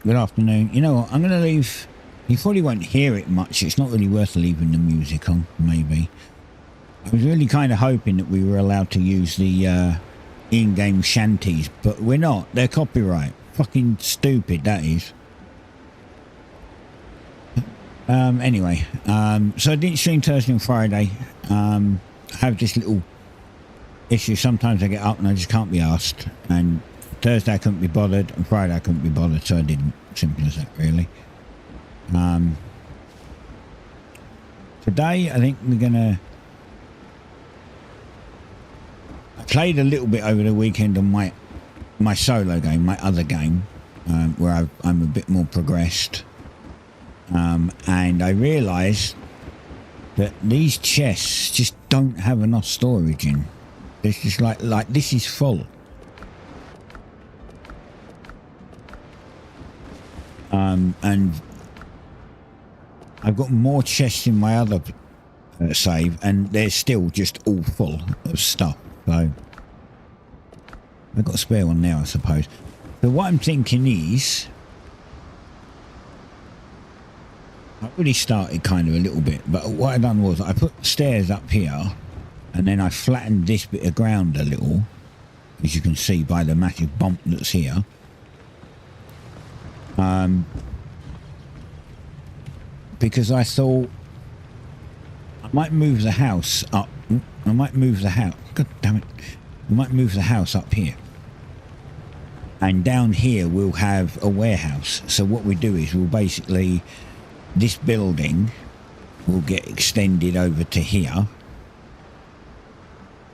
Good afternoon. You know what? I'm going to leave... You probably won't hear it much. It's not really worth leaving the music on, maybe. I was really kind of hoping that we were allowed to use the in-game shanties, but we're not. They're copyright. Fucking stupid, that is. Anyway, so I didn't stream Thursday and Friday. I have this little issue. Sometimes I get up and I just can't be asked. And Thursday I couldn't be bothered, and Friday I couldn't be bothered, so I didn't. Simple as that, really. Today I think we're gonna... I played a little bit over the weekend on my solo game, my other game, where I'm a bit more progressed. And I realised that these chests just don't have enough storage in. It's just like this is full. And I've got more chests in my other save, and they're still just all full of stuff. So I've got a spare one now, I suppose. So what I'm thinking is, I already started kind of a little bit, but what I done was I put stairs up here, and then I flattened this bit of ground a little, as you can see by the massive bump that's here. Because I thought I might move the house up. I might move the house. God damn it! I might move the house up here, and down here we'll have a warehouse. So what we do is we'll basically, this building will get extended over to here.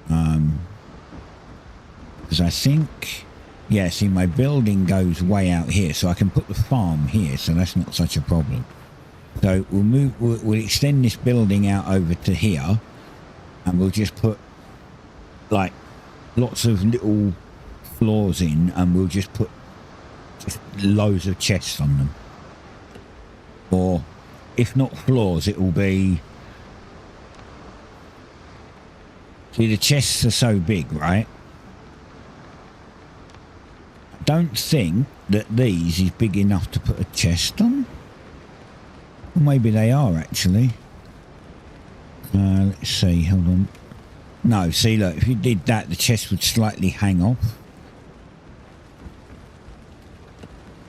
Because I think, yeah, see, my building goes way out here, so I can put the farm here, so that's not such a problem. So we'll extend this building out over to here, and we'll just put like lots of little floors in, and we'll just put just loads of chests on them. Or if not floors, it will be... See, the chests are so big, right? I don't think that these is big enough to put a chest on. Or maybe they are, actually. Let's see, hold on. No, see, look, if you did that, the chest would slightly hang off.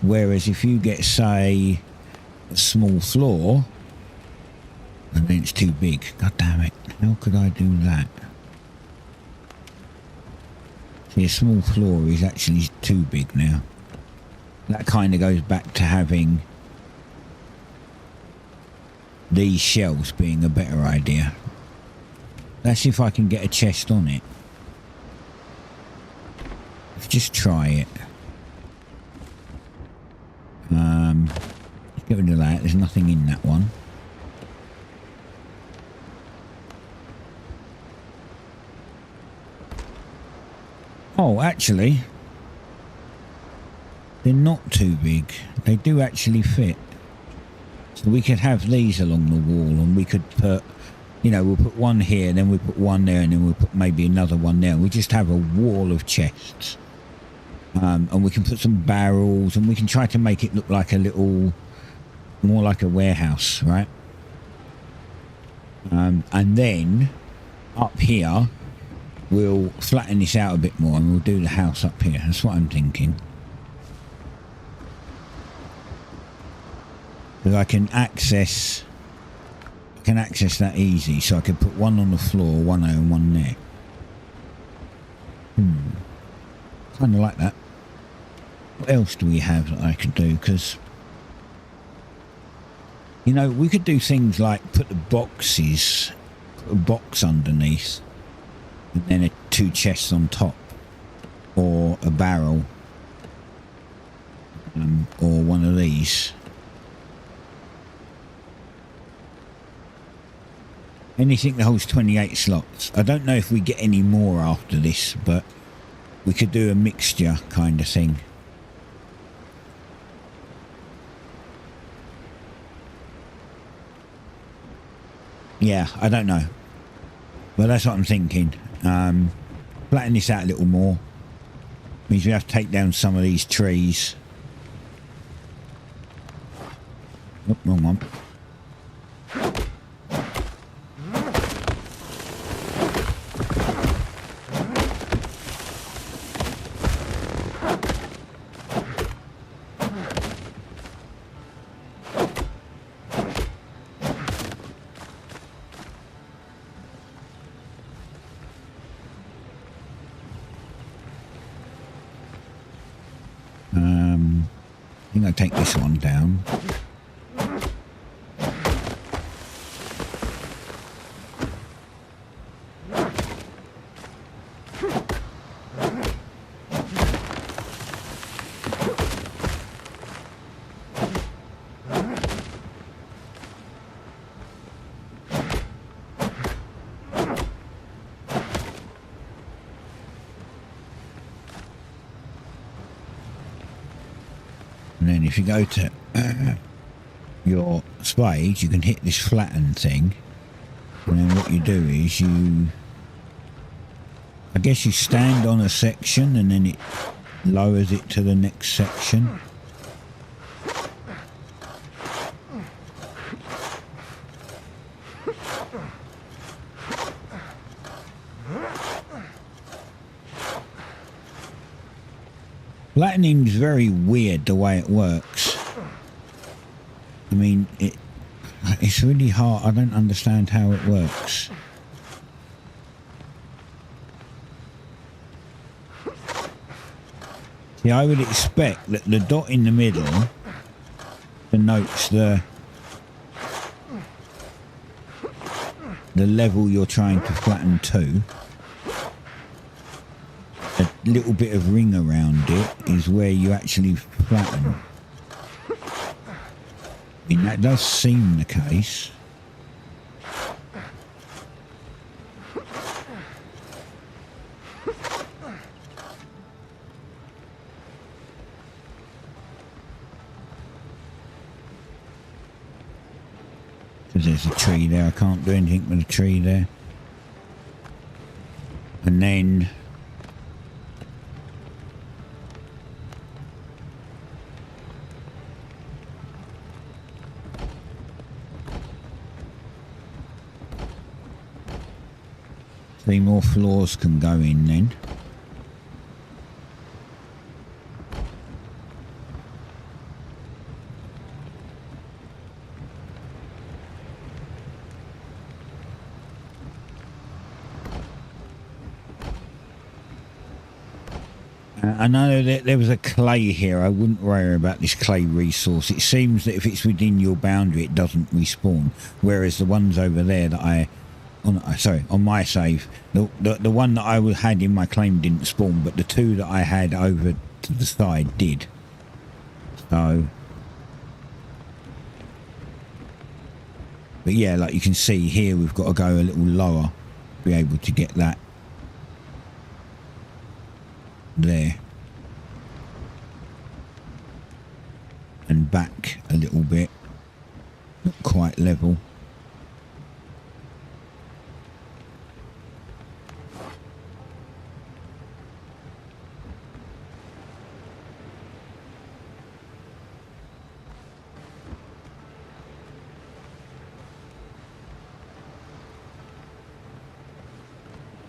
Whereas if you get, say, a small floor, and then it's too big. God damn it, how could I do that? See, a small floor is actually too big now. That kind of goes back to having these shelves being a better idea. Let's see if I can get a chest on it. Let's just try it. Let's get rid of that. There's nothing in that one. Oh, actually, they're not too big. They do actually fit. So we could have these along the wall, and we could put, you know, we'll put one here, then we'll put one there, and then we'll put maybe another one there. We just have a wall of chests. And we can put some barrels, and we can try to make it look like a little, more like a warehouse, right? And then up here, we'll flatten this out a bit more, and we'll do the house up here. That's what I'm thinking. Because I can access that easy, so I can put one on the floor, one there and one there. Kind of like that. What else do we have that I could do? Because, you know, we could do things like put the boxes, put a box underneath, and then two chests on top, or a barrel, or one of these. Anything that holds 28 slots. I don't know if we get any more after this, but we could do a mixture kind of thing. Yeah, I don't know. But that's what I'm thinking. Flatten this out a little more. Means we have to take down some of these trees. Oh, wrong one. I think I'll take this one down. And then if you go to your spade, you can hit this flatten thing. And then what you do is I guess you stand on a section and then it lowers it to the next section. Flattening's very weird the way it works. I mean, it's really hard. I don't understand how it works. See, I would expect that the dot in the middle denotes the level you're trying to flatten to. A little bit of ring around it is where you actually flatten. I mean, that does seem the case. Because there's a tree there, I can't do anything with a tree there. And then three more floors can go in then. I know that there was a clay here. I wouldn't worry about this clay resource. It seems that if it's within your boundary, it doesn't respawn. Whereas the ones over there that on my save, the one that I had in my claim didn't spawn, but the two that I had over to the side did. So, but yeah, like you can see here, we've got to go a little lower to be able to get that there. And back a little bit, not quite level.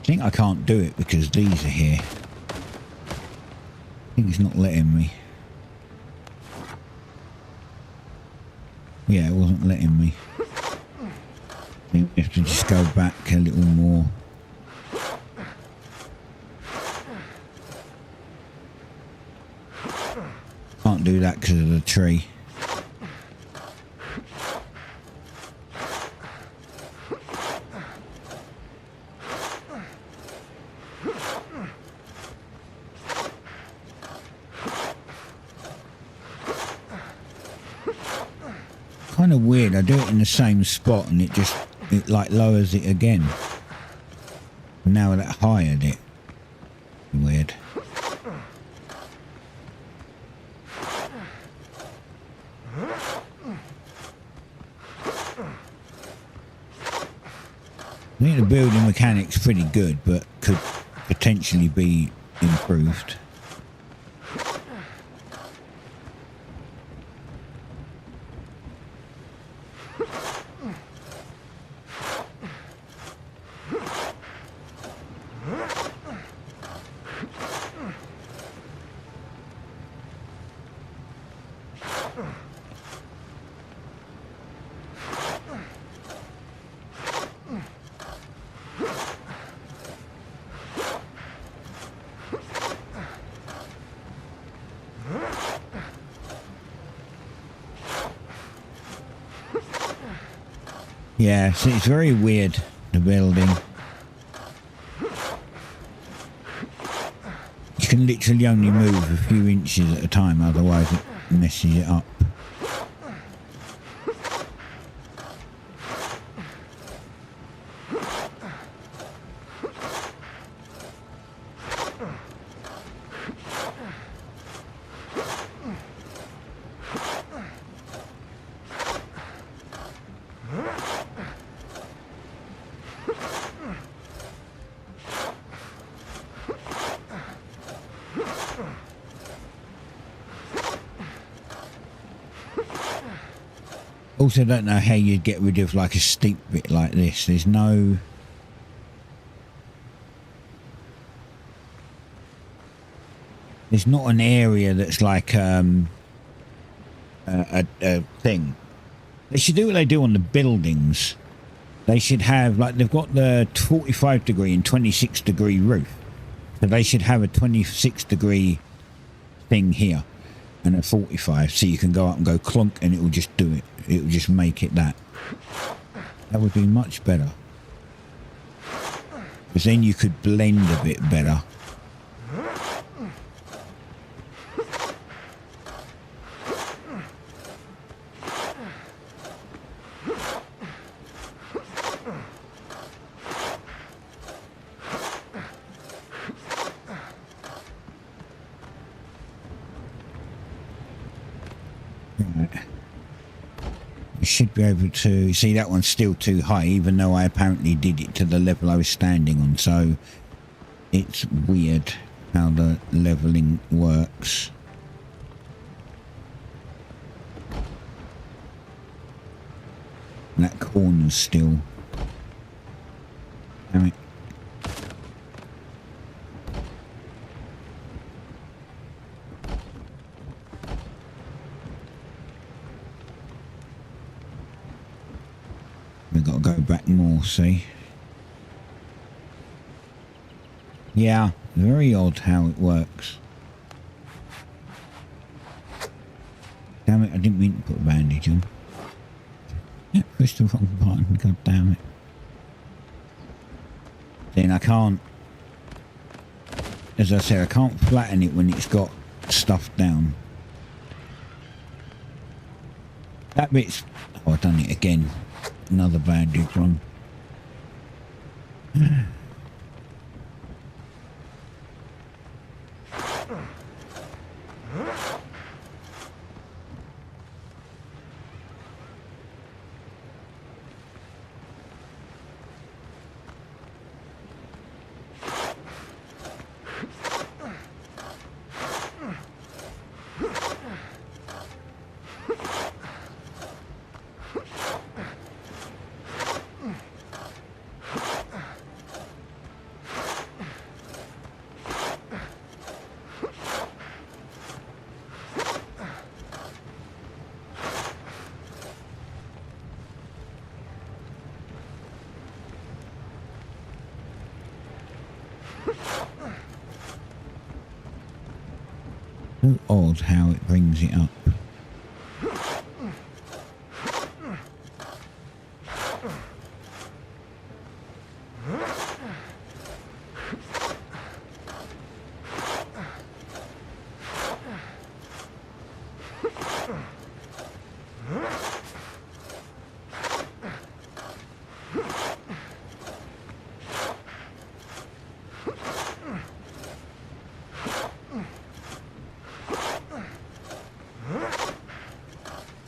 I think I can't do it because these are here. I think it's not letting me. Yeah, it wasn't letting me. I think we have to just go back a little more. Can't do that because of the tree. Kind of weird. I do it in the same spot and it like lowers it again. And now that highered it. Weird. I think the building mechanics pretty good, but could potentially be improved. Yeah, so it's very weird, the building. You can literally only move a few inches at a time, otherwise it messes it up. Also, don't know how you'd get rid of like a steep bit like this. There's no... There's not an area that's like a thing. They should do what they do on the buildings. They should have, like, they've got the 45 degree and 26 degree roof. So they should have a 26 degree thing here and a 45, so you can go up and go clunk and it will just do it. It will just make it that. That would be much better. Because then you could blend a bit better. Should be able to see that one's still too high, even though I apparently did it to the level I was standing on, so it's weird how the leveling works. And that corner's still, damn it. We've got to go back more, see? Yeah, very odd how it works. Damn it, I didn't mean to put a bandage on. Yeah, pushed the wrong button, god damn it. Then I can't, as I said, I can't flatten it when it's got stuff down. That bit's, oh, I've done it again. Another bandage one. So odd how it brings it up.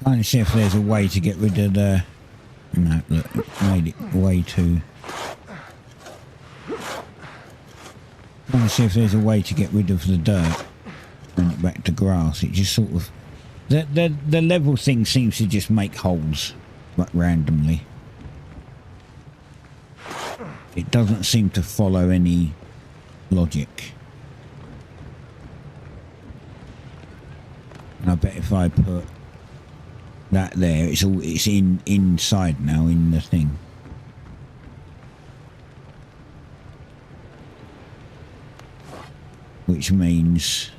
Trying to see if there's a way to get rid of the... No, look, it made it way too... Trying to see if there's a way to get rid of the dirt. Turn it back to grass. It just sort of... The level thing seems to just make holes, but randomly. It doesn't seem to follow any logic. And I bet if I put that there, it's inside now in the thing. Which means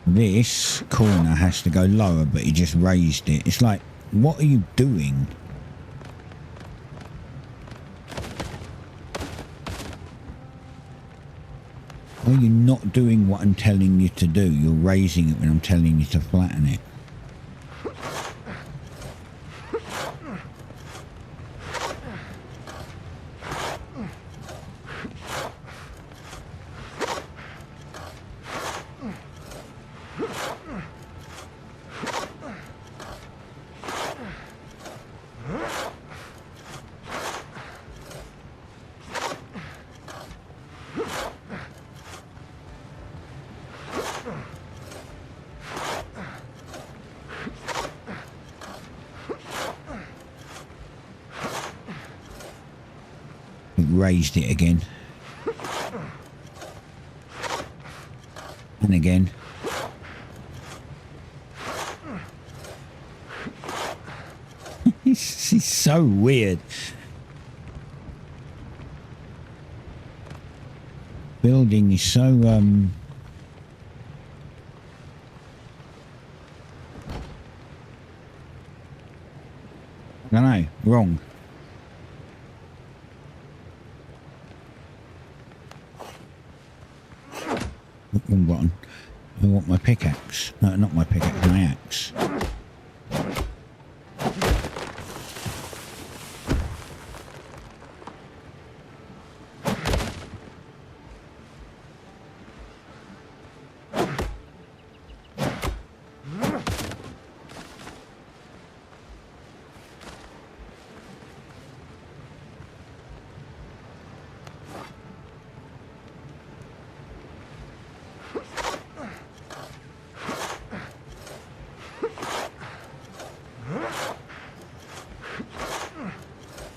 this corner has to go lower, but he just raised it. It's like, what are you doing? Well, you're not doing what I'm telling you to do. You're raising it when I'm telling you to flatten it. Raised it again and again. He's so weird. Building is so I don't know, wrong. Wrong button. I want my pickaxe. No, not my pickaxe, my axe.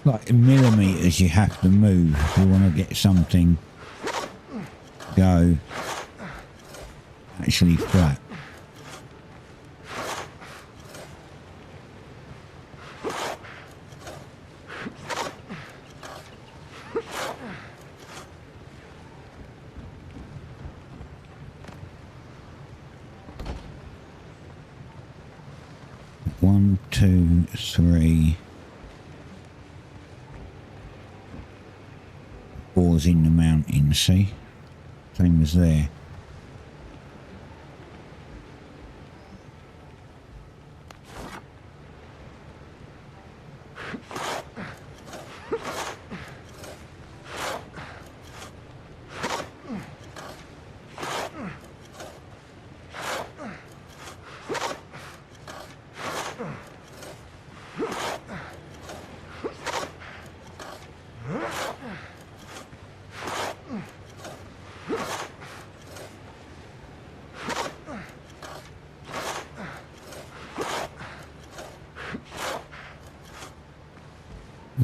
Like in millimeters you have to move if you want to get something go actually flat. One, two, three. Four's in the mountain, see? Same as there.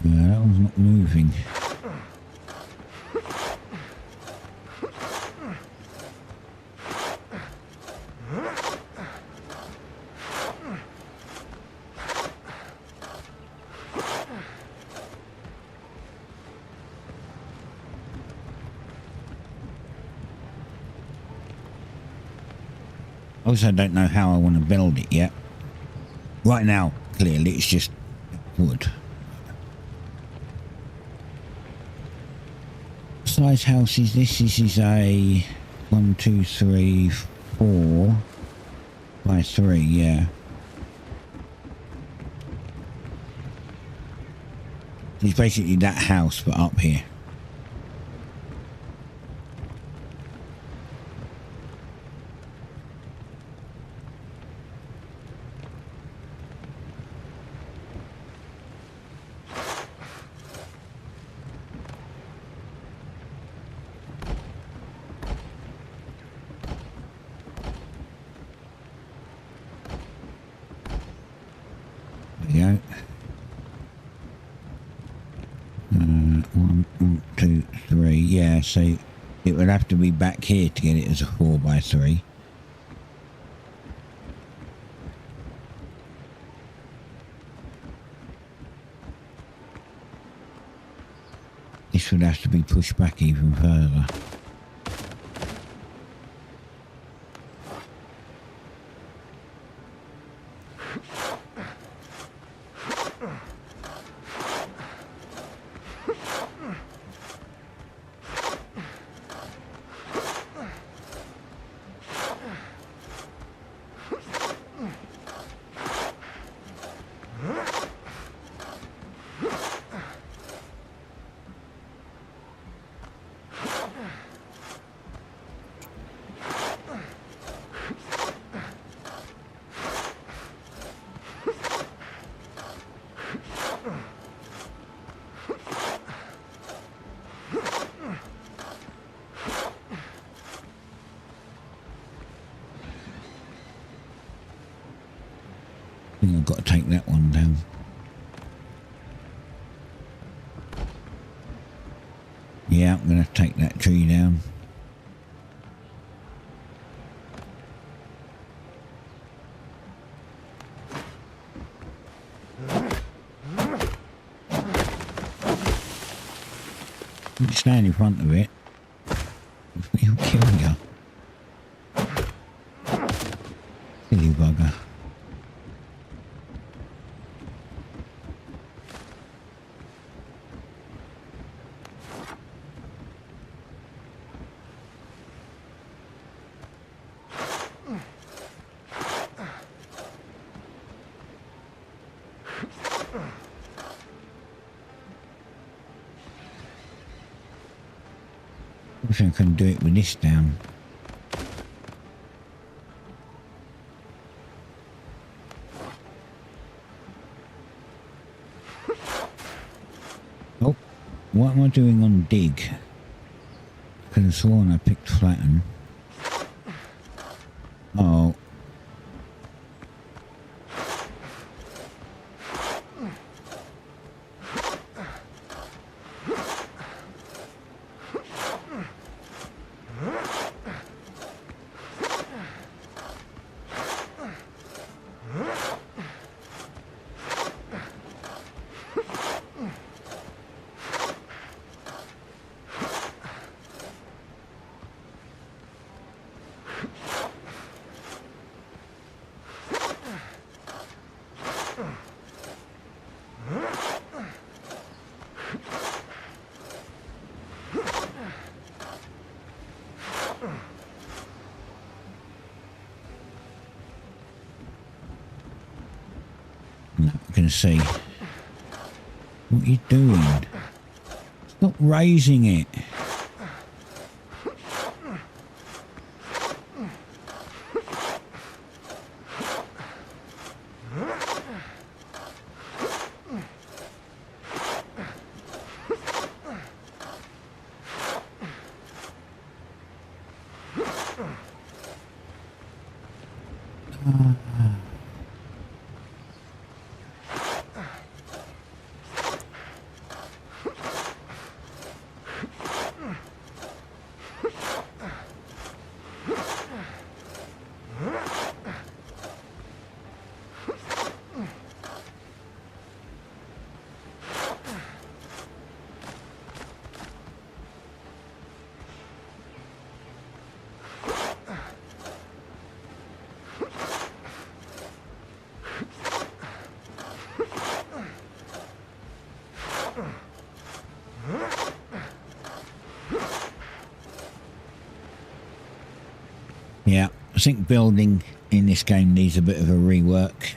Yeah, that one's not moving. Also, I don't know how I want to build it yet. Right now, clearly, it's just wood. Size house is this? This is a 1, 2, 3, 4 by 3, yeah. It's basically that house, but up here. There we go. 1, 2, 3. Yeah, so it would have to be back here to get it as a 4 by 3. This would have to be pushed back even further. I've got to take that one down. Yeah, I'm going to take that tree down. You stand in front of it. He'll kill you. Silly bugger. I think I can do it with this down. Oh, what am I doing on dig? I could have sworn I picked flatten. Oh. I can see. What are you doing? Stop raising it. Yeah, I think building in this game needs a bit of a rework.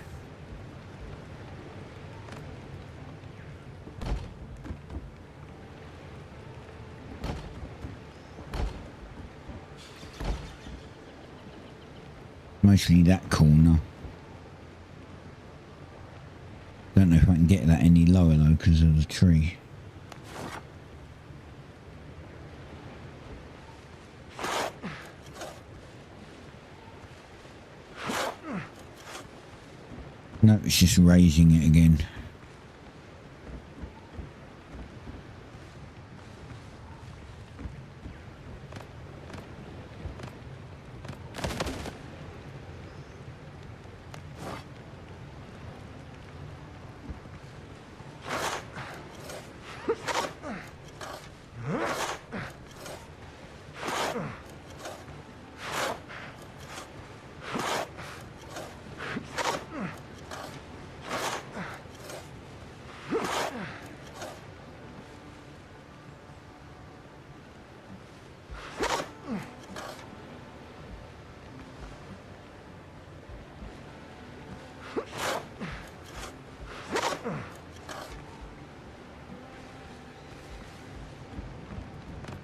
Mostly that corner. Don't know if I can get that any lower though because of the tree. No, it's just raising it again.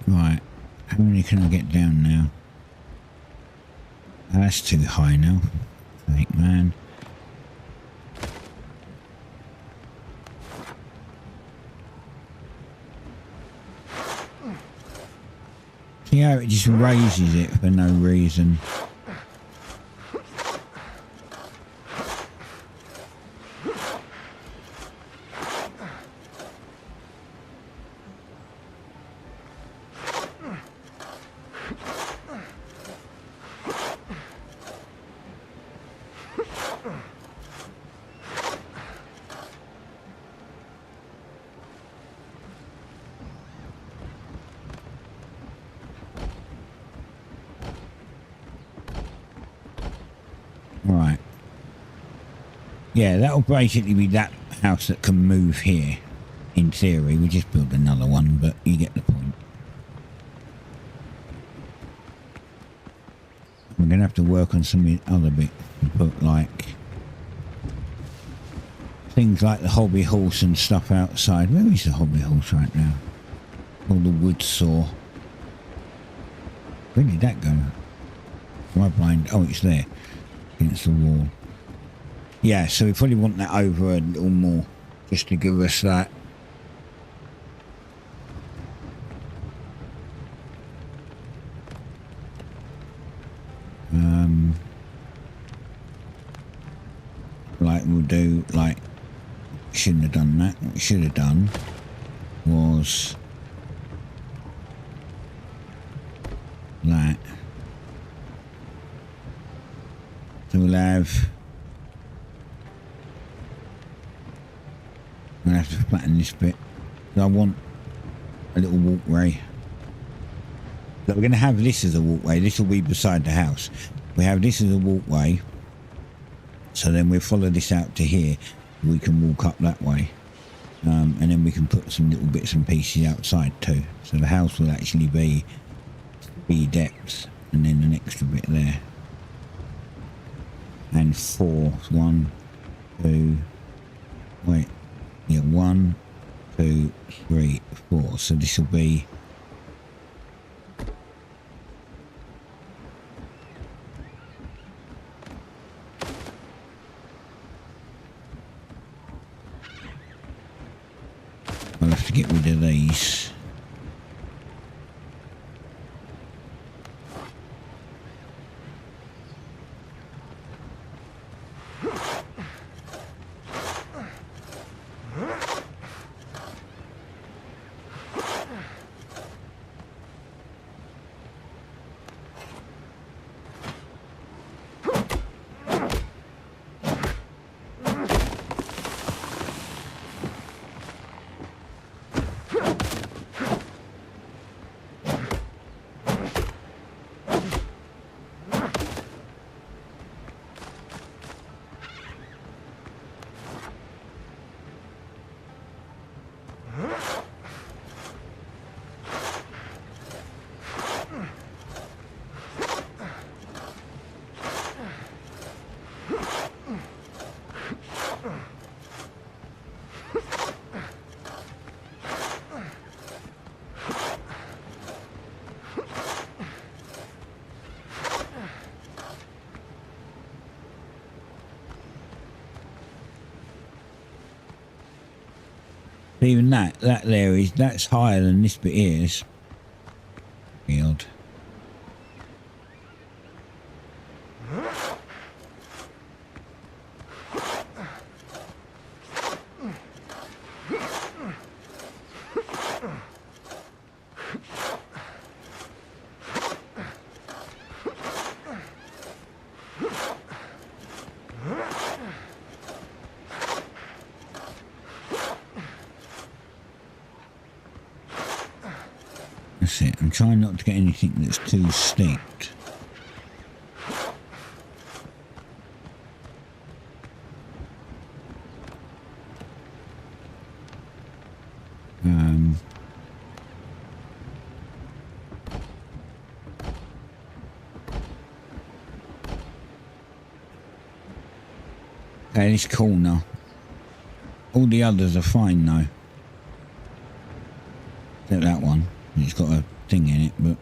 Right, how many can I get down now? Oh, that's too high now. I think, man. See how it just raises it for no reason. Right. Yeah, that'll basically be that house that can move here. In theory, we just build another one, but you get the point. We're going to have to work on some other bits to put, like, things like the hobby horse and stuff outside. Where is the hobby horse right now? Or the wood saw. Where did that go? Am I blind? Oh, it's there. Against the wall. Yeah, so we probably want that over a little more. Just to give us that. Like we'll do, like, shouldn't have done that. What we should have done was that. So we'll have, I'm going to have to flatten this bit. I want a little walkway. So we're going to have this as a walkway. This will be beside the house. We have this as a walkway. So then we'll follow this out to here. We can walk up that way. And then we can put some little bits and pieces outside too. So the house will actually be 3 depths and then an extra bit there. And 4. 1, 2, wait. Yeah, 1, 2, 3, 4. So this will be I'll have to get rid of these. Even that there is, that's higher than this bit here. It's weird. That's it. I'm trying not to get anything that's too steeped. Okay, this corner. All the others are fine though. Except that one. It's got a thing in it, but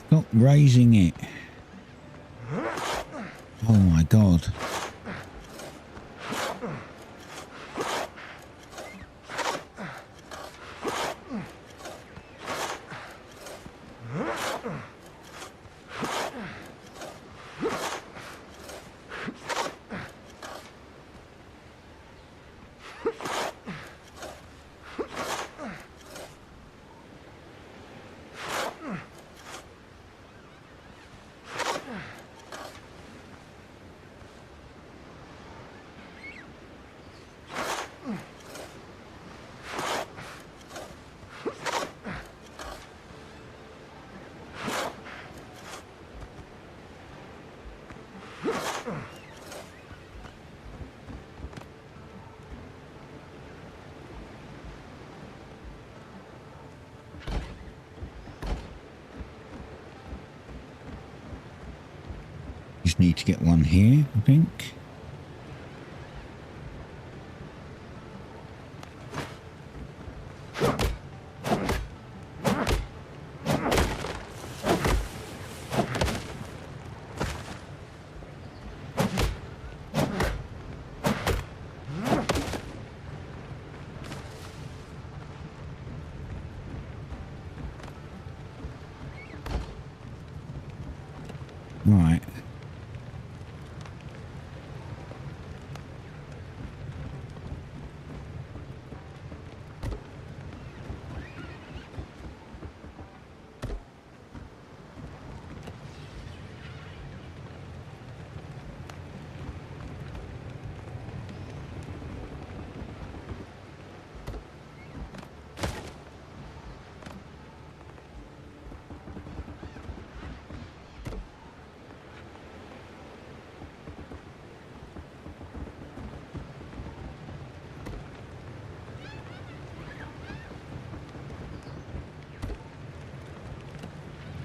stop raising it. Oh my god. just need to get one here, I think. Right.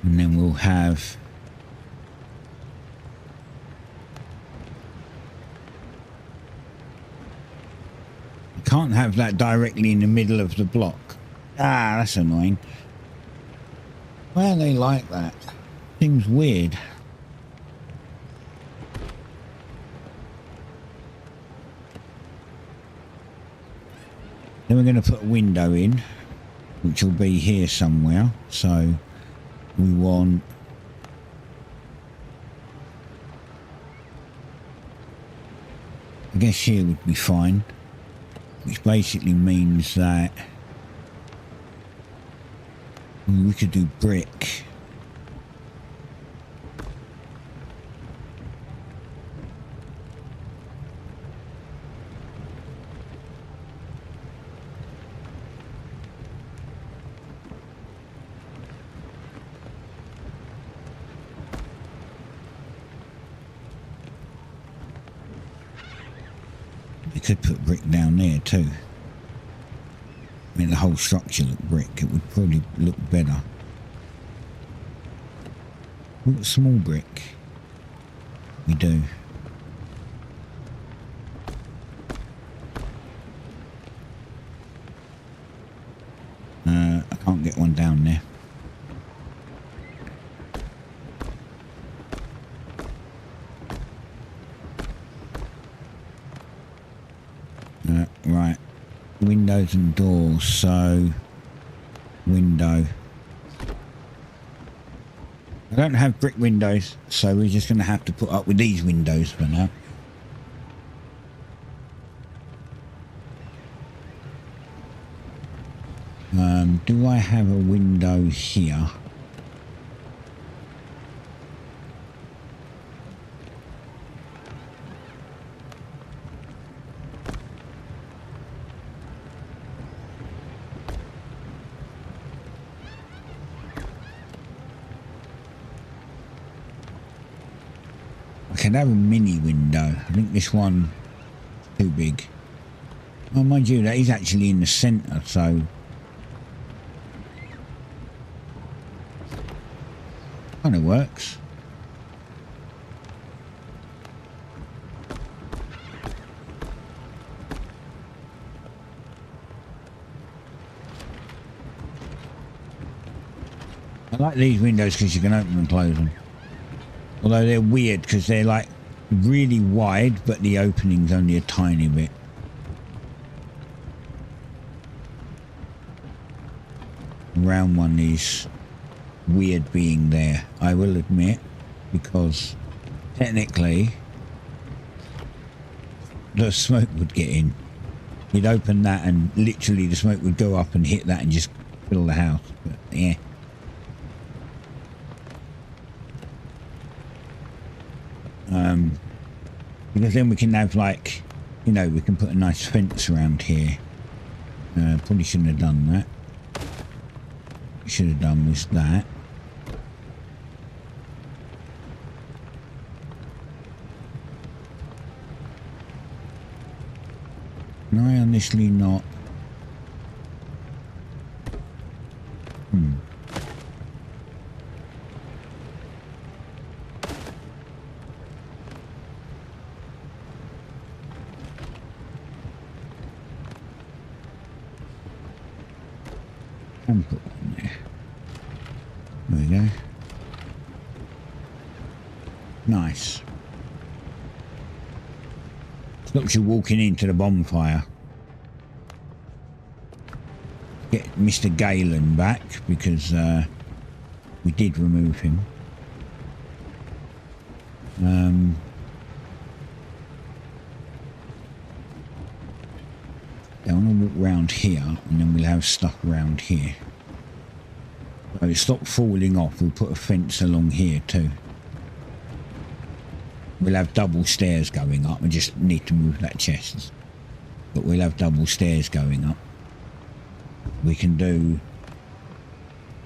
And then we'll have can't have that directly in the middle of the block. Ah, that's annoying. Why are they like that? Seems weird. Then we're going to put a window in, which will be here somewhere. So we want I guess here would be fine, which basically means that we could do brick. Could put brick down there too. I mean, the whole structure looked brick. It would probably look better. We've got small brick. We do. I can't get one down there. Right, windows and doors, so window. I don't have brick windows, so we're just going to have to put up with these windows for now. Do I have a window here? I can have a mini window. I think this one is too big. Oh, mind you, that is actually in the centre, so kind of works. I like these windows because you can open and close them. Although they're weird because they're like really wide, but the opening's only a tiny bit. Round one is weird being there, I will admit, because technically the smoke would get in. You'd open that and literally the smoke would go up and hit that and just fill the house. But yeah. Because then we can have, like, you know, we can put a nice fence around here. Probably shouldn't have done that. Should have done was that. Can I honestly not? And put one there. There we go. Nice. Stops you walking into the bonfire. Get Mr. Galen back because we did remove him. I want to walk round here and then we'll have stuff around here. So it stopped falling off. We'll put a fence along here too. We'll have double stairs going up. I just need to move that chest. But we'll have double stairs going up. We can do,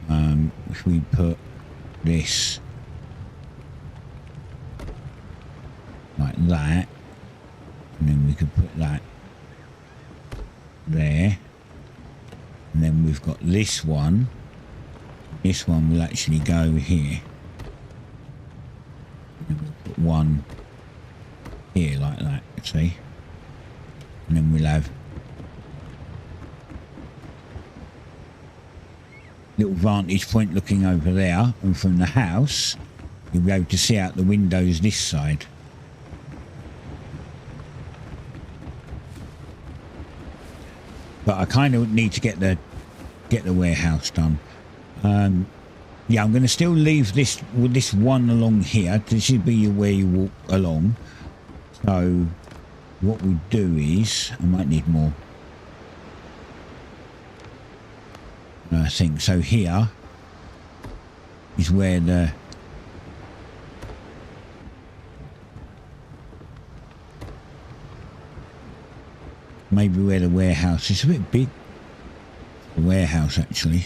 if we put this like that, and then we could put that there, and then we've got this one. This one will actually go here. And then we'll put one here like that, see? And then we'll have little vantage point looking over there, and from the house you'll be able to see out the windows this side. But I kind of need to get the warehouse done. Yeah, I'm going to still leave this with this one along here. This should be where you walk along. So what we do is, I might need more. I think so. Here is where the maybe where the warehouse is. A bit big, the warehouse actually.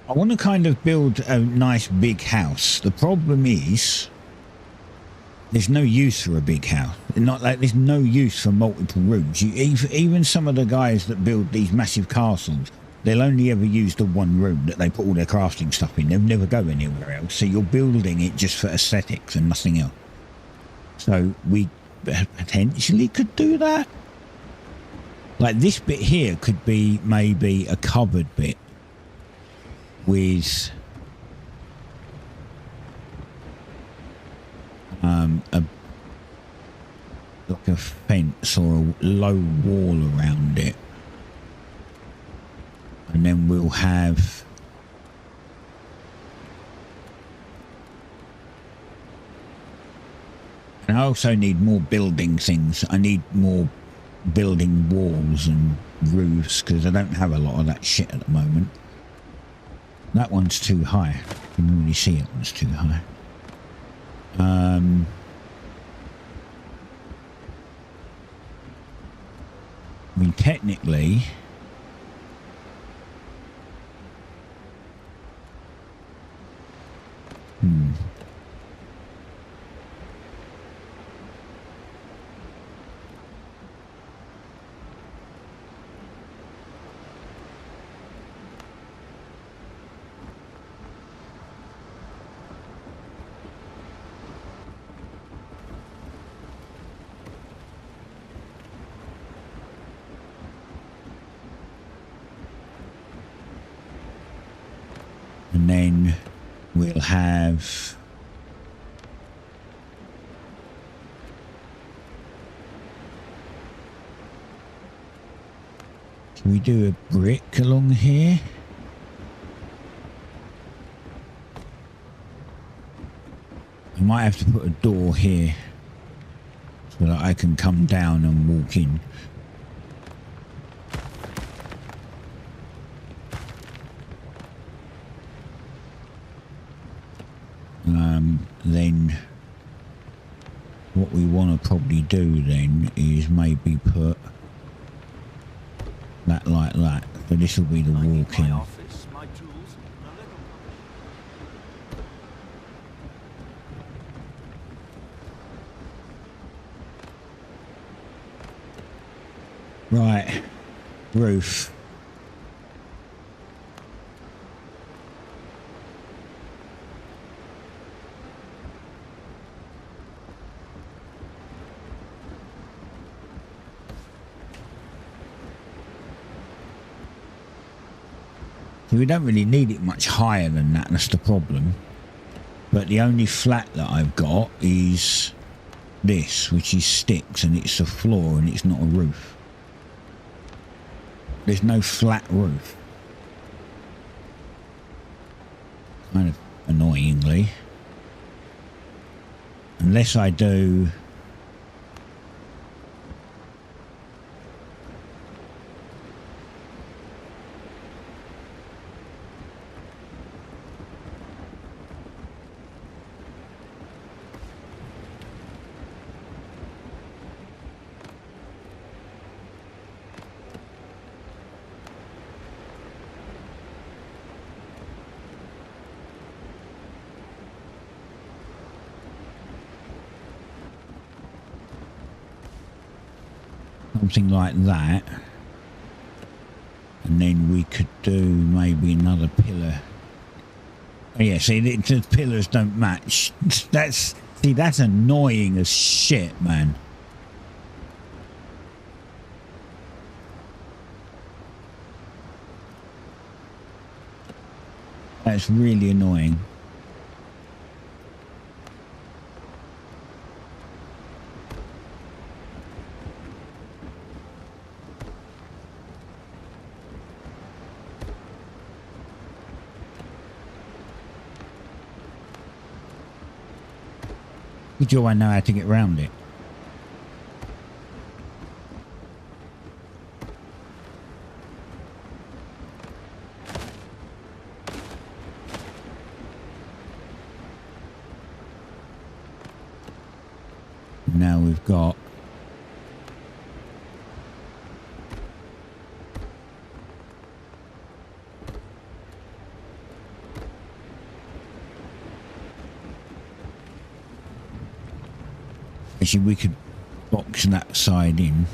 I want to kind of build a nice big house. The problem is there's no use for a big house. Not like there's no use for multiple rooms. Even some of the guys that build these massive castles, they'll only ever use the one room that they put all their crafting stuff in. They'll never go anywhere else. So you're building it just for aesthetics and nothing else. So we potentially could do that. Like this bit here could be maybe a cupboard bit with like a fence or a low wall around it, and then we'll have and I also need more building things. I need more building walls and roofs because I don't have a lot of that shit at the moment. That one's too high. You can really see it was too high. I mean, technically, and then we'll have can we do a brick along here? I might have to put a door here so that I can come down and walk in. Then what we want to probably do then is maybe put that like that. So this will be the walk-in. Right, roof. So we don't really need it much higher than that, that's the problem. But the only flat that I've got is this, which is sticks, and it's a floor and it's not a roof. There's no flat roof. Kind of annoyingly. Unless I do... something like that, and then we could do maybe another pillar. Oh yeah, see, the pillars don't match. That's annoying as shit, man. That's really annoying. Do I know how to get around it? Now we've got actually, we could box that side in.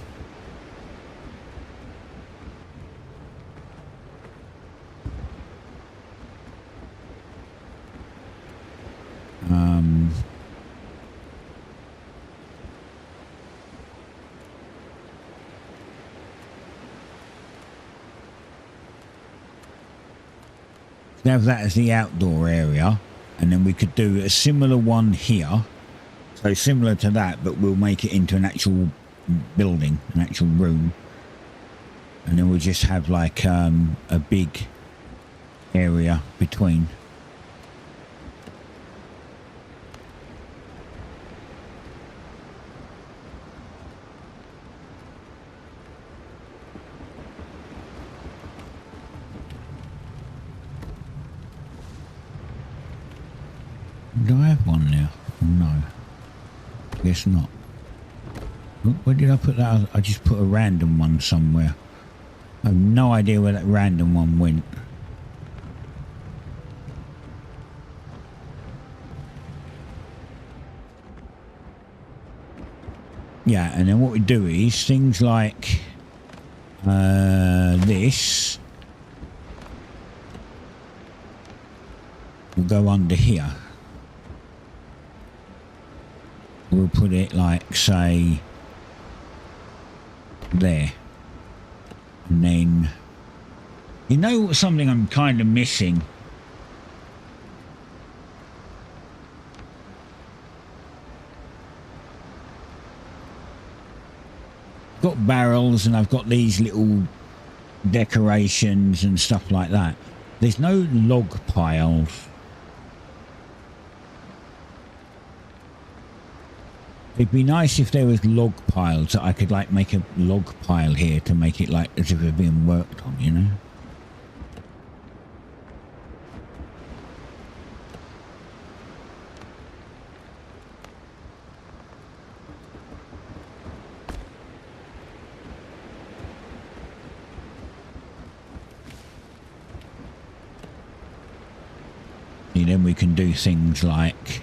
Have that as the outdoor area, and then we could do a similar one here. So similar to that, but we'll make it into an actual building, an actual room. And then we'll just have like a big area between. Do I have one now? No. Guess not. Where did I put that? I just put a random one somewhere. I have no idea where that random one went. Yeah, and then what we do is things like this will go under here. We'll put it like, say, there. And then, you know, something I'm kind of missing? Got barrels and I've got these little decorations and stuff like that. There's no log piles. It'd be nice if there was log piles that I could like make a log pile here to make it like as if it's being worked on, you know? And then we can do things like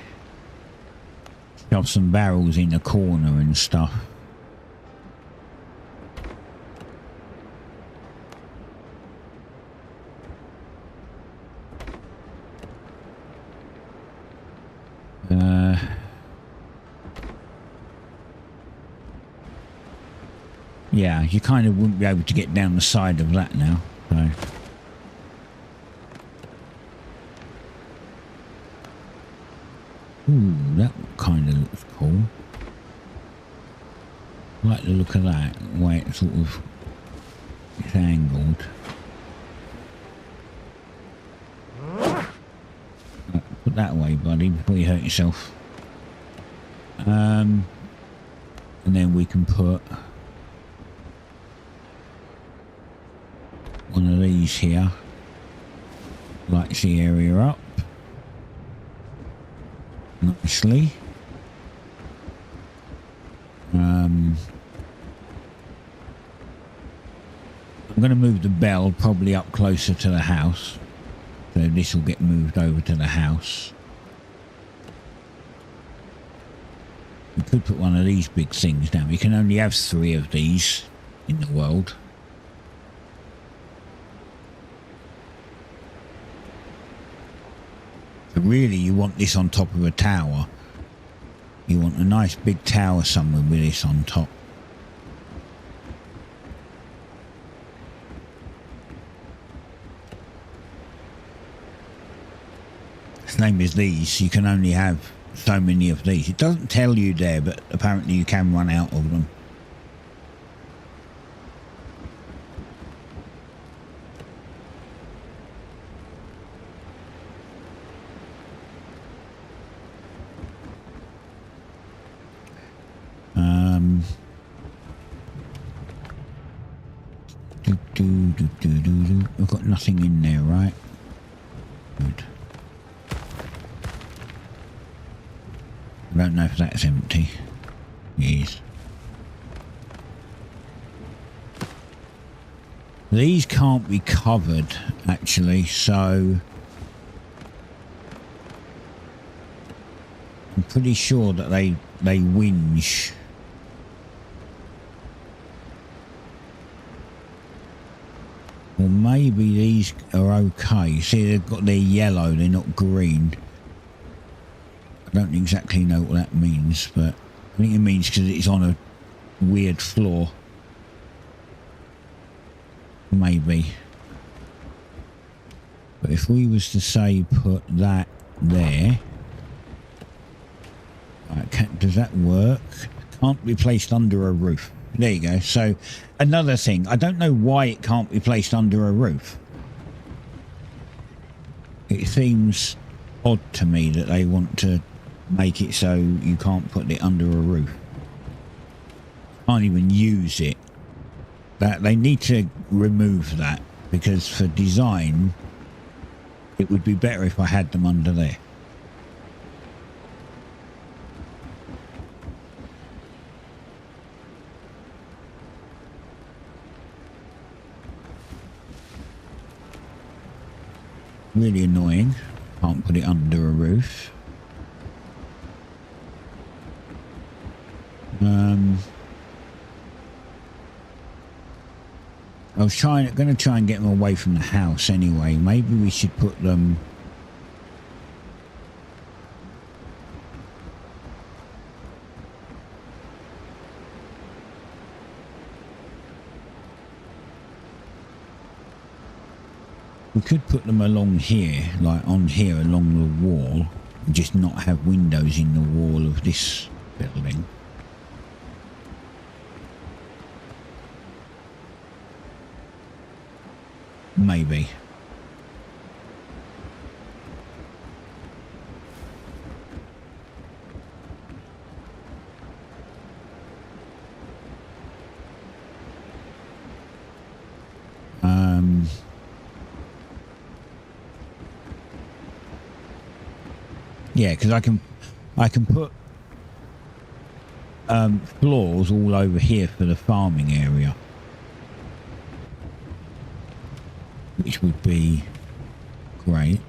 shove some barrels in the corner and stuff. Yeah, you kind of wouldn't be able to get down the side of that now, so. Ooh, that kind of looks cool. I like the look of that, the way it sort of is angled. Put that away, buddy, before you hurt yourself. And then we can put one of these here. Lights the area up nicely. I'm going to move the bell probably up closer to the house, so this will get moved over to the house. We could put one of these big things down. We can only have 3 of these in the world. So really you want this on top of a tower. You want a nice big tower somewhere with this on top. Same as these, you can only have so many of these. It doesn't tell you there, but apparently you can run out of them. We've got nothing in there, right? Good. I don't know if that's empty. Yes. These can't be covered, actually, so I'm pretty sure that they whinge. Or maybe these are okay. See, they've got their yellow, they're not green. I don't exactly know what that means, but I think it means because it's on a weird floor. Maybe. But if we was to say put that there, right, does that work? Can't be placed under a roof. There you go. So another thing, I don't know why it can't be placed under a roof. It seems odd to me that they want to make it so you can't put it under a roof. Can't even use it. That they need to remove that, because for design it would be better if I had them under there. Really annoying. Can't put it under a roof. I was going to try and get them away from the house anyway. Maybe we should put them. We could put them along here, like on here along the wall, and just not have windows in the wall of this building. Maybe. Yeah, because I can put floors all over here for the farming area, which would be great.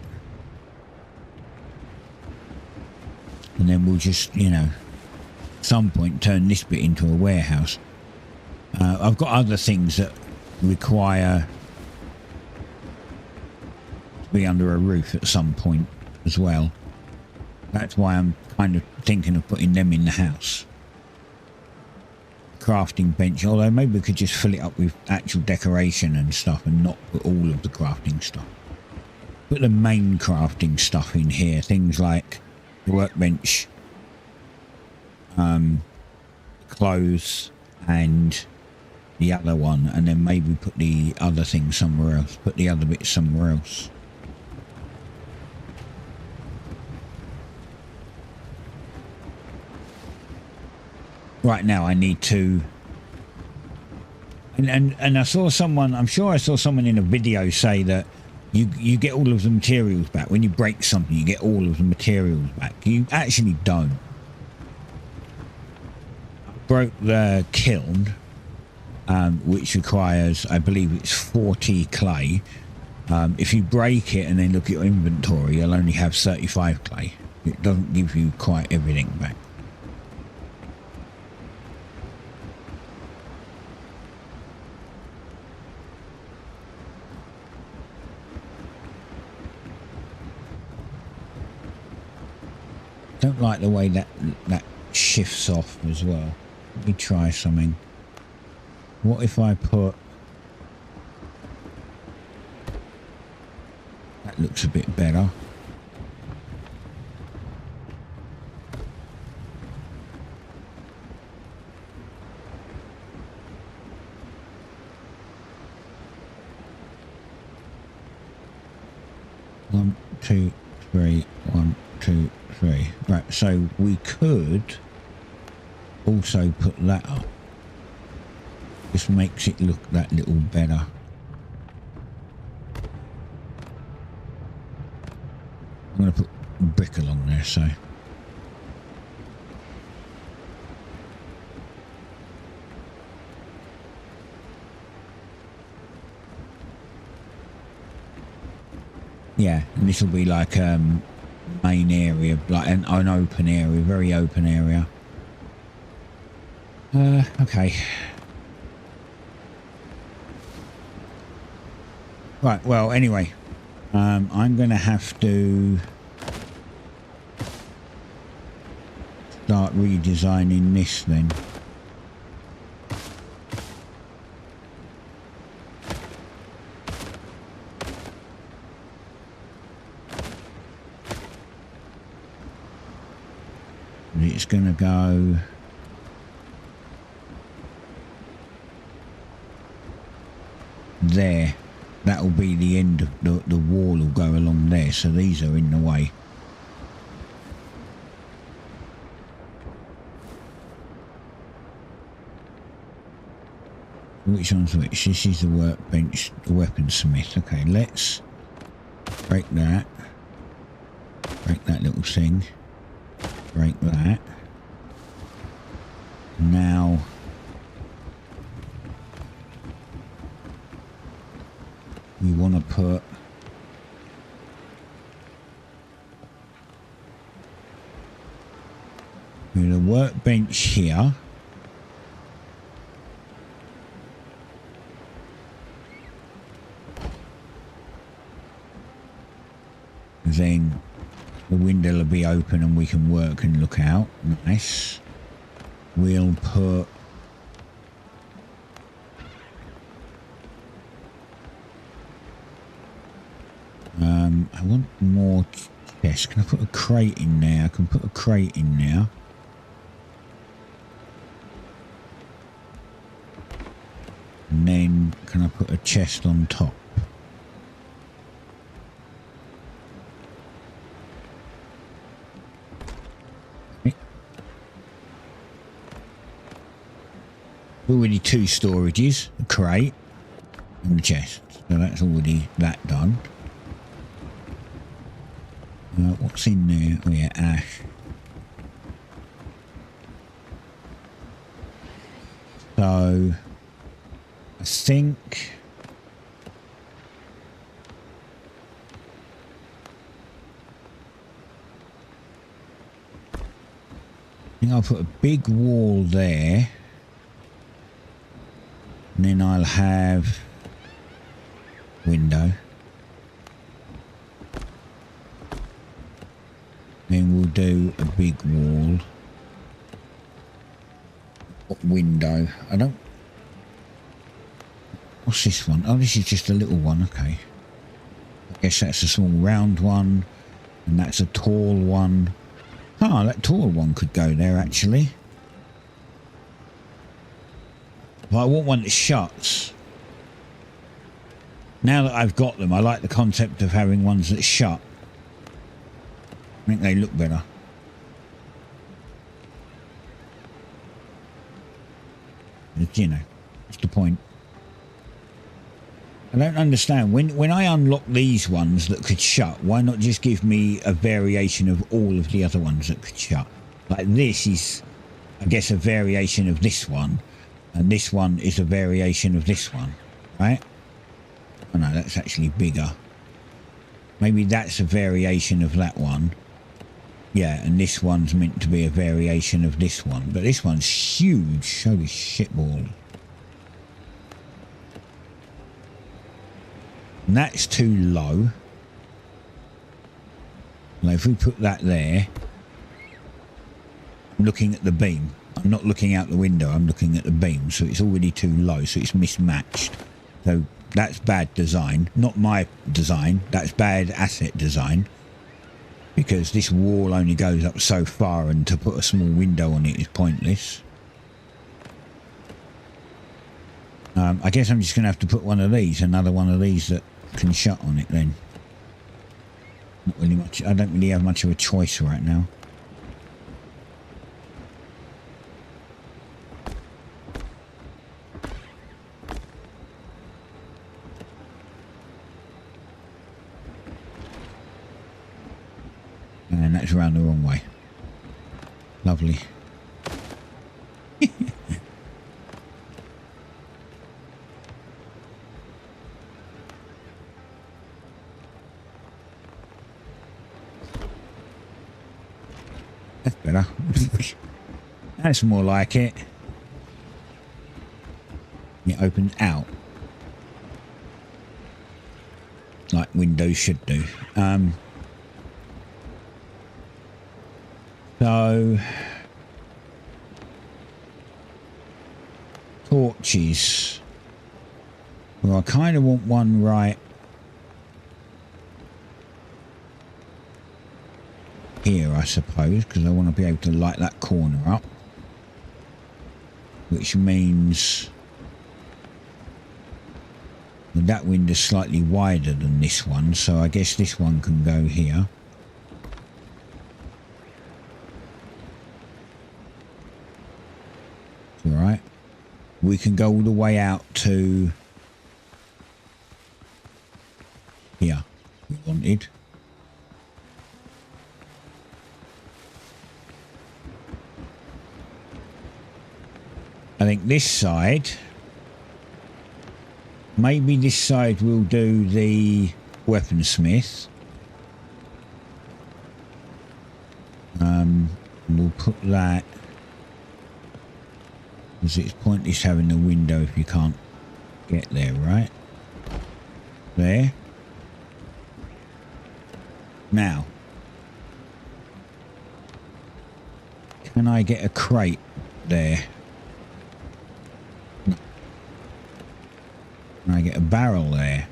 And then we'll just, you know, at some point turn this bit into a warehouse. I've got other things that require to be under a roof at some point as well. That's why I'm kind of thinking of putting them in the house. Crafting bench, although maybe we could just fill it up with actual decoration and stuff and not put all of the crafting stuff. Put the main crafting stuff in here, things like the workbench close and the other one, and then maybe put the other thing somewhere else, put the other bit somewhere else. Right now I need to, and I saw someone, I'm sure I saw someone in a video say that you get all of the materials back. When you break something, you get all of the materials back. You actually don't. I broke the kiln, which requires, I believe it's 40 clay. If you break it and then look at your inventory, you'll only have 35 clay. It doesn't give you quite everything back. Don't like the way that shifts off as well. Let me try something. What if I put... That looks a bit better. One, two, three, 1, 2, 3. Right, so we could also put that up. Just makes it look that little better. I'm going to put brick along there, so. Yeah, and this will be like main area, like an open area, very open area. Okay. Right, well, anyway, I'm going to have to start redesigning this then. It's going to go there. That will be the end of the wall will go along there, so these are in the way. Which one's which? This is the workbench, the weaponsmith. Okay, let's break that. Break that little thing. Break that. Now we want to put the workbench here. Then the window will be open and we can work and look out. Nice. We'll put I want more chests. Can I put a crate in there? I can put a crate in there. And then can I put a chest on top? Already 2 storages, a crate and the chest, so that's already that done. What's in there? Oh yeah, ash. So I think I'll put a big wall there. And then I'll have window. Then we'll do a big wall. Window. I don't... What's this one? Oh, this is just a little one. Okay. I guess that's a small round one. And that's a tall one. Oh, that taller one could go there actually. But I want one that shuts. Now that I've got them, I like the concept of having ones that shut. I think they look better. You know, what's the point? I don't understand. When I unlock these ones that could shut, why not just give me a variation of all of the other ones that could shut? Like this is, I guess, a variation of this one. And this one is a variation of this one, right? Oh no, that's actually bigger. Maybe that's a variation of that one. Yeah, and this one's meant to be a variation of this one. But this one's huge. Holy shitball. And that's too low. Now if we put that there, I'm looking at the beam. I'm not looking out the window, I'm looking at the beam. So it's already too low, so it's mismatched. So that's bad design. Not my design, that's bad asset design. Because this wall only goes up so far, and to put a small window on it is pointless. I guess I'm just going to have to put one of these, another one of these that can shut on it then. Not really much, I don't really have much of a choice right now. And that's around the wrong way. Lovely. That's better. That's more like it. It opens out. Like Windows should do. So, torches. Well, I kind of want one right here, I suppose, because I want to be able to light that corner up. Which means that window's slightly wider than this one, so I guess this one can go here. Alright, we can go all the way out to here, we wanted. I think this side, maybe this side will do the weaponsmith. We'll put that, because it's pointless having a window if you can't get there, right? There. Now, can I get a crate there? No. Can I get a barrel there?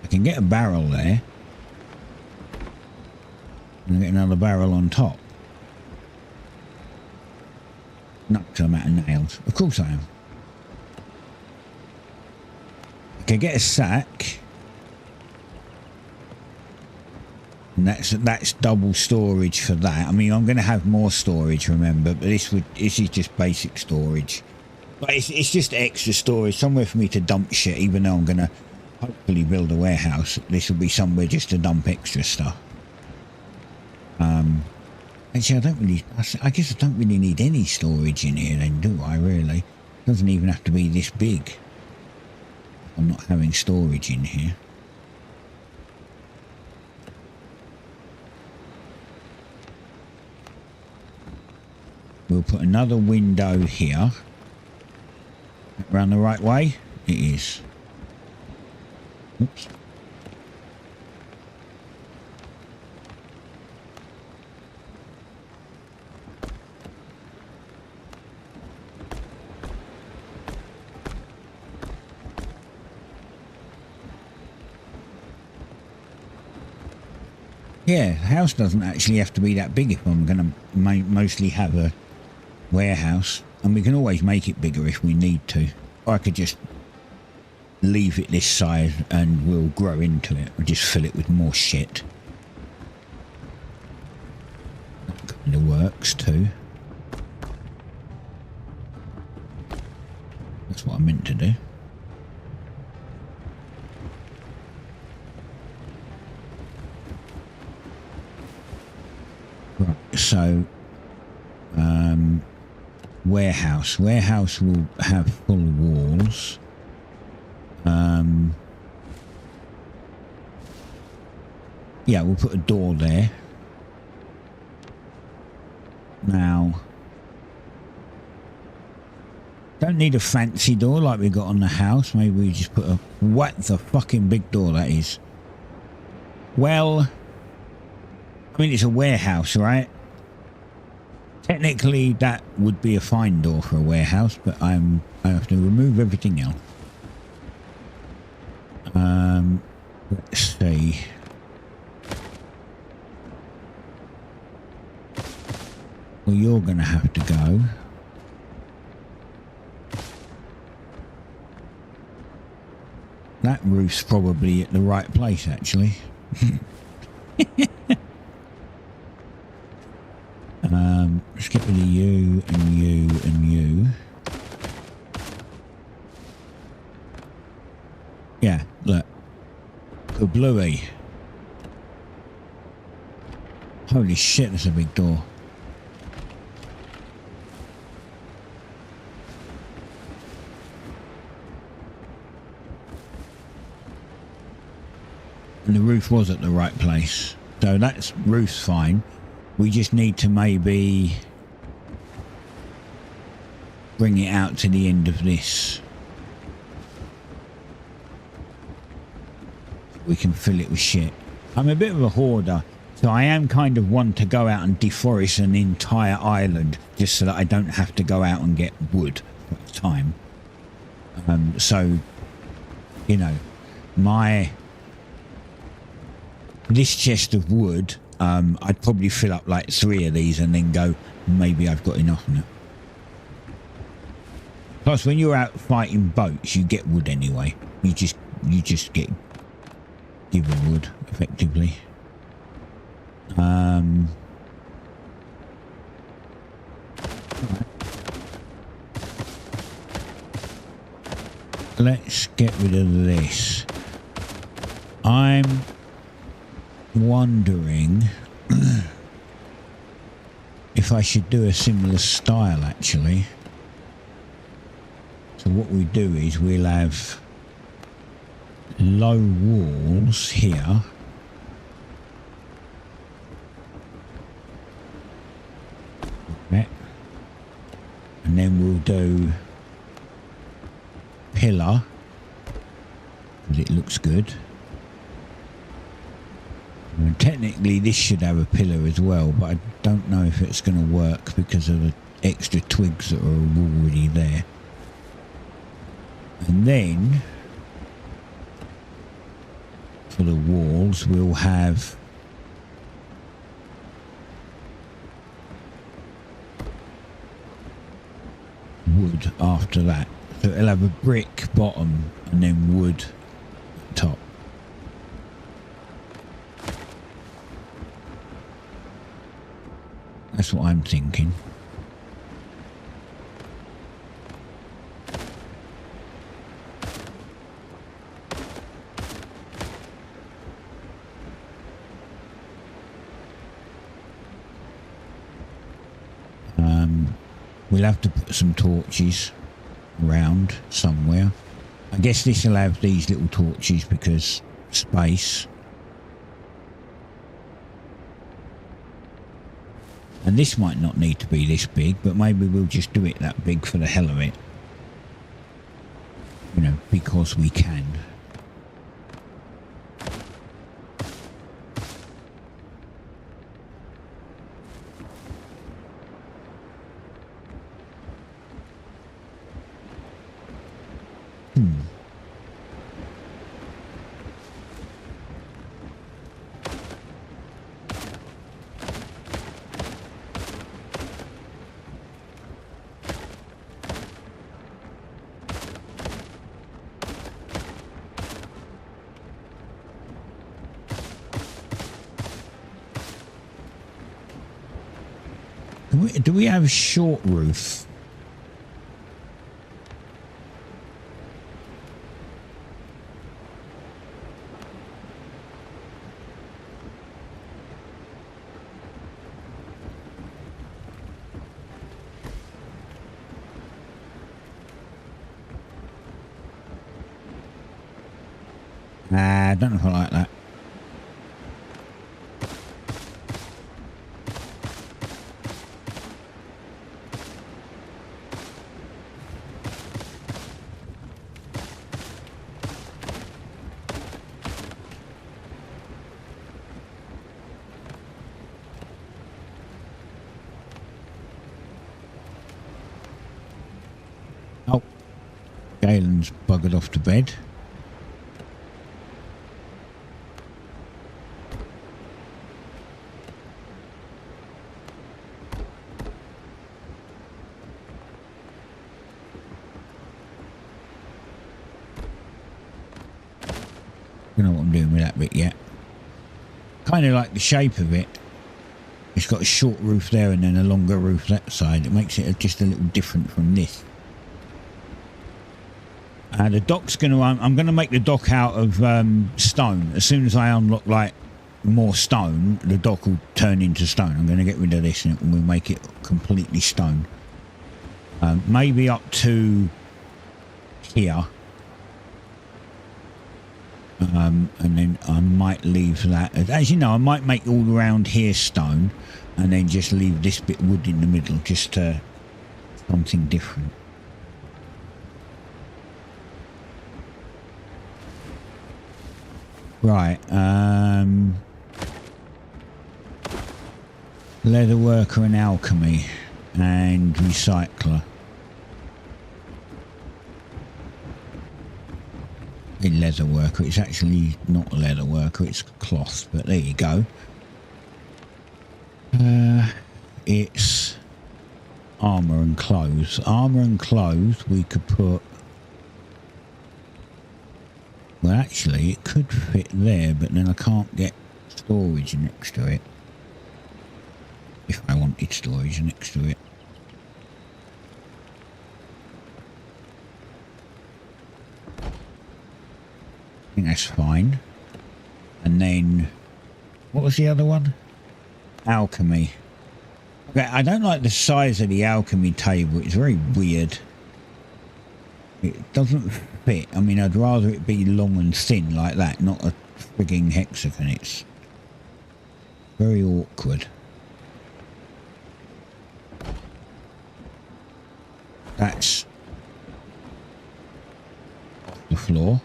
I can get a barrel there. And get another barrel on top. Not till I'm out of nails. Of course I am. I can get a sack. And that's double storage for that. I mean, I'm going to have more storage, remember, but this is just basic storage. But it's just extra storage, somewhere for me to dump shit, even though I'm going to hopefully build a warehouse. This will be somewhere just to dump extra stuff. Actually, I guess I don't really need any storage in here then, do I, really? It doesn't even have to be this big. I'm not having storage in here. We'll put another window here. Around the right way? It is. Oops. Yeah, the house doesn't actually have to be that big if I'm going to mostly have a warehouse. And we can always make it bigger if we need to. Or I could just leave it this size and we'll grow into it. Or just fill it with more shit. That kind of works too. That's what I meant to do. Right, so warehouse. Warehouse will have full walls. Yeah, we'll put a door there. Now, don't need a fancy door like we got on the house. Maybe we just put a... What the fucking big door that is. Well, I mean, it's a warehouse, right? Technically, that would be a fine door for a warehouse, but I have to remove everything else. Let's see. Well, you're going to have to go. That roof's probably at the right place, actually. Let's get rid of you and you and you. Yeah, look. KOORUI. Holy shit, that's a big door. And the roof was at the right place. So that's roof's fine. We just need to maybe bring it out to the end of this. We can fill it with shit. I'm a bit of a hoarder, so I am kind of one to go out and deforest an entire island just so that I don't have to go out and get wood at the time. So, you know, this chest of wood, I'd probably fill up like 3 of these and then go, maybe I've got enough now. Plus, when you're out fighting boats, you get wood anyway. You just get given wood, effectively. Right. Let's get rid of this. I'm wondering if I should do a similar style, actually. So what we do is we'll have low walls here. Okay. And then we'll do pillar, because it looks good. And technically this should have a pillar as well, but I don't know if it's going to work because of the extra twigs that are already there. And then for the walls we'll have wood after that. So it'll have a brick bottom and then wood top. That's what I'm thinking. We'll have to put some torches around somewhere. I guess this will have these little torches because space. And this might not need to be this big, but maybe we'll just do it that big for the hell of it. You know, because we can. Do we have short roof? I don't know if I like that. Oh, Galen's buggered off to bed. I don't know what I'm doing with that bit yet. Kind of like the shape of it. It's got a short roof there and then a longer roof that side. It makes it just a little different from this. The dock's going to... I'm going to make the dock out of stone. As soon as I unlock like more stone, the dock will turn into stone. I'm going to get rid of this and we'll make it completely stone. Maybe up to here. And then I might leave that as you know, I might make all around here stone and then just leave this bit wood in the middle, just something different. Right, leatherworker and alchemy and recycler. A leather worker. It's actually not a leather worker, it's cloth, but there you go. It's armor and clothes. Armor and clothes we could put... Well, actually it could fit there, but then I can't get storage next to it. If I wanted storage next to it. I think that's fine. And then what was the other one? Alchemy. Okay, I don't like the size of the alchemy table. It's very weird. It doesn't fit. I mean, I'd rather it be long and thin like that, not a frigging hexagon. It's very awkward. That's off the floor.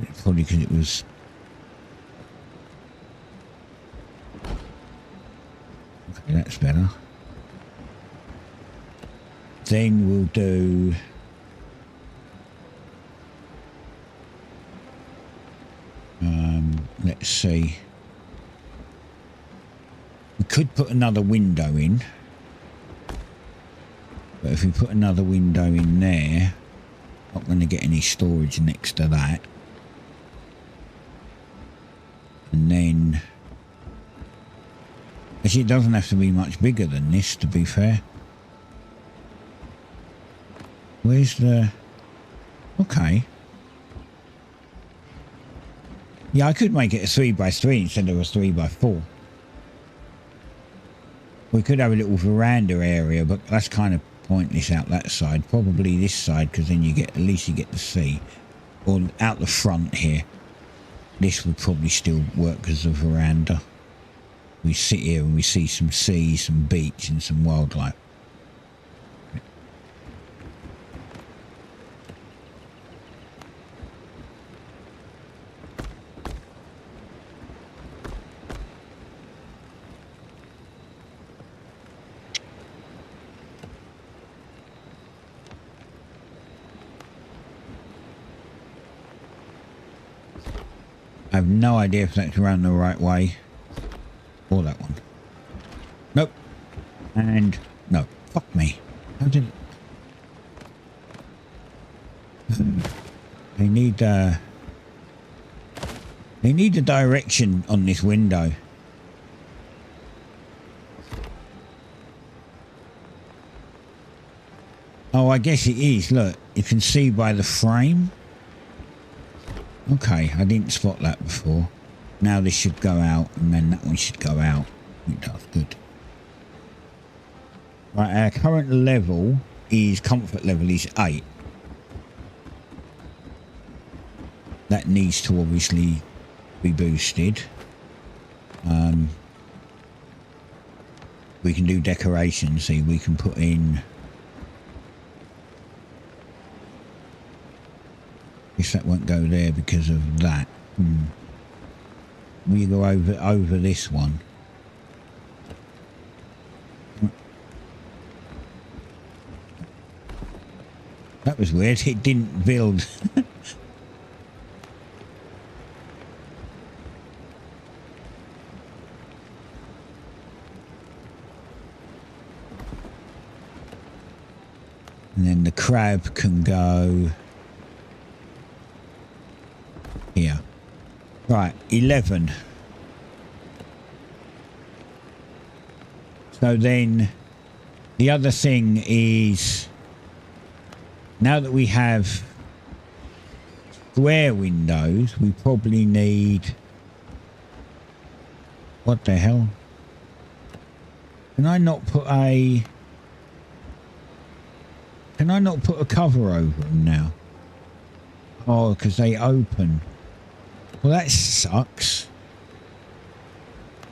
It's probably because it was... Okay, that's better. Then we'll do... let's see. We could put another window in. But if we put another window in there, not going to get any storage next to that. And then... Actually, it doesn't have to be much bigger than this, to be fair. Where's the... Okay. Yeah, I could make it a 3x3 instead of a 3x4. We could have a little veranda area, but that's kind of pointless out that side. Probably this side, because then you get, at least you get to see. Or out the front here. This would probably still work as a veranda. We sit here and we see some sea, some beach and some wildlife. I have no idea if that's around the right way. Or that one. Nope. And no. Fuck me. How did it... They need a direction on this window. Oh, I guess it is. Look, you can see by the frame. Okay, I didn't spot that before. Now this should go out, and then that one should go out. It does, good. Right, our current level is, comfort level is 8. That needs to obviously be boosted. We can do decoration, see, we can put in... Guess that won't go there because of that. We go over this one. That was weird. It didn't build. And then the crab can go here. Right, 11. So then the other thing is, now that we have square windows, we probably need... What the hell? Can I not put a... Can I not put a cover over them now? Oh, because they open. Well, that sucks.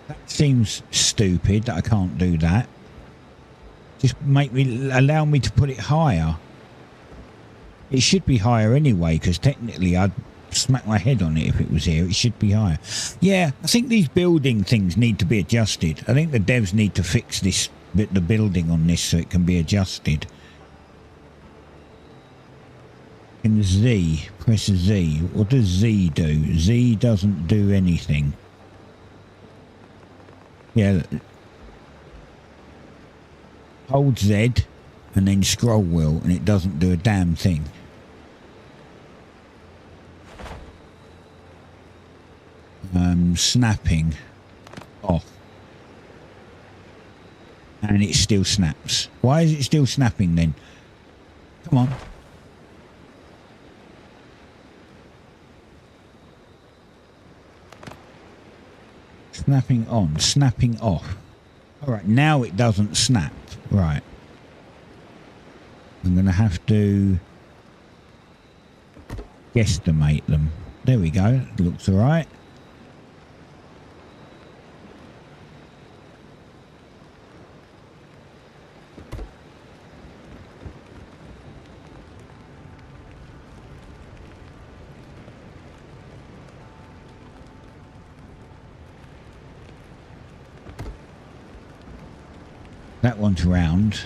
That seems stupid that I can't do that. Just allow me to put it higher. It should be higher anyway, because technically I'd smack my head on it if it was here. It should be higher. Yeah, I think these building things need to be adjusted. I think the devs need to fix this bit, the building on this, so it can be adjusted. In Z, press Z. What does Z do? Z doesn't do anything. Yeah. Hold Z and then scroll wheel and it doesn't do a damn thing. Snapping off. And it still snaps. Why is it still snapping then? Come on. Snapping on, snapping off. Alright, now it doesn't snap. Right. I'm going to have to guesstimate them. There we go. Looks alright. That one's round.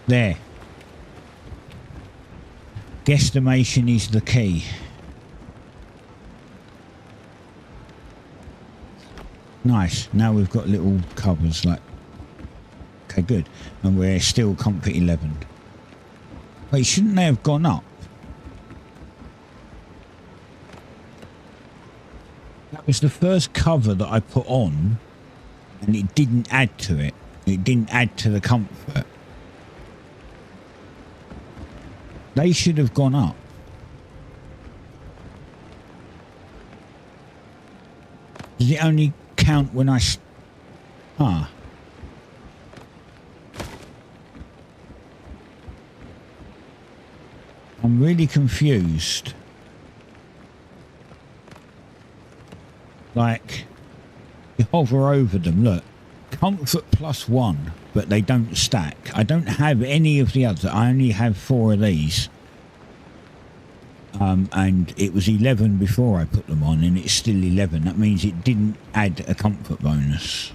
There. Guesstimation is the key. Nice. Now we've got little covers like... Okay, good. And we're still comfort 11. Wait, shouldn't they have gone up? That was the first cover that I put on and it didn't add to it. It didn't add to the comfort. They should have gone up. Does it only count when I... Ah. I'm really confused. Like, you hover over them, look. Comfort +1, but they don't stack. I don't have any of the others. I only have 4 of these. And it was 11 before I put them on, and it's still 11. That means it didn't add a comfort bonus.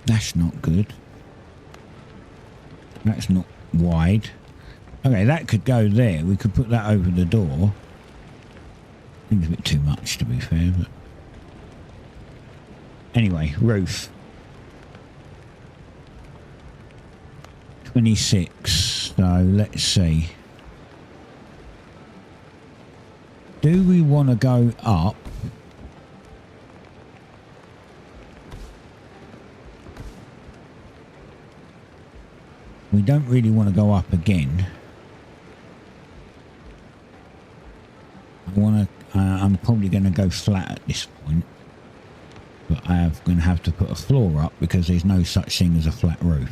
That's not good. That's not wide. Okay, that could go there. We could put that over the door. think it's a bit too much, to be fair, but anyway, roof 26. So let's see, do we want to go up? We don't really want to go up again. I'm probably going to go flat at this point, but I'm going to have to put a floor up because there's no such thing as a flat roof.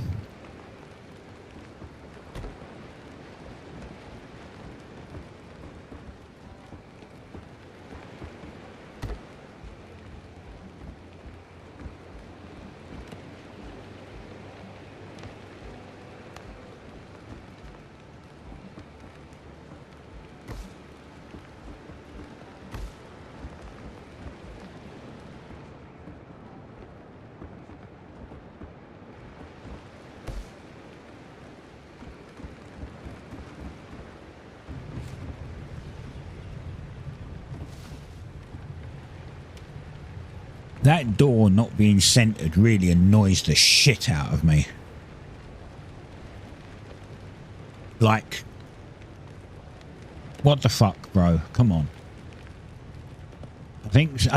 That door not being centered really annoys the shit out of me. Like, what the fuck, bro? Come on. I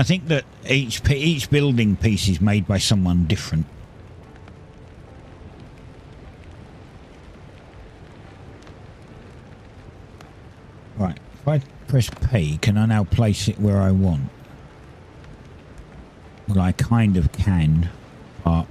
think that each building piece is made by someone different. Right, if I press P, can I now place it where I want? Well, I kind of can, but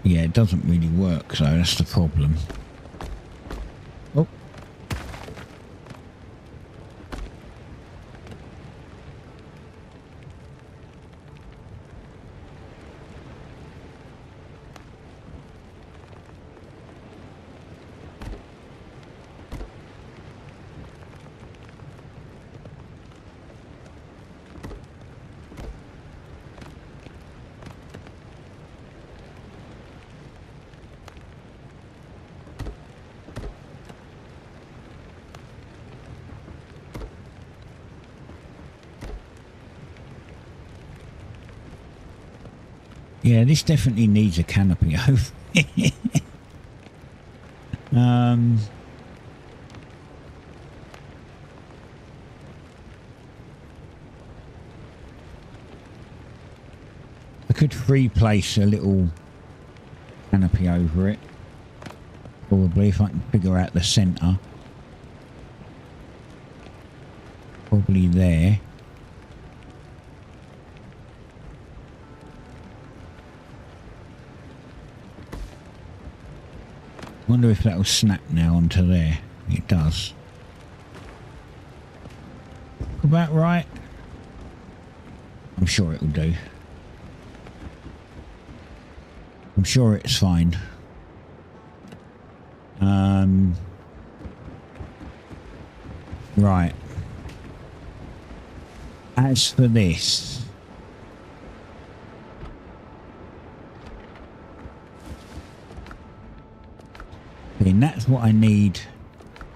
yeah, it doesn't really work, so that's the problem. Oh. Yeah, this definitely needs a canopy over it. I could free place a little canopy over it, probably, if I can figure out the centre. Probably there. Wonder if that will snap now onto there. It does. About right. I'm sure it will do. I'm sure it's fine. Right. As for this, and that's what I need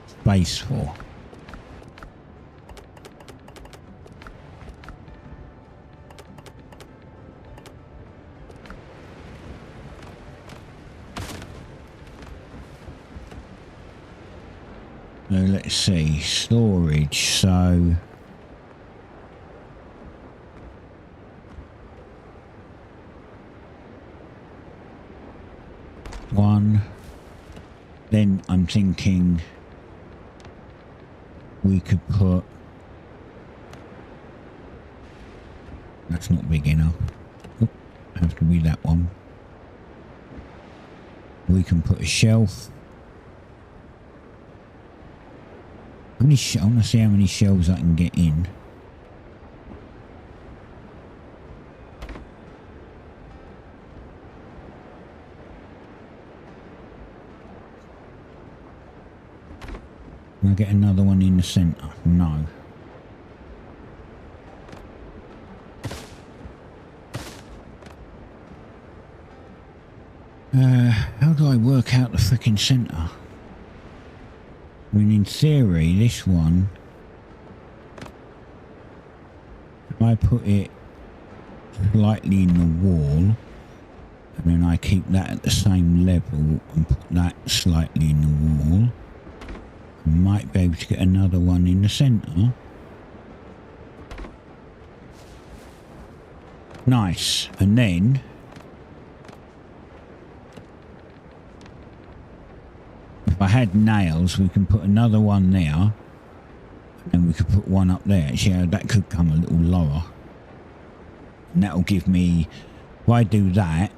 space for. So let's see, storage, so one. Then I'm thinking we could put, that's not big enough. Oh, have to be that one. We can put a shelf. I want to see how many shelves I can get in. Can I get another one in the centre? No. How do I work out the frickin' centre? I mean, in theory, this one, if I put it slightly in the wall, and then I keep that at the same level and put that slightly in the wall, I might be able to get another one in the centre. Nice. And then if I had nails, we can put another one there, and we could put one up there. Actually, that could come a little lower, and that'll give me, if I do that,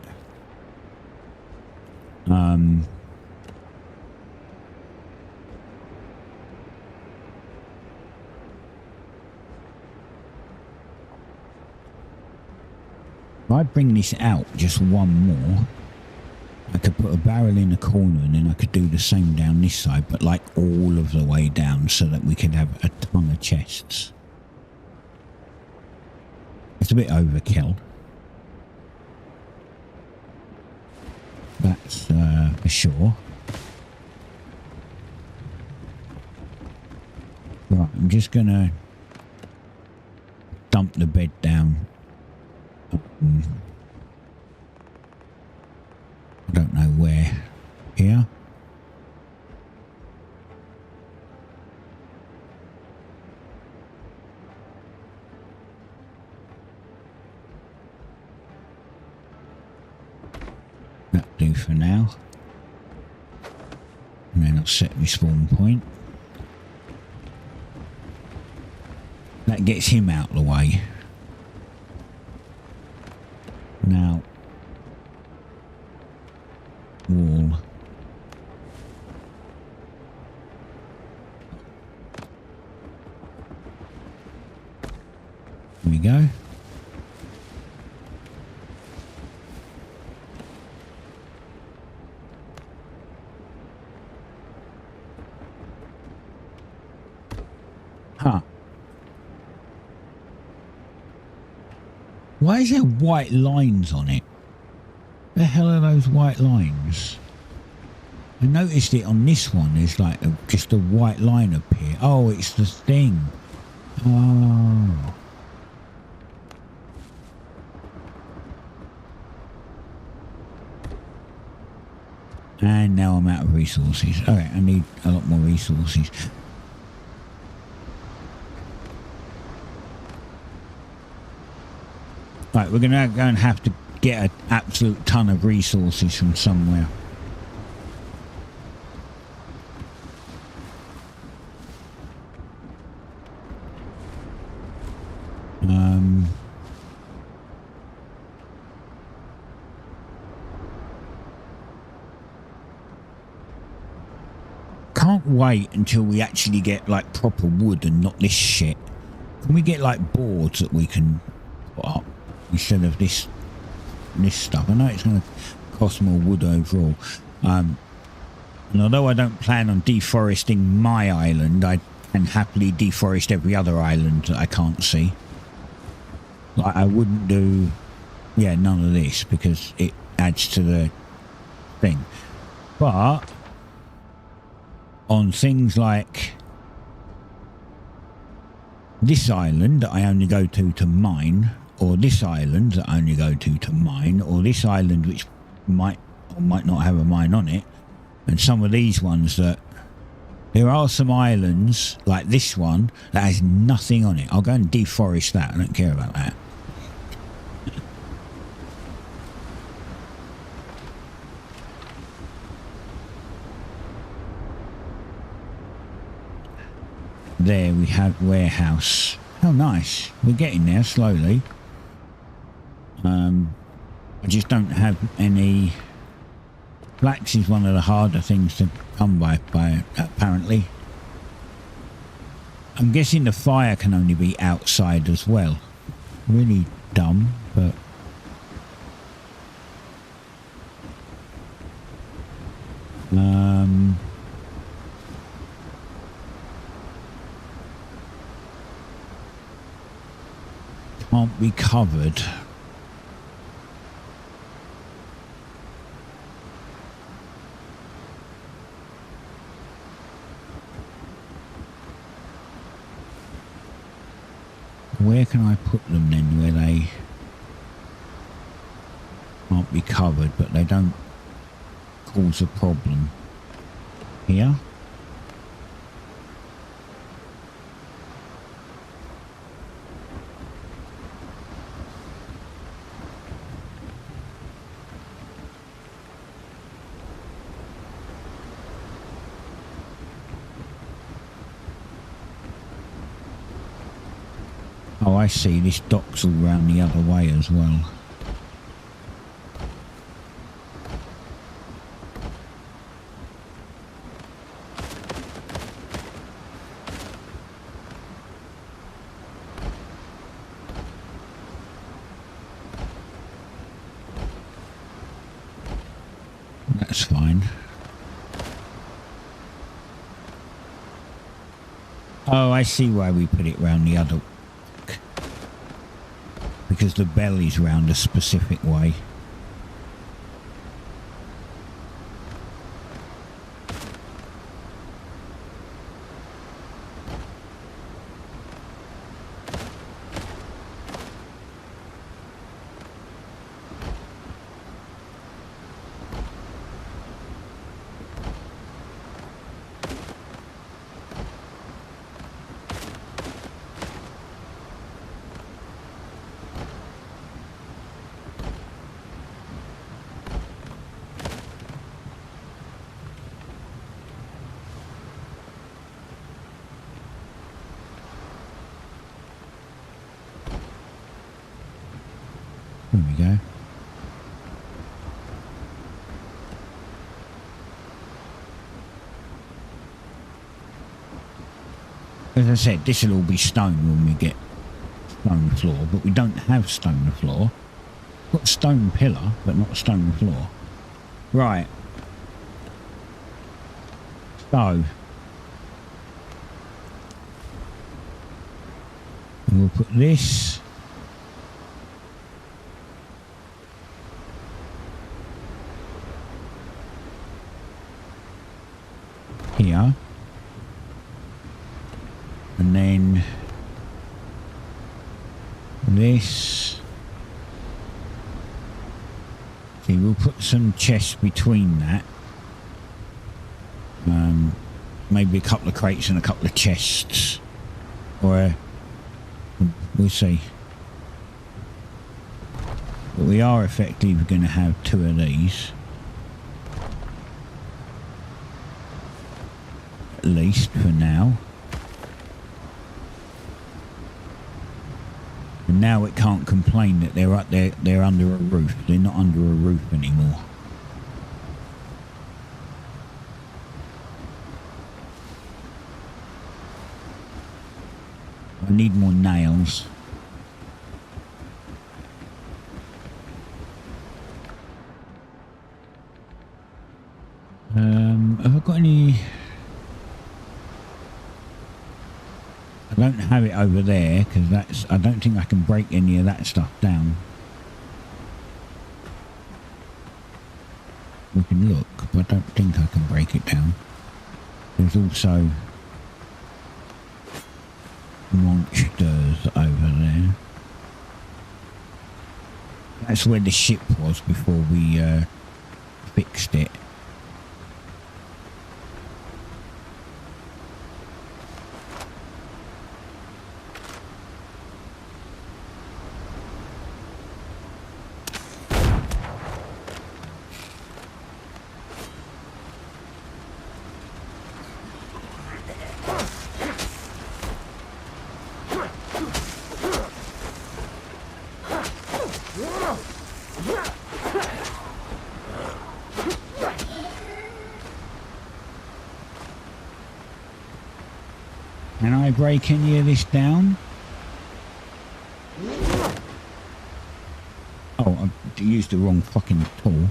if I bring this out just one more, I could put a barrel in the corner, and then I could do the same down this side, but like all of the way down, so that we could have a ton of chests. It's a bit overkill. That's for sure. Right, I'm just gonna dump the bed down. I don't know where. Here. That'll do for now. And then I'll set my spawn point. That gets him out of the way. Now, wall. There we go. Huh. Why is there white lines on it? The hell are those white lines? I noticed it on this one. There's like just a white line up here. Oh, it's the thing. Oh. And now I'm out of resources. Alright, I need a lot more resources. Right, we're going to go and have to get an absolute ton of resources from somewhere. Can't wait until we actually get like proper wood and not this shit. Can we get like boards that we can put up instead of this stuff? I know it's going to cost more wood overall, and although I don't plan on deforesting my island, I can happily deforest every other island that I can't see. Like I wouldn't do, yeah, none of this because it adds to the thing. But on things like this island that I only go to mine, or this island that I only go to mine, or this island which might or might not have a mine on it, and some of these ones that there are some islands like this one that has nothing on it. I'll go and deforest that. I don't care about that. There we have warehouse. Oh, nice. We're getting there slowly. I just don't have any. Flax is one of the harder things to come by apparently. I'm guessing the fire can only be outside as well. Really dumb, but can't be covered. Where can I put them then where they can't be covered but they don't cause a problem? Here? Oh, I see. This dock's all round the other way as well. That's fine. Oh, I see why we put it round the other... because the belly's round a specific way. There we go. As I said, this will all be stone when we get stone floor, but we don't have stone floor. We've got stone pillar, but not stone floor. Right. So. We'll put this. Here. And then this. See, we'll put some chests between that. Maybe a couple of crates and a couple of chests. Or we'll see. But we are effectively going to have two of these. At least for now. And now it can't complain that they're up there, they're under a roof. They're not under a roof anymore. I need more nails. Have I got any? I don't have it over there because that's. I don't think I can break any of that stuff down. We can look, but I don't think I can break it down. There's also monsters over there. That's where the ship was before we fixed it. Can I break any of this down? Oh, I used the wrong fucking tool.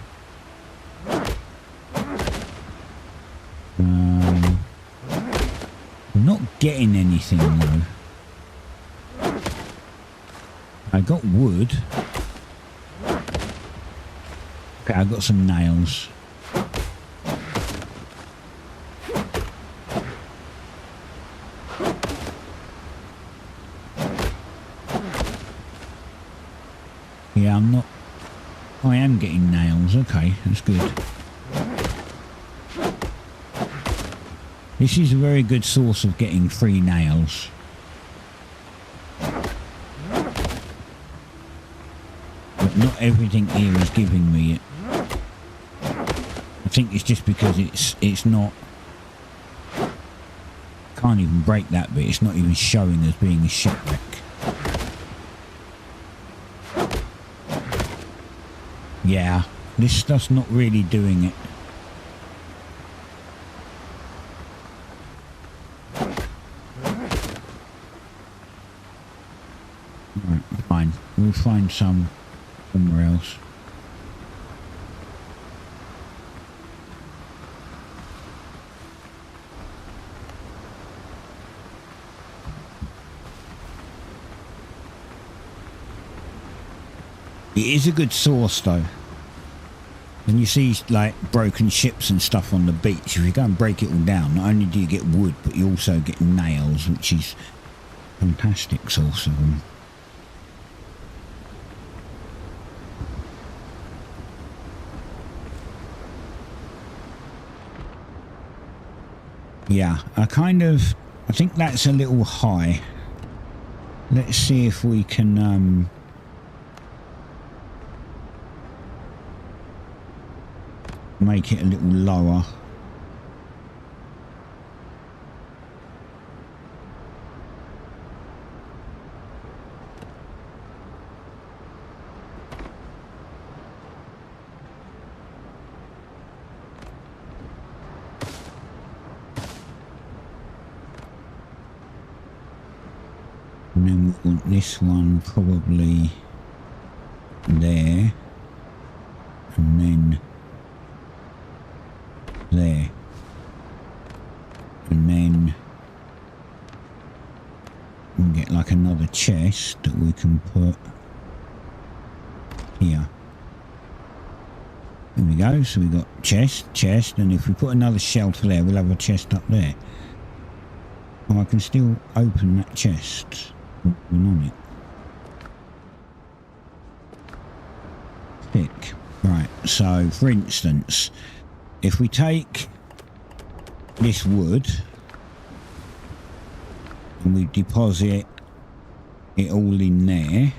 I'm not getting anything though. I got wood. Okay, I got some nails. Yeah, I'm not... I am getting nails. Okay, that's good. This is a very good source of getting free nails. But not everything here is giving me it. I think it's just because it's not... Can't even break that bit. It's not even showing as being a shipwreck. Yeah, this stuff's not really doing it. Right, fine. We'll find some somewhere else. It is a good source though. And you see like broken ships and stuff on the beach. If you go and break it all down, not only do you get wood, but you also get nails, which is a fantastic source of them. Yeah, I think that's a little high. Let's see if we can make it a little lower. And then we want this one probably there, and then there, and then we can get like another chest that we can put here. There we go. So we got chest, and if we put another shelf there, we'll have a chest up there. Oh, I can still open that chest. On it. Thick. Right. So, for instance, if we take this wood and we deposit it all in there,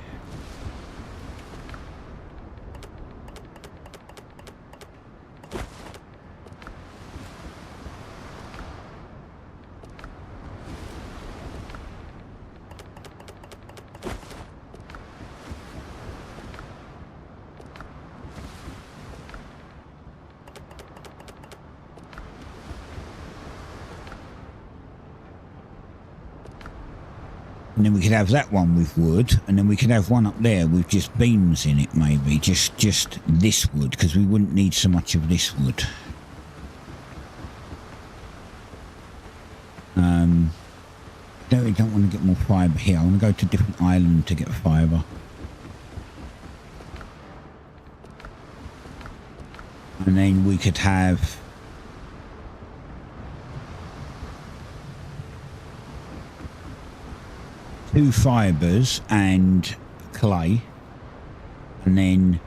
and then we could have that one with wood, and then we could have one up there with just beams in it, maybe just this wood, because we wouldn't need so much of this wood. Don't want to get more fibre here. I want to go to a different island to get fibre. And then we could have two fibres and clay, and then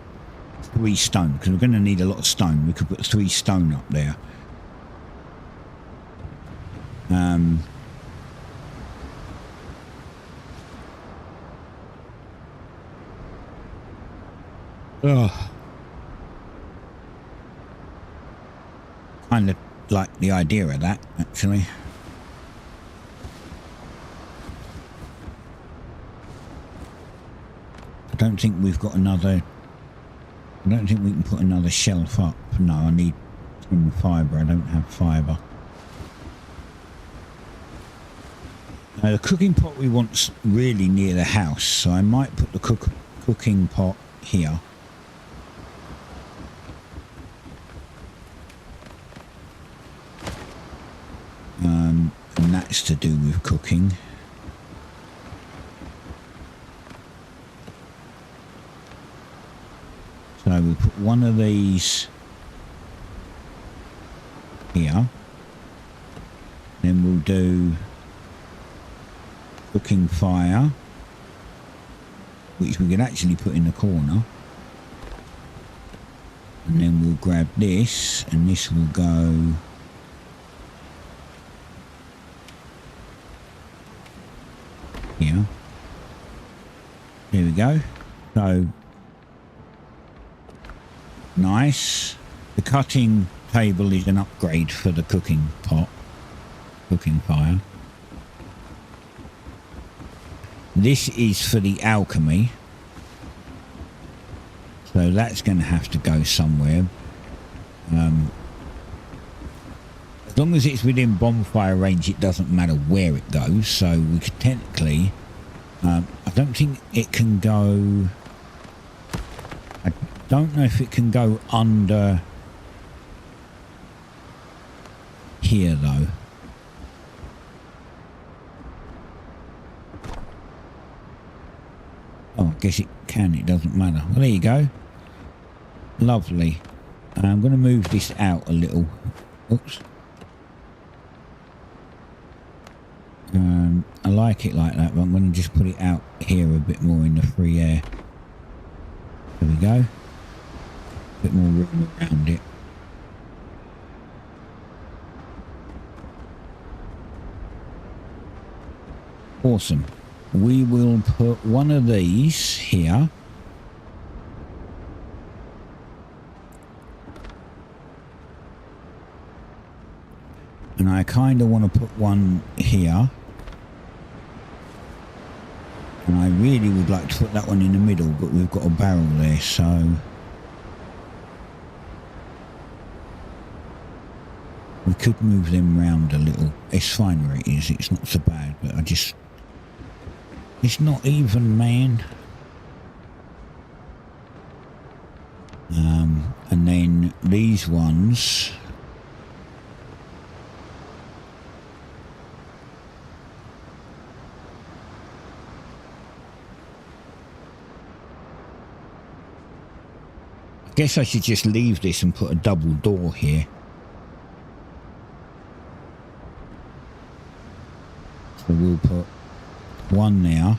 3 stone, because we're going to need a lot of stone. We could put 3 stone up there. Kind of like the idea of that, actually. I don't think we've got another... I don't think we can put another shelf up. No, I need some fibre. I don't have fibre. Now, the cooking pot we want's really near the house, so I might put the cooking pot here. And that's to do with cooking. So we put one of these here. Then we'll do cooking fire. which we could actually put in the corner. And then we'll grab this, and this will go here. There we go. So nice. The cutting table is an upgrade for the cooking pot, cooking fire. This is for the alchemy. So that's going to have to go somewhere. As long as it's within bonfire range, it doesn't matter where it goes. So we could technically... I don't think it can go... I don't know if it can go under here, though. Oh, I guess it can. It doesn't matter. Well, there you go. Lovely. I'm going to move this out a little. Oops. I like it like that, but I'm going to just put it out here a bit more in the free air. There we go. A bit more room around it. Awesome. We will put one of these here. And I kind of want to put one here. And I really would like to put that one in the middle, but we've got a barrel there, so... we could move them round a little. It's fine where it is, it's not so bad, but I just... it's not even, man. And then these ones... I guess I should just leave this and put a double door here. So we'll put one now.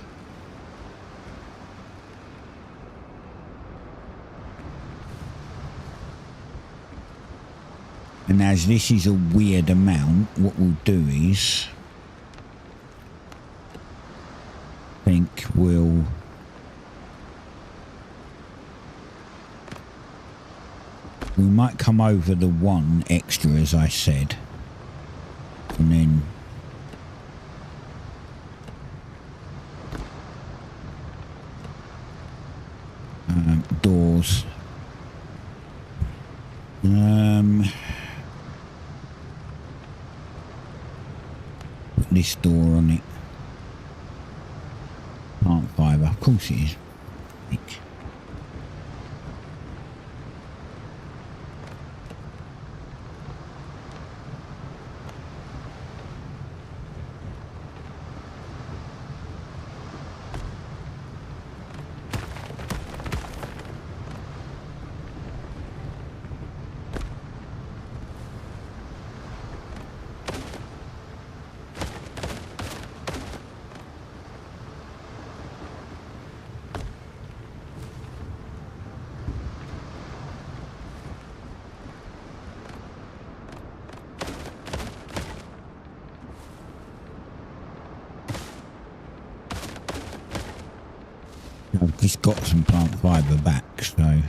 And as this is a weird amount, what we'll do is... I think we'll... we might come over the one extra, as I said. And then... doors. Put this door on it. Plant fibre. Of course it is. I've just got some plant fibre back, so...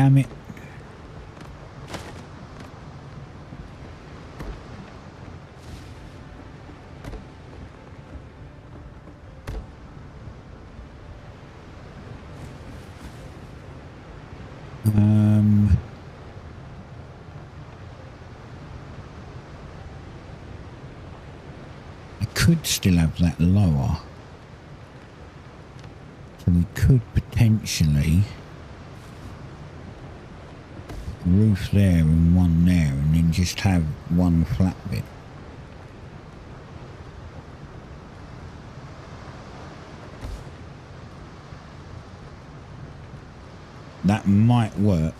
damn it. I could still have that lower. So we could potentially roof there and one there and then just have one flat bit. That might work.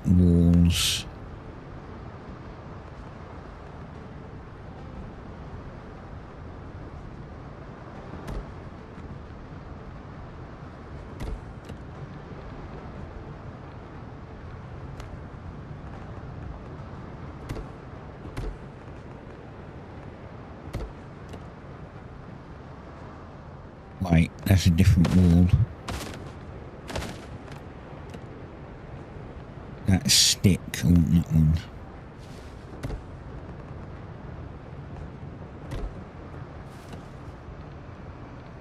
Walls. Wait, that's a different wall. That stick, I want that one.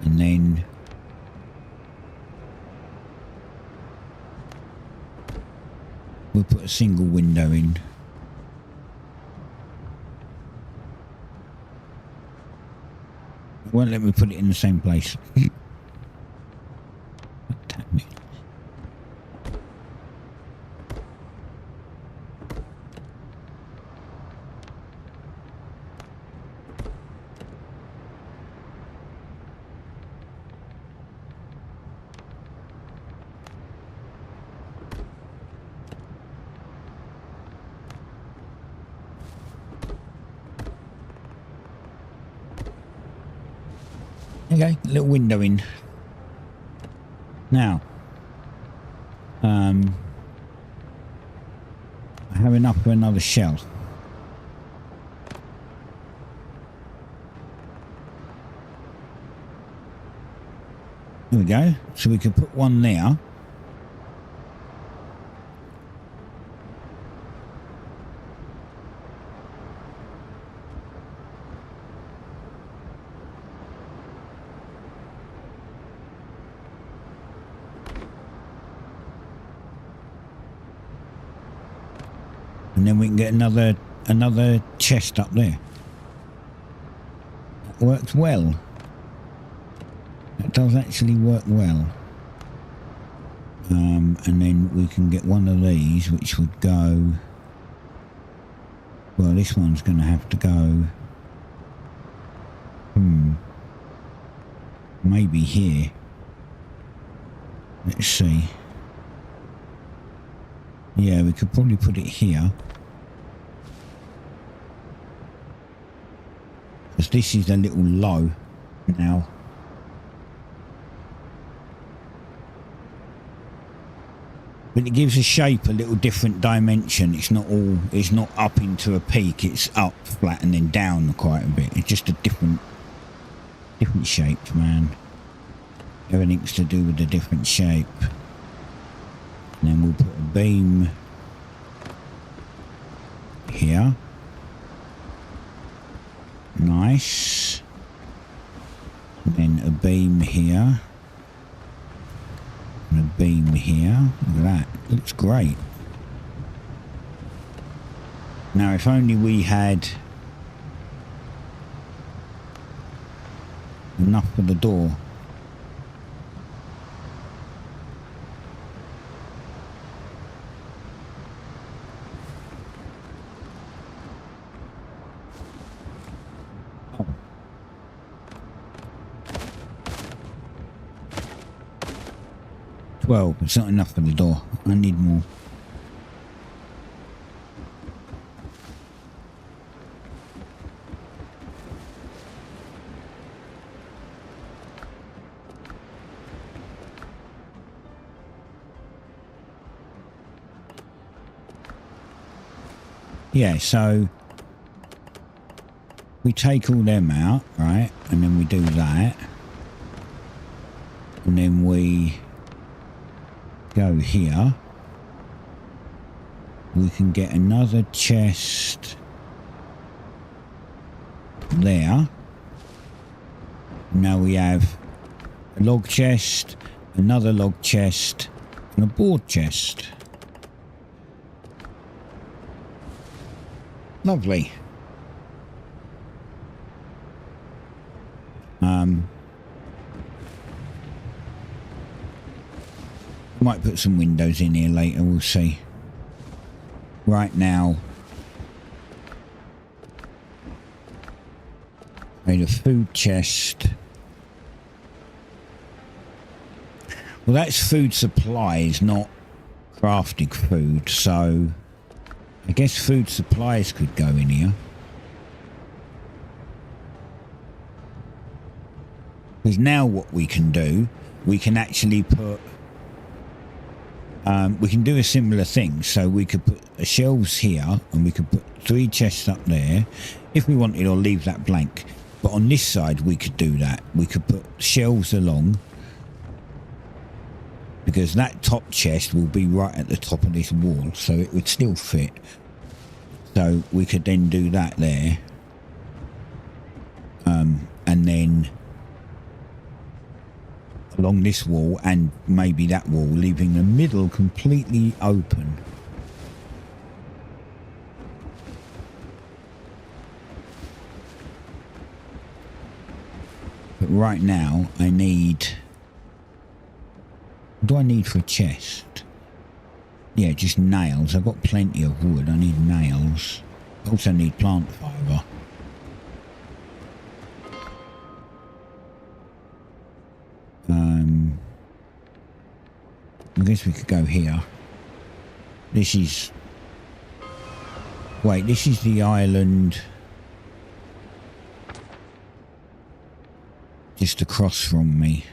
And then we'll put a single window in. It won't let me put it in the same place. Damn it. Okay, little window in. Now, I have enough for another shelf. There we go. So we can put one there. And then we can get another chest up there. That works well. That does actually work well. And then we can get one of these, which would go. Well, this one's going to have to go. Maybe here. Let's see. Yeah, we could probably put it here. Because this is a little low now. But it gives the shape a little different dimension. It's not up into a peak. It's up flat and then down quite a bit. It's just a different shape, man. Everything's to do with a different shape. And then we'll put a beam here. Nice. And then a beam here. And a beam here. Look at that. Looks great. Now, if only we had enough for the door. 12. It's not enough for the door. I need more. Yeah, so we take all them out, right? And then we do that. And then we go here. We can get another chest there. Now we have a log chest, another log chest, and a board chest. Lovely. Might put some windows in here later, we'll see. Right now, made a food chest. Well, that's food supplies, not crafting food, so I guess food supplies could go in here. Because now what we can do, we can actually put, we can do a similar thing. So we could put the shelves here and we could put 3 chests up there if we wanted, or leave that blank. But on this side we could do that. We could put shelves along, because that top chest will be right at the top of this wall, so it would still fit. So we could then do that there. And then along this wall and maybe that wall, leaving the middle completely open. But right now I need... What do I need for a chest? Yeah, just nails. I've got plenty of wood. I need nails. I also need plant fibre. I guess we could go here. This is... Wait, this is the island just across from me.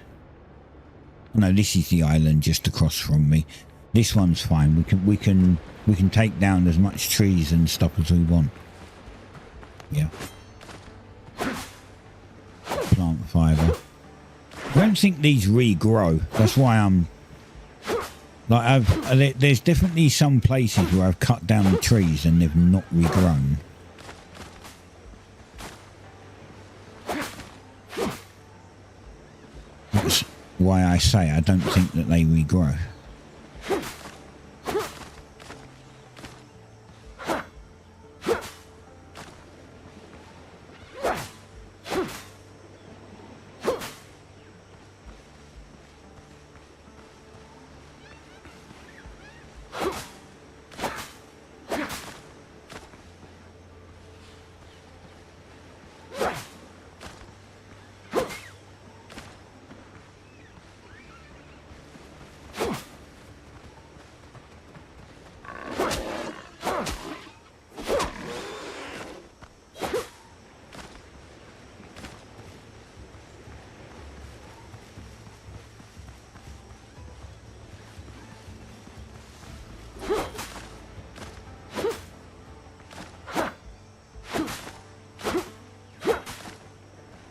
No, this is the island just across from me. This one's fine. We can take down as much trees and stuff as we want. Yeah. Plant fibre. I don't think these regrow. That's why I'm like there's definitely some places where I've cut down the trees and they've not regrown. That's why I say I don't think that they regrow.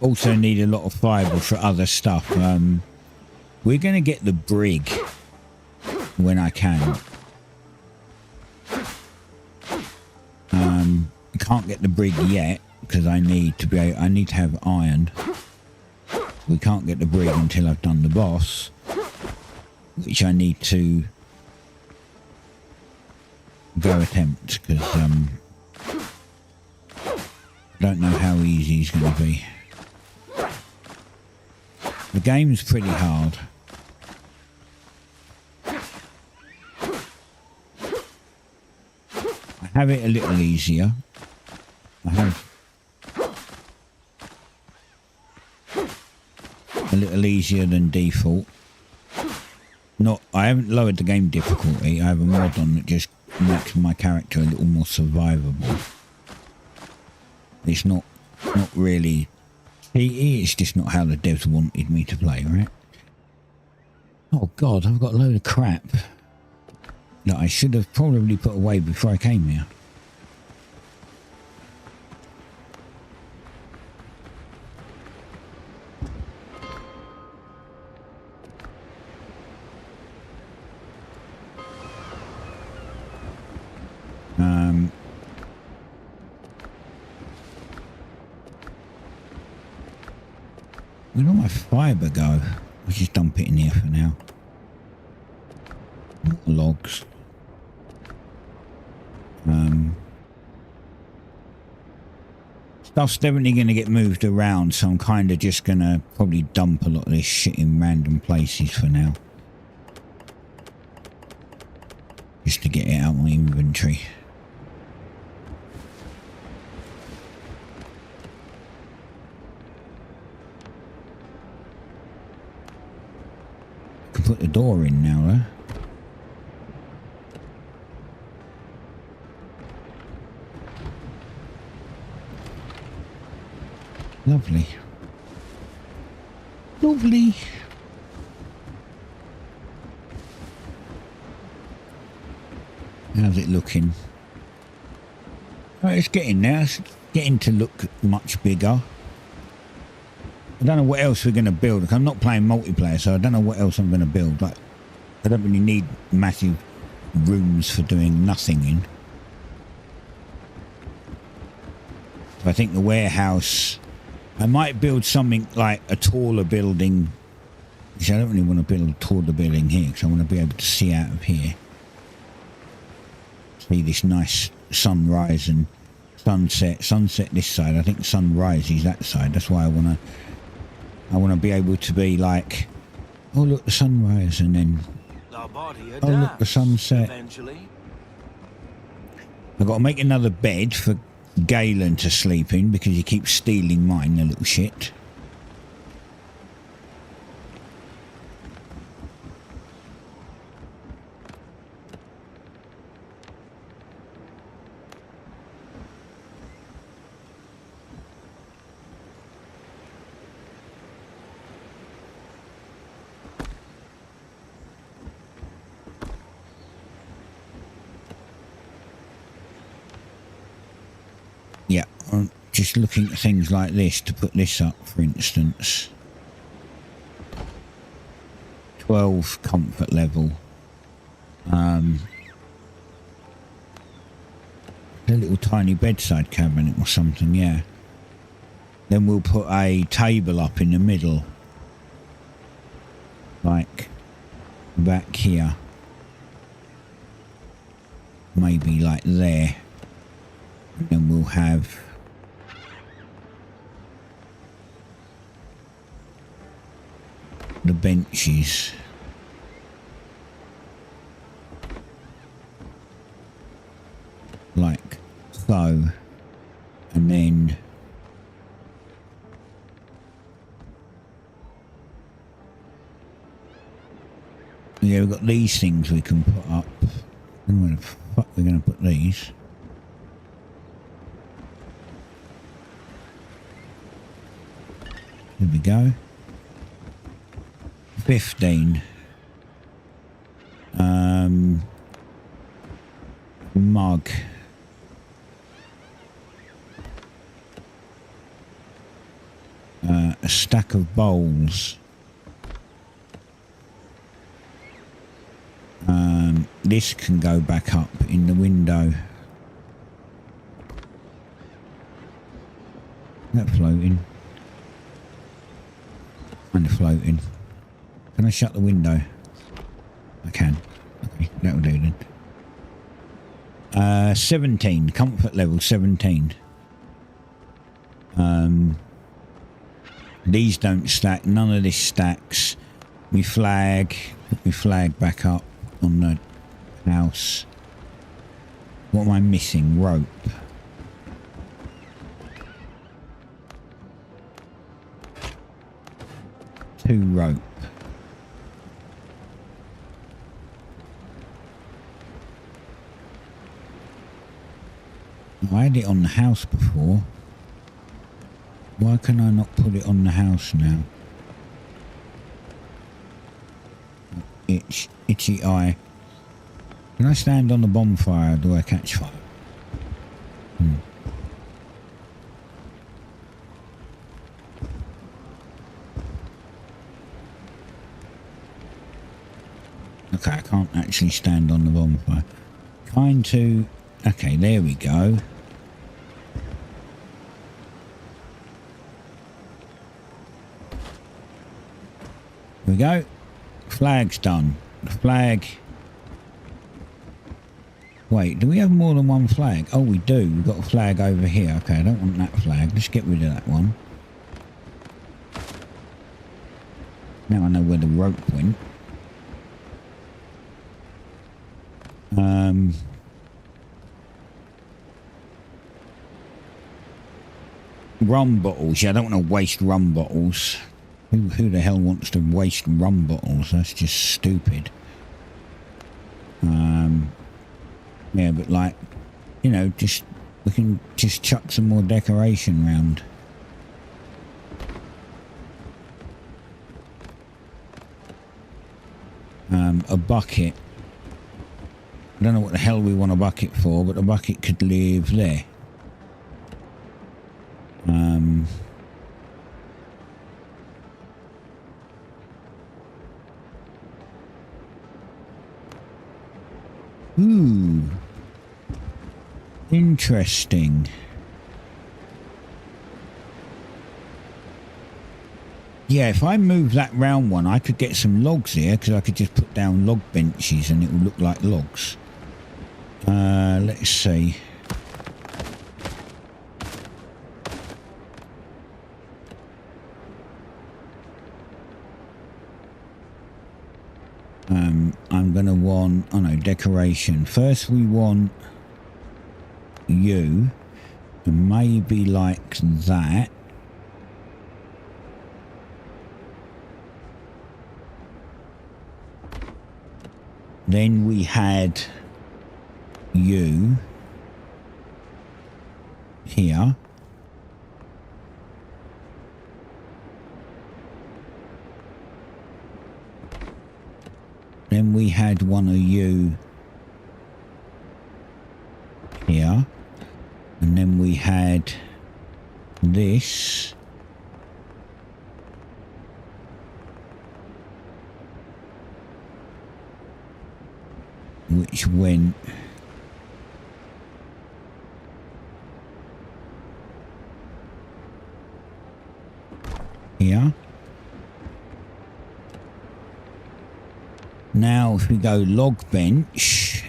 Also need a lot of fibre for other stuff. We're going to get the brig when I can. I can't get the brig yet because I need to have iron. We can't get the brig until I've done the boss, which I need to go attempt, because I don't know how easy it's going to be. The game's pretty hard. I have it a little easier. I have a little easier than default. Not, I haven't lowered the game difficulty. I have a mod on that just makes my character a little more survivable. It's not really cheaty, it's just not how the devs wanted me to play, right? Oh god, I've got a load of crap that I should have probably put away before I came here. Where did my fibre go? I'll just dump it in here for now. Logs. Stuff's definitely going to get moved around, so I'm kind of just going to probably dump a lot of this shit in random places for now. Just to get it out of my inventory. Put the door in now, though. Lovely. Lovely. How's it looking? Oh, it's getting there. It's getting to look much bigger. I don't know what else we're going to build. I'm not playing multiplayer, so I don't know what else I'm going to build. Like, I don't really need massive rooms for doing nothing in. So I think the warehouse... I might build something like a taller building. Which I don't really want to build a taller building here, because I want to be able to see out of here. See this nice sunrise and sunset. Sunset this side. I think sunrise is that side. That's why I want to be able to be like, oh look, the sunrise, and then oh look, the sunset. Eventually. I've got to make another bed for Galen to sleep in because he keeps stealing mine, the little shit. Yeah, I'm just looking at things like this to put this up, for instance. 12 comfort level. A little tiny bedside cabinet or something, yeah. Then we'll put a table up in the middle. Like back here. Maybe like there. And then we'll have the benches. Like so. And then yeah, we've got these things we can put up. And where the fuck we're going to put these? Here we go. 15. Mug. A stack of bowls. This can go back up in the window. Is that floating? Kind of floating. Can I shut the window? I can. Okay, that'll do then. 17. Comfort level 17. These don't stack. None of this stacks. Put my flag back up on the house. What am I missing? Rope. Two rope. I had it on the house before. Why can I not put it on the house now? Itchy eye. Can I stand on the bonfire or do I catch fire? Okay, I can't actually stand on the bonfire. Trying to... Okay, there we go. Here we go. Flag's done. The flag... Wait, do we have more than one flag? Oh, we do. We've got a flag over here. Okay, I don't want that flag. Let's get rid of that one. Now I know where the rope went. Rum bottles. Yeah, I don't want to waste rum bottles. Who the hell wants to waste rum bottles? That's just stupid. Yeah, but like, you know, just we can just chuck some more decoration around. A bucket. I don't know what the hell we want a bucket for, but a bucket could live there. Ooh. Interesting. Yeah, if I move that round one, I could get some logs here, because I could just put down log benches and it will look like logs. Let's see. I'm going to want, oh no, decoration. First we want you, and maybe like that. Then we had you here. Then we had one of you here. And then we had this. Which went here. Now if we go log bench,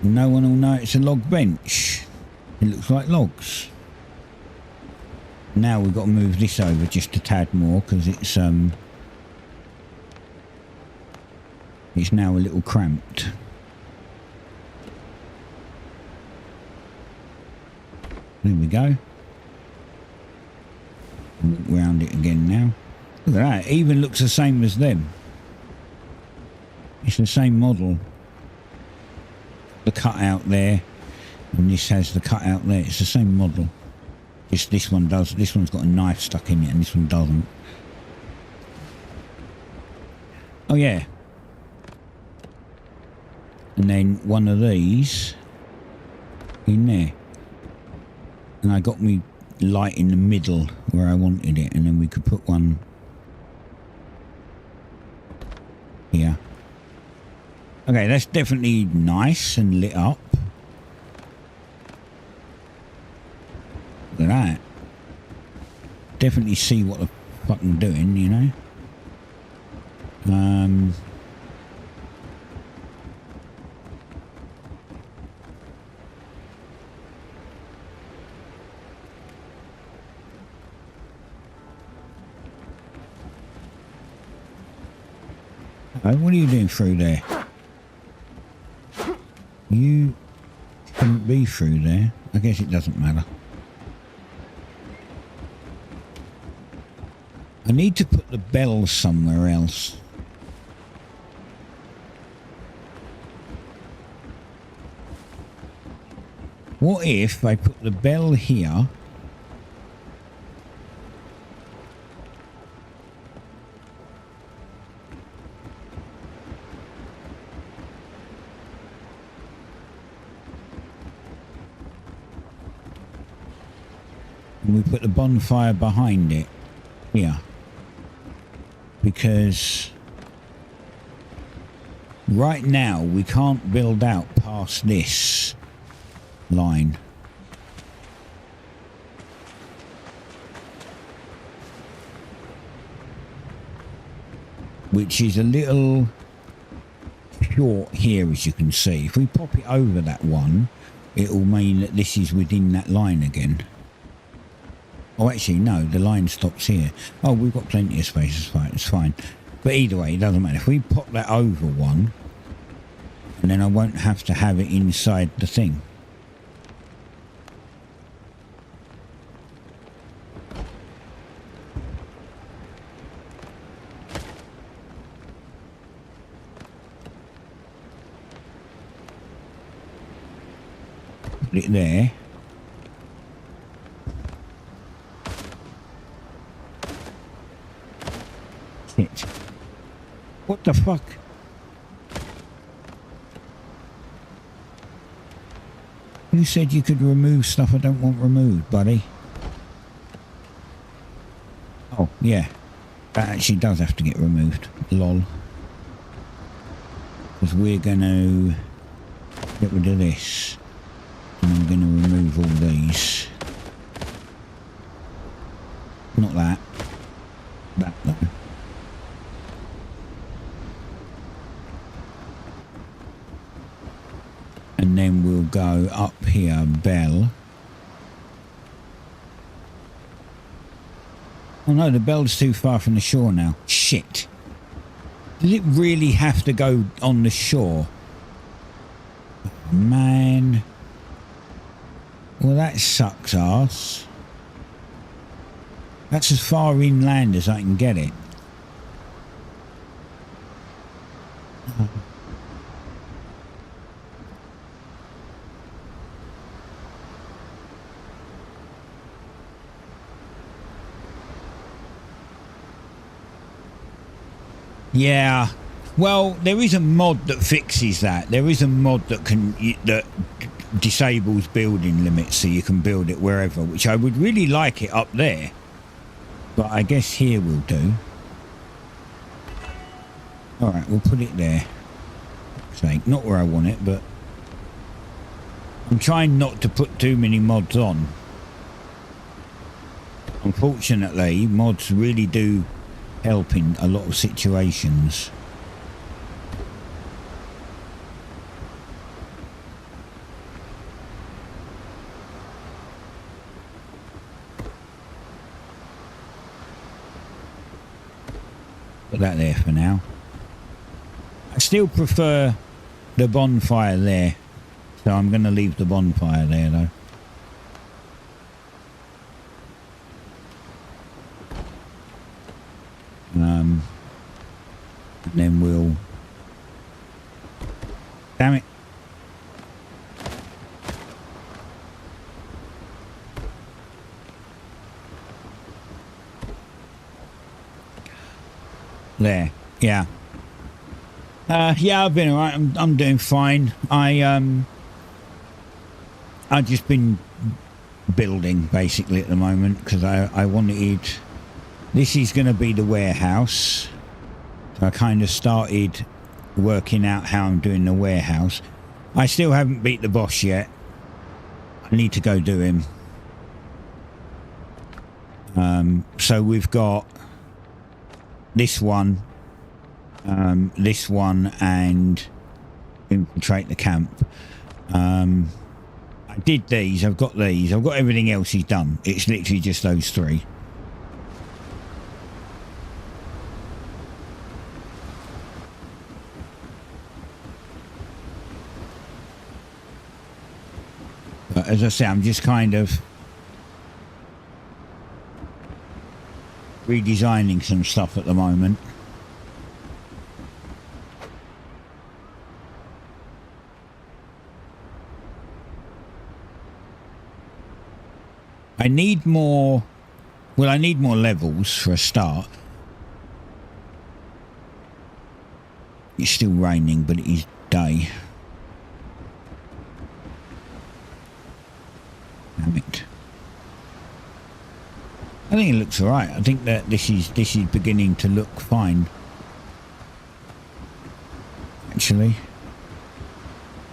no one will know it's a log bench. It looks like logs. Now we've got to move this over just a tad more because it's now a little cramped. There we go. Look round it again now. Look at that. It even looks the same as them. It's the same model. The cutout there, and this has the cutout there. It's the same model. Just this one does. This one's got a knife stuck in it, and this one doesn't. Oh yeah. And then one of these in there. And I got me light in the middle where I wanted it, and then we could put one here. Okay, that's definitely nice and lit up. Look at that. Definitely see what the fuck I'm doing, you know. What are you doing through there? You shouldn't be through there. I guess it doesn't matter. I need to put the bell somewhere else. What if I put the bell here? And we put the bonfire behind it here. Because right now we can't build out past this line. Which is a little short here, as you can see. If we pop it over that one, it will mean that this is within that line again. Oh, actually, no, the line stops here. Oh, we've got plenty of space, it's fine, it's fine. But either way, it doesn't matter. If we pop that over one, and then I won't have to have it inside the thing. Put it there. Shit. What the fuck? You said you could remove stuff I don't want removed, buddy. Oh, yeah. That actually does have to get removed. Lol. Because we're going to get rid of this. And I'm going to remove all these. Not that. That though. And then we'll go up here, bell. Oh no, the bell's too far from the shore now. Shit. Did it really have to go on the shore? Oh, man. Well, that sucks arse. That's as far inland as I can get it. Yeah. Well, there is a mod that fixes that. There is a mod that that disables building limits so you can build it wherever, which I would really like it up there. But I guess here will do. Alright, we'll put it there. Sake, not where I want it, but I'm trying not to put too many mods on. Unfortunately, mods really do help in a lot of situations. Put that there for now. I still prefer the bonfire there, so I'm going to leave the bonfire there though. And then we'll... Damn it. There. Yeah. Yeah, I've been alright. I'm doing fine. I've just been building basically at the moment because I wanted... This is going to be the warehouse. So I kind of started working out how I'm doing the warehouse. I still haven't beat the boss yet. I need to go do him. So we've got this one, and infiltrate the camp. I did these. I've got these. I've got everything else he's done. It's literally just those three. But as I say, I'm just kind of redesigning some stuff at the moment. I need more, well, I need more levels for a start. It's still raining, but it is day. Damn it. I think it looks alright. I think that this is beginning to look fine. Actually.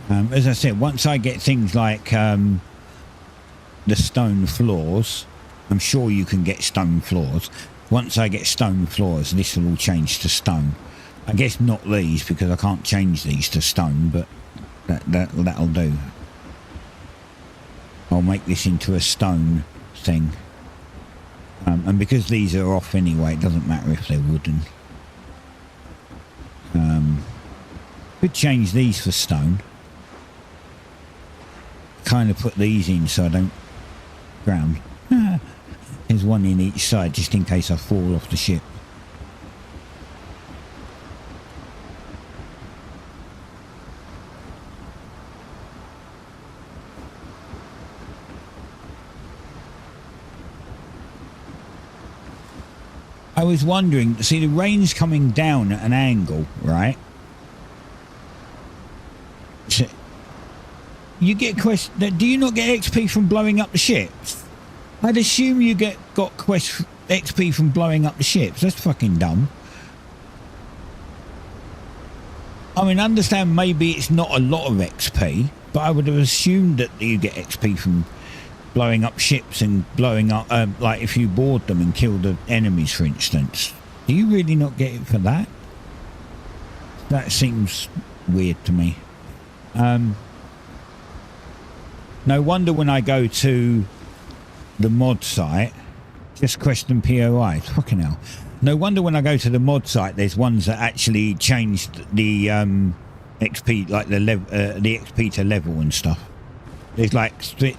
As I said, once I get things like the stone floors, I'm sure you can get stone floors. Once I get stone floors, this will all change to stone. I guess not these, because I can't change these to stone, but that'll do. I'll make this into a stone thing. And because these are off anyway, it doesn't matter if they're wooden. Could change these for stone. Kind of put these in so I don't drown. There's one in each side just in case I fall off the ship. I was wondering, see, the rain's coming down at an angle, right? So you get do you not get XP from blowing up the ships? I'd assume you got XP from blowing up the ships. That's fucking dumb. I mean, I understand maybe it's not a lot of XP, but I would have assumed that you get XP from blowing up ships and blowing up, like if you board them and kill the enemies, for instance. Do you really not get it for that? That seems weird to me. No wonder when I go to the mod site, just question POI, fucking hell. No wonder when I go to the mod site, there's ones that actually changed the XP, like the XP to level and stuff. There's like 3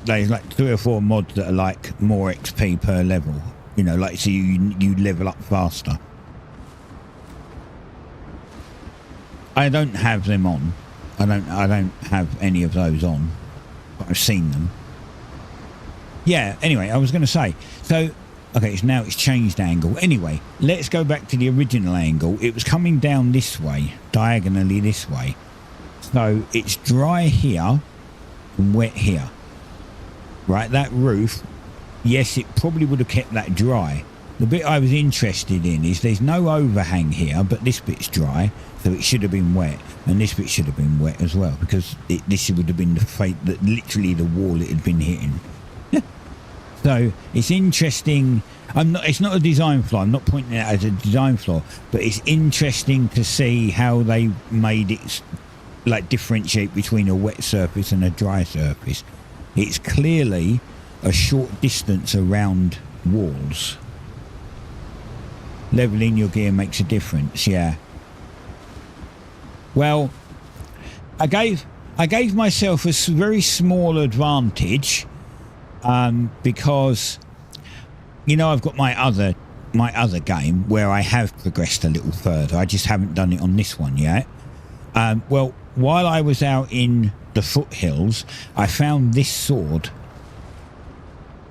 or 4 mods that are like more XP per level, you know, like so you level up faster. I don't have them on. I don't have any of those on, but I've seen them. Yeah, anyway, I was going to say, so okay, so now it's changed angle. Anyway, let's go back to the original angle. It was coming down this way, diagonally this way. So it's dry here and wet here, right? That roof, yes, it probably would have kept that dry. The bit I was interested in is there's no overhang here, but this bit's dry, so it should have been wet, and this bit should have been wet as well, because this would have been the fate that literally the wall it had been hitting. So it's interesting. It's not a design flaw. I'm not pointing it out as a design flaw, but it's interesting to see how they made it, like, differentiate between a wet surface and a dry surface. It's clearly a short distance around walls. Leveling your gear makes a difference, yeah. Well, I gave myself a very small advantage, because, you know, I've got my other game where I have progressed a little further. I just haven't done it on this one yet. Well, while I was out in the foothills, I found this sword.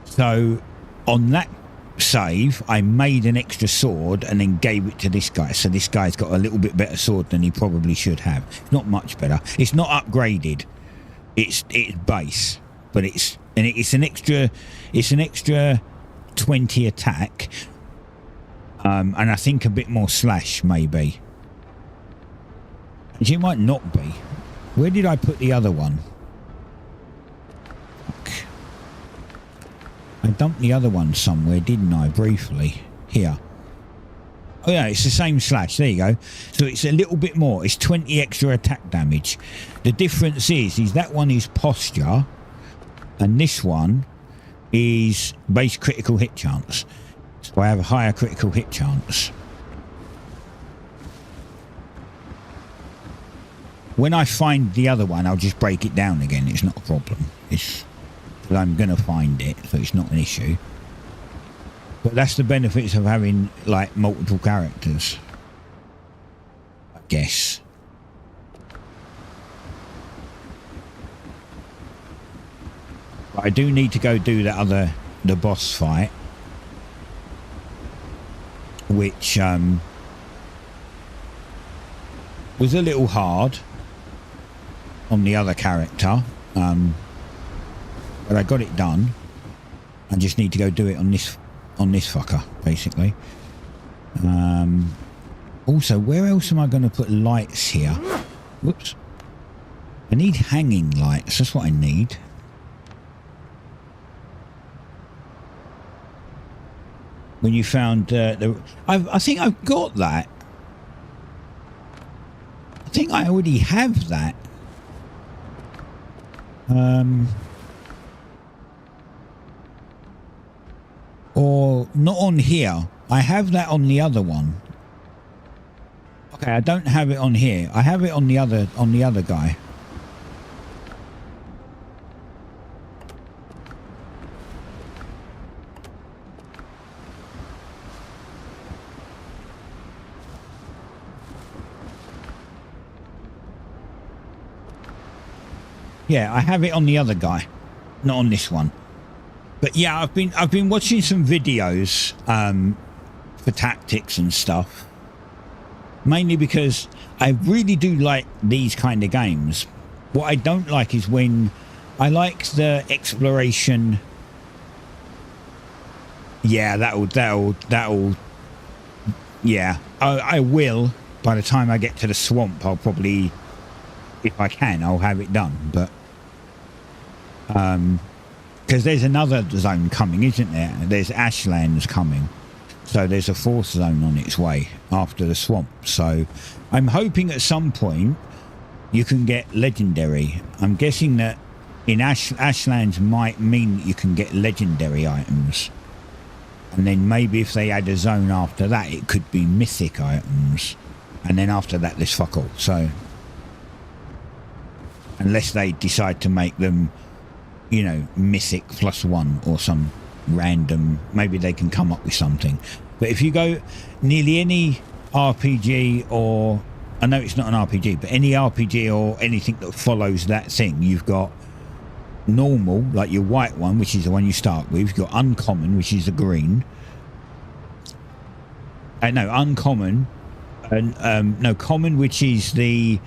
So on that save, I made an extra sword and then gave it to this guy. So this guy's got a little bit better sword than he probably should have. Not much better. It's not upgraded. It's base, but it's an extra 20 attack, and I think a bit more slash maybe. It might not be. Where did I put the other one? I dumped the other one somewhere, didn't I, briefly? Here. Oh yeah, it's the same slash. There you go. So it's a little bit more. It's 20 extra attack damage. The difference is that one is posture, and this one is base critical hit chance. So I have a higher critical hit chance. When I find the other one, I'll just break it down again. It's not a problem. I'm going to find it, so it's not an issue. But that's the benefits of having like multiple characters, I guess. But I do need to go do the boss fight, which was a little hard on the other character, but I got it done. I just need to go do it on this fucker, basically. Also, where else am I going to put lights here? Whoops. I need hanging lights. That's what I need. When you found I think I've got that. I think I already have that. Or not on here. I have that on the other one. Okay, I don't have it on here. I have it on the other guy. Yeah, I have it on the other guy, not on this one. But yeah, I've been watching some videos for tactics and stuff, mainly because I really do like these kind of games. What I don't like is when I like the exploration. Yeah, that'll. Yeah, I will. By the time I get to the swamp, I'll probably, if I can, I'll have it done. But because there's another zone coming, isn't there? There's Ashlands coming, so there's a fourth zone on its way after the swamp. So I'm hoping at some point you can get legendary. I'm guessing that in Ashlands might mean that you can get legendary items, and then maybe if they add a zone after that, it could be mythic items, and then after that there's fuck all. So unless they decide to make them, you know, mythic +1 or some random, maybe they can come up with something. But if you go nearly any RPG, or I know it's not an RPG, but any RPG or anything that follows that thing, you've got normal, like your white one, which is the one you start with. You've got uncommon, which is the green. No, uncommon, no, common, which is the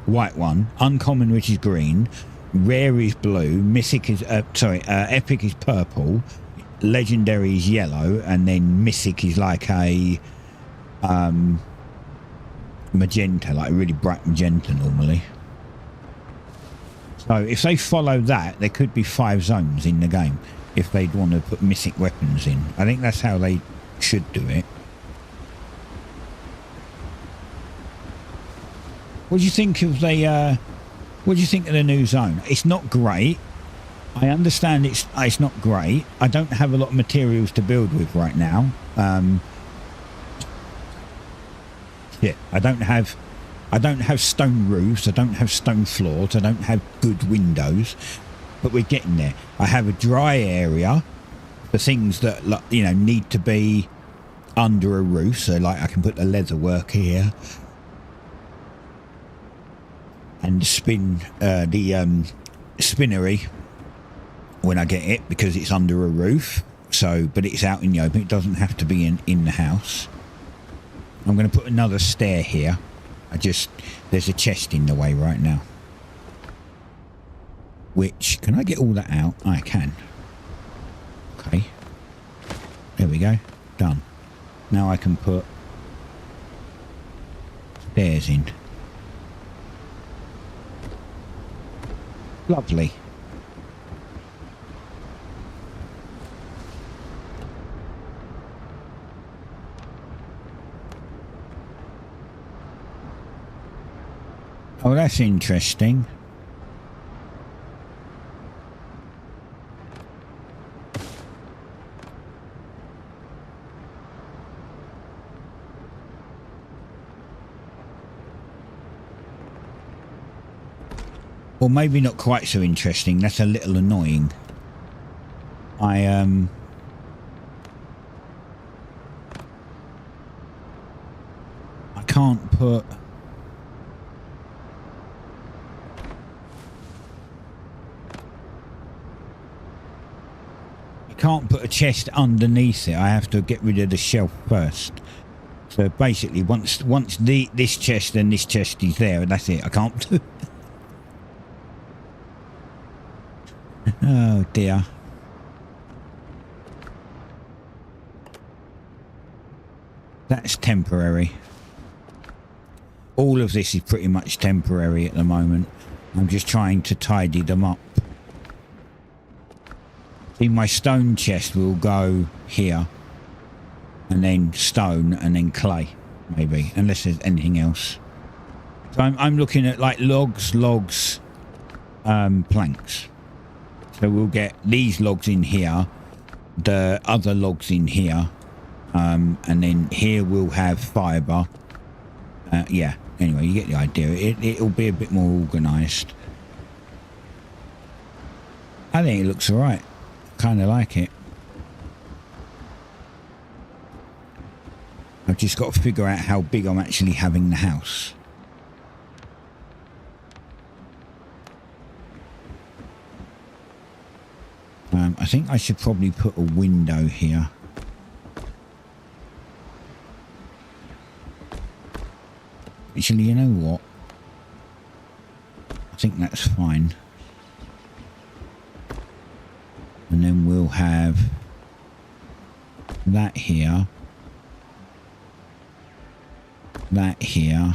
white one, uncommon, which is green, rare is blue, mythic is epic is purple, legendary is yellow, and then mythic is like a magenta, like a really bright magenta normally. So if they follow that, there could be 5 zones in the game if they'd want to put mythic weapons in. I think that's how they should do it. What do you think of the what do you think of the new zone? It's not great. I understand it's not great. I don't have a lot of materials to build with right now. Yeah, I don't have stone roofs, I don't have stone floors, I don't have good windows, but we're getting there. I have a dry area for things that, you know, need to be under a roof. So like I can put the leather work here, and spin the spinnery when I get it, because it's under a roof. So, but it's out in the open. It doesn't have to be in the house. I'm going to put another stair here. There's a chest in the way right now. Which, can I get all that out? I can. Okay. There we go. Done. Now I can put stairs in. Lovely. Oh, that's interesting. Or maybe not quite so interesting. That's a little annoying. can't put... Can't put a chest underneath it. I have to get rid of the shelf first. So basically, once this chest and this chest is there, and that's it. I can't do. Oh dear. That's temporary. All of this is pretty much temporary at the moment. I'm just trying to tidy them up. In my stone chest will go here, and then stone, and then clay, maybe, unless there's anything else. So I'm looking at like logs, planks. So we'll get these logs in here, the other logs in here, and then here we'll have fibre. Yeah, anyway, you get the idea. It'll be a bit more organised. I think it looks alright. Kind of like it. I've just got to figure out how big I'm actually having the house. I think I should probably put a window here. Actually, you know what? I think that's fine. And then we'll have that here, that here,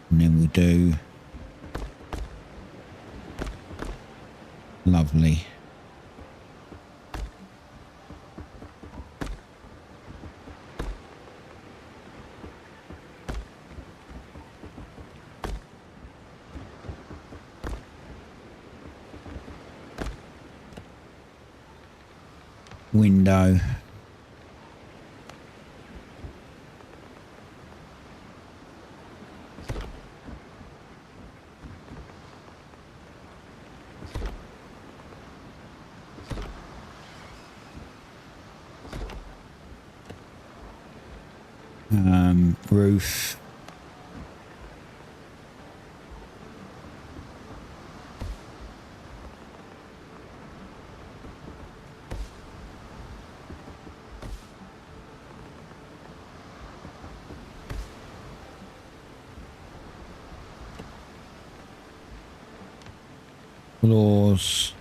and then we'll do lovely. Window. Roof. Floors.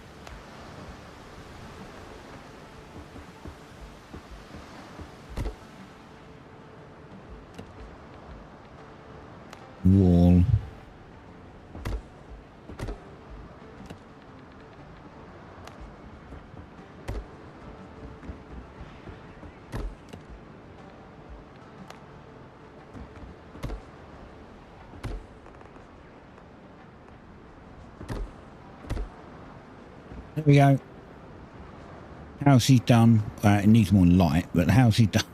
Wall. There we go. House is done. It needs more light, but the house is done.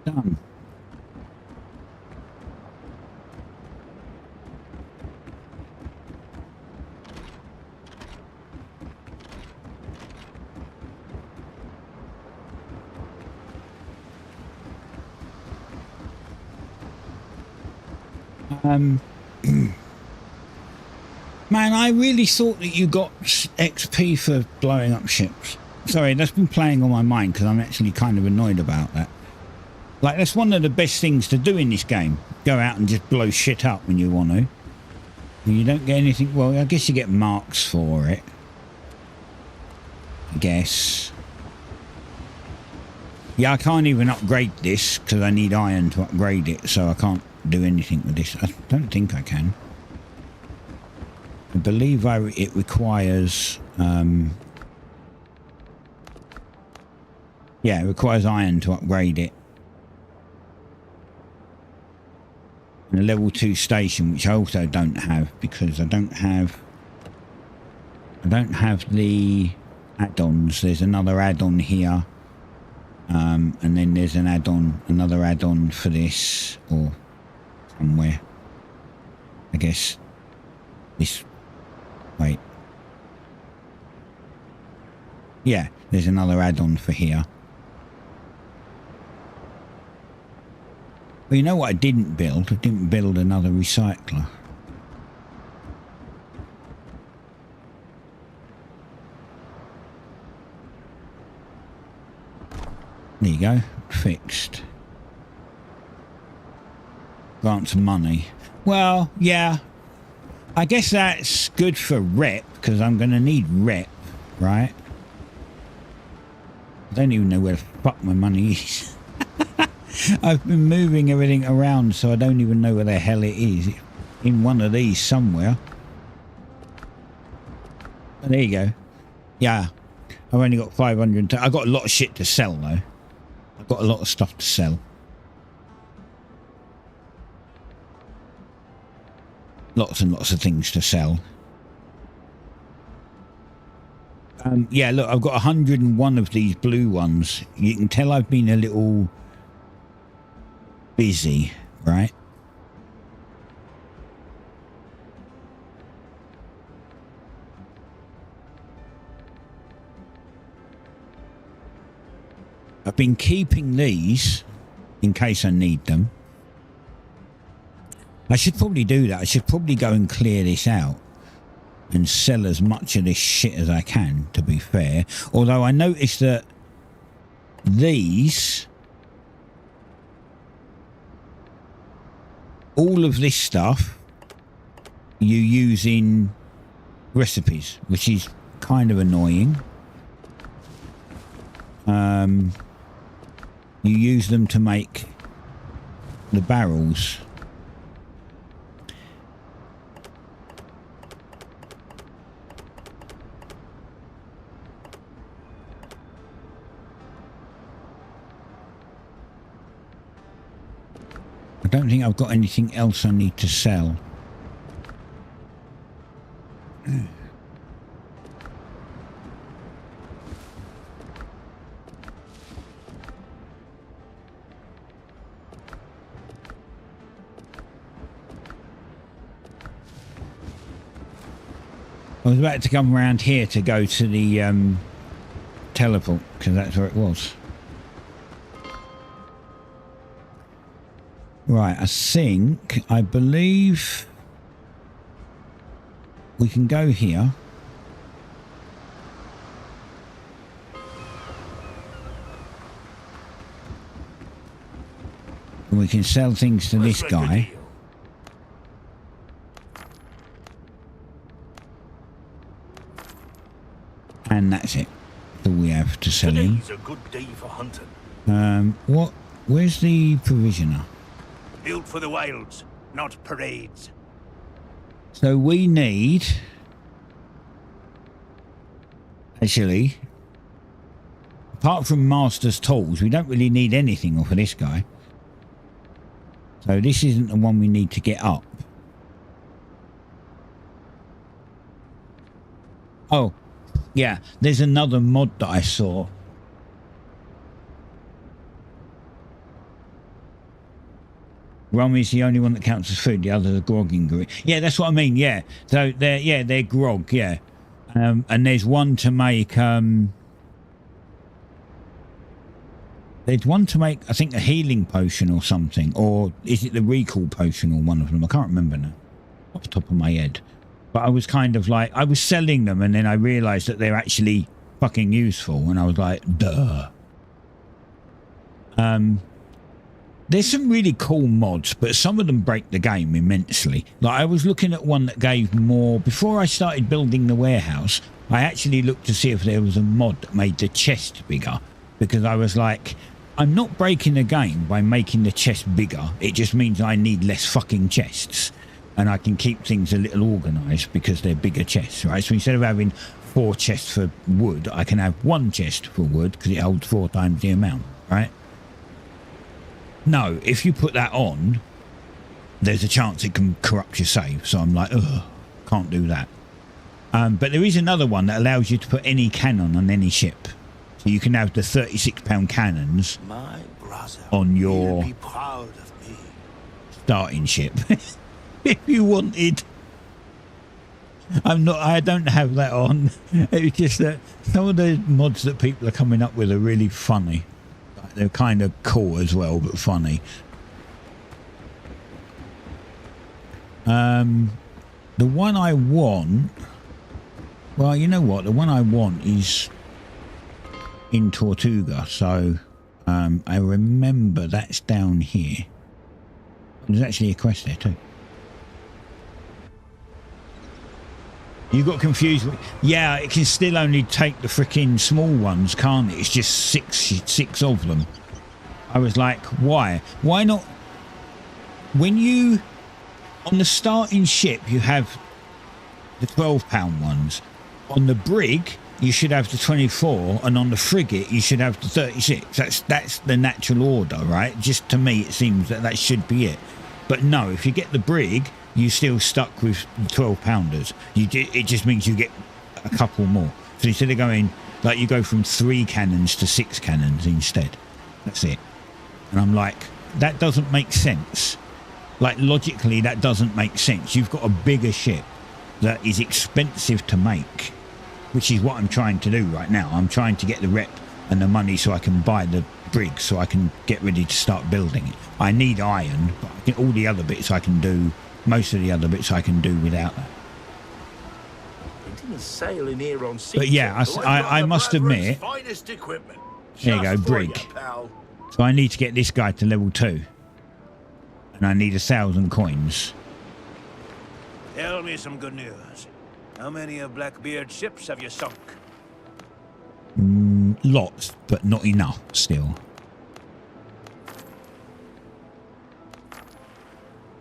Done. Man, I really thought that you got XP for blowing up ships. Sorry, that's been playing on my mind because I'm actually kind of annoyed about that. Like, that's one of the best things to do in this game. Go out and just blow shit up when you want to. And you don't get anything... Well, I guess you get marks for it. I guess. Yeah, I can't even upgrade this because I need iron to upgrade it, so I can't do anything with this. I don't think I can. I believe it requires... yeah, it requires iron to upgrade it. And a level 2 station, which I also don't have because I don't have the add-ons. There's another add-on here. And then there's an add-on, another add-on for this, or somewhere. I guess this, wait. Yeah, there's another add-on for here. Well, you know what I didn't build? I didn't build another recycler. There you go, fixed. Grant some money. Well, yeah. I guess that's good for rep, because I'm going to need rep, right? I don't even know where the fuck my money is. I've been moving everything around, so I don't even know where the hell it is. It's in one of these somewhere. Oh, there you go. Yeah. I've only got 500. I've got a lot of shit to sell, though. I've got a lot of stuff to sell. Lots and lots of things to sell. Yeah, look, I've got 101 of these blue ones. You can tell I've been a little busy, right? I've been keeping these in case I need them. I should probably do that. I should probably go and clear this out and sell as much of this shit as I can, to be fair. Although I noticed that these, all of this stuff you use in recipes, which is kind of annoying. You use them to make the barrels. I don't think I've got anything else I need to sell. I was about to come around here to go to the teleport, because that's where it was. Right, I believe we can go here. And we can sell things to this guy. And that's it. All we have to sell him. Today's a good day for hunting. Where's the provisioner? Built for the wilds, not parades. So we need... Actually, apart from master's tools, we don't really need anything off of this guy. So this isn't the one we need to get up. Oh, yeah, there's another mod that I saw. Rum is the only one that counts as food. The others are grog ingredients. Yeah, that's what I mean. Yeah, so they're grog. Yeah, and there's one to make. There's one to make. I think a healing potion or something, or is it the recall potion or one of them? I can't remember now, off the top of my head. But I was kind of like, I was selling them, and then I realised that they're actually fucking useful, and I was like, duh. There's some really cool mods, but some of them break the game immensely. Like, I was looking at one that gave more... Before I started building the warehouse, I actually looked to see if there was a mod that made the chest bigger. Because I was like, I'm not breaking the game by making the chest bigger. It just means I need less fucking chests. And I can keep things a little organised because they're bigger chests, right? So instead of having 4 chests for wood, I can have 1 chest for wood because it holds 4 times the amount, right? No, if you put that on, there's a chance it can corrupt your save. So I'm like, ugh, can't do that. But there is another one that allows you to put any cannon on any ship. So you can have the 36-pound cannons on your starting ship. If you wanted. I don't have that on. It's just that some of the mods that people are coming up with are really funny. They're kind of cool as well, but funny. The one I want, well, you know what? The one I want is in Tortuga, so I remember that's down here. There's actually a quest there too. You got confused with, yeah, it can still only take the freaking small ones, can't it? It's just six of them. I was like, why not? When you on the starting ship you have the 12-pound ones, on the brig you should have the 24, and on the frigate you should have the 36. That's the natural order, right? Just to me it seems that should be it. But no, if you get the brig, you're still stuck with 12-pounders. It just means you get a couple more. So instead of going, like, you go from 3 cannons to 6 cannons instead. That's it. And I'm like, that doesn't make sense. Like, logically, that doesn't make sense. You've got a bigger ship that is expensive to make, which is what I'm trying to do right now. I'm trying to get the rep and the money so I can buy the brig, so I can get ready to start building it. I need iron, but all the other bits I can do. Most of the other bits I can do without that. But yeah, I must admit, there you go, brig. So I need to get this guy to level 2, and I need 1,000 coins. Tell me some good news. How many of Blackbeard's ships have you sunk? Lots, but not enough still.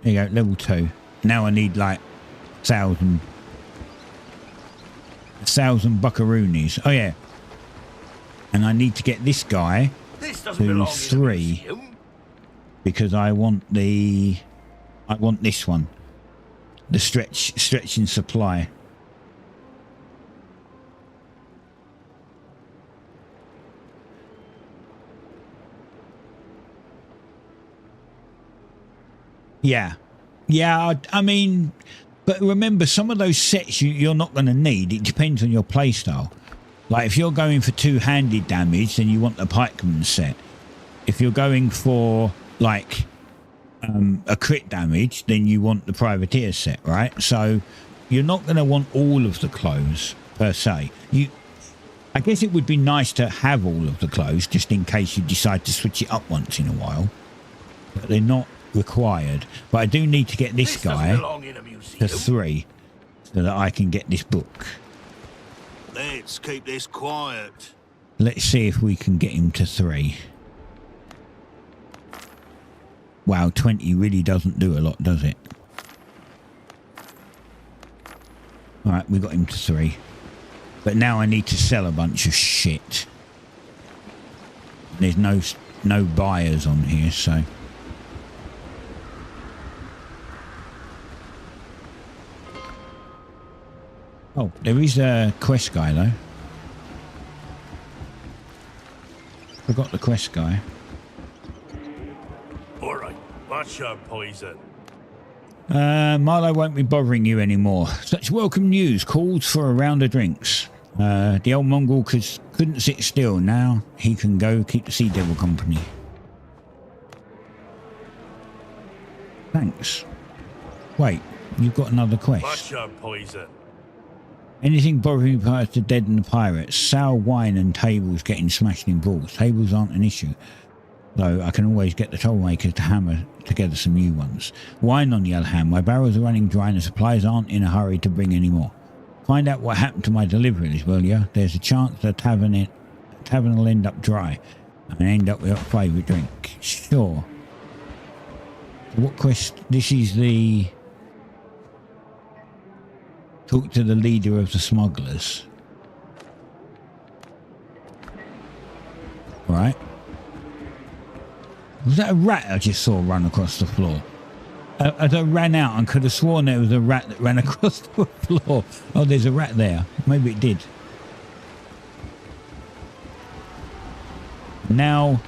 There you go, level 2. Now I need like 1,000 buckaroonies. Oh yeah. And I need to get this guy to 3 because I want this one. The stretching supply. Yeah. Yeah, I mean, but remember, some of those sets you're not going to need. It depends on your playstyle. Like, if you're going for two-handed damage, then you want the pikeman set. If you're going for, like, a crit damage, then you want the privateer set, right? So you're not going to want all of the clothes, per se. I guess it would be nice to have all of the clothes, just in case you decide to switch it up once in a while. But they're not required. But I do need to get this guy to 3 so that I can get this book. Let's keep this quiet. Let's see if we can get him to 3. Wow, 20 really doesn't do a lot, does it? Alright, we got him to 3. But now I need to sell a bunch of shit. There's no buyers on here, so... Oh, there is a quest guy, though. Forgot the quest guy. Alright, what's your poison? Marlo won't be bothering you anymore. Such welcome news. Calls for a round of drinks. The old Mongol couldn't sit still. Now he can go keep the Sea Devil company. Thanks. Wait, you've got another quest. What's your poison? Anything bothering pirates to deaden the pirates. Sour wine and tables getting smashed in brawls. Tables aren't an issue, though I can always get the trollmakers to hammer together some new ones. Wine, on the other hand, my barrels are running dry and the supplies aren't in a hurry to bring any more. Find out what happened to my deliveries, will ya? There's a chance the tavern will end up dry. and end up with a favourite drink. Sure. What quest? This is the... Talk to the leader of the smugglers. Right. Was that a rat I just saw run across the floor? As I ran out and could have sworn there was a rat that ran across the floor. Oh, there's a rat there. Maybe it did. Now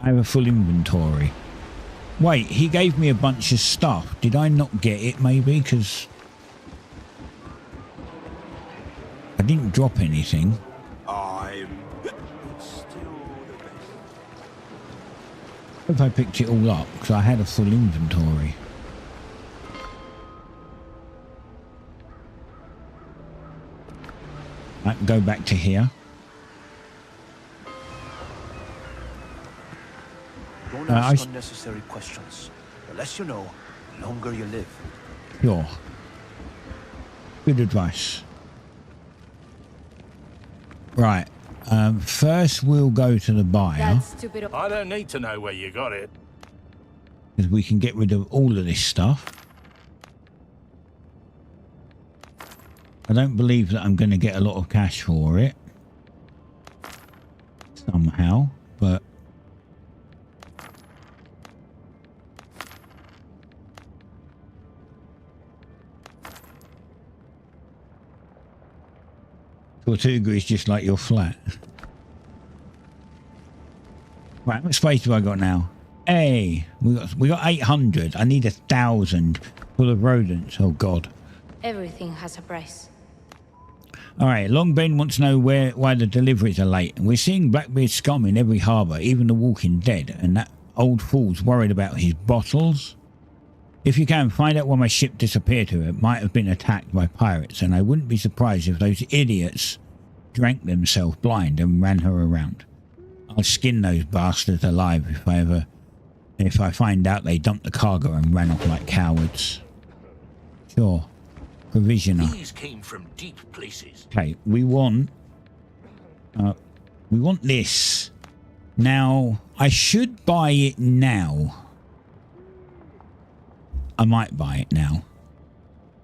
I have a full inventory. Wait, he gave me a bunch of stuff. Did I not get it maybe? Because I didn't drop anything. I'm still the best. What if I picked it all up? Because I had a full inventory. I can go back to here. Don't ask unnecessary questions. The less you know, the longer you live. Sure. Good advice. Right. First we'll go to the buyer. I don't need to know where you got it. Because we can get rid of all of this stuff. I don't believe that I'm going to get a lot of cash for it. Somehow. But... Tortuga is just like your flat. Right, how much space have I got now? Hey, we got 800. I need 1,000 full of rodents. Oh God. Everything has a price. All right, Long Ben wants to know why the deliveries are late. We're seeing Blackbeard scum in every harbour, even the Walking Dead, and that old fool's worried about his bottles. If you can, find out why my ship disappeared to it. Might have been attacked by pirates, and I wouldn't be surprised if those idiots drank themselves blind and ran her around. I'll skin those bastards alive if I find out they dumped the cargo and ran off like cowards. Sure. Provisioner. These came from deep places. Okay, we want this. Now, I should buy it now. I might buy it now.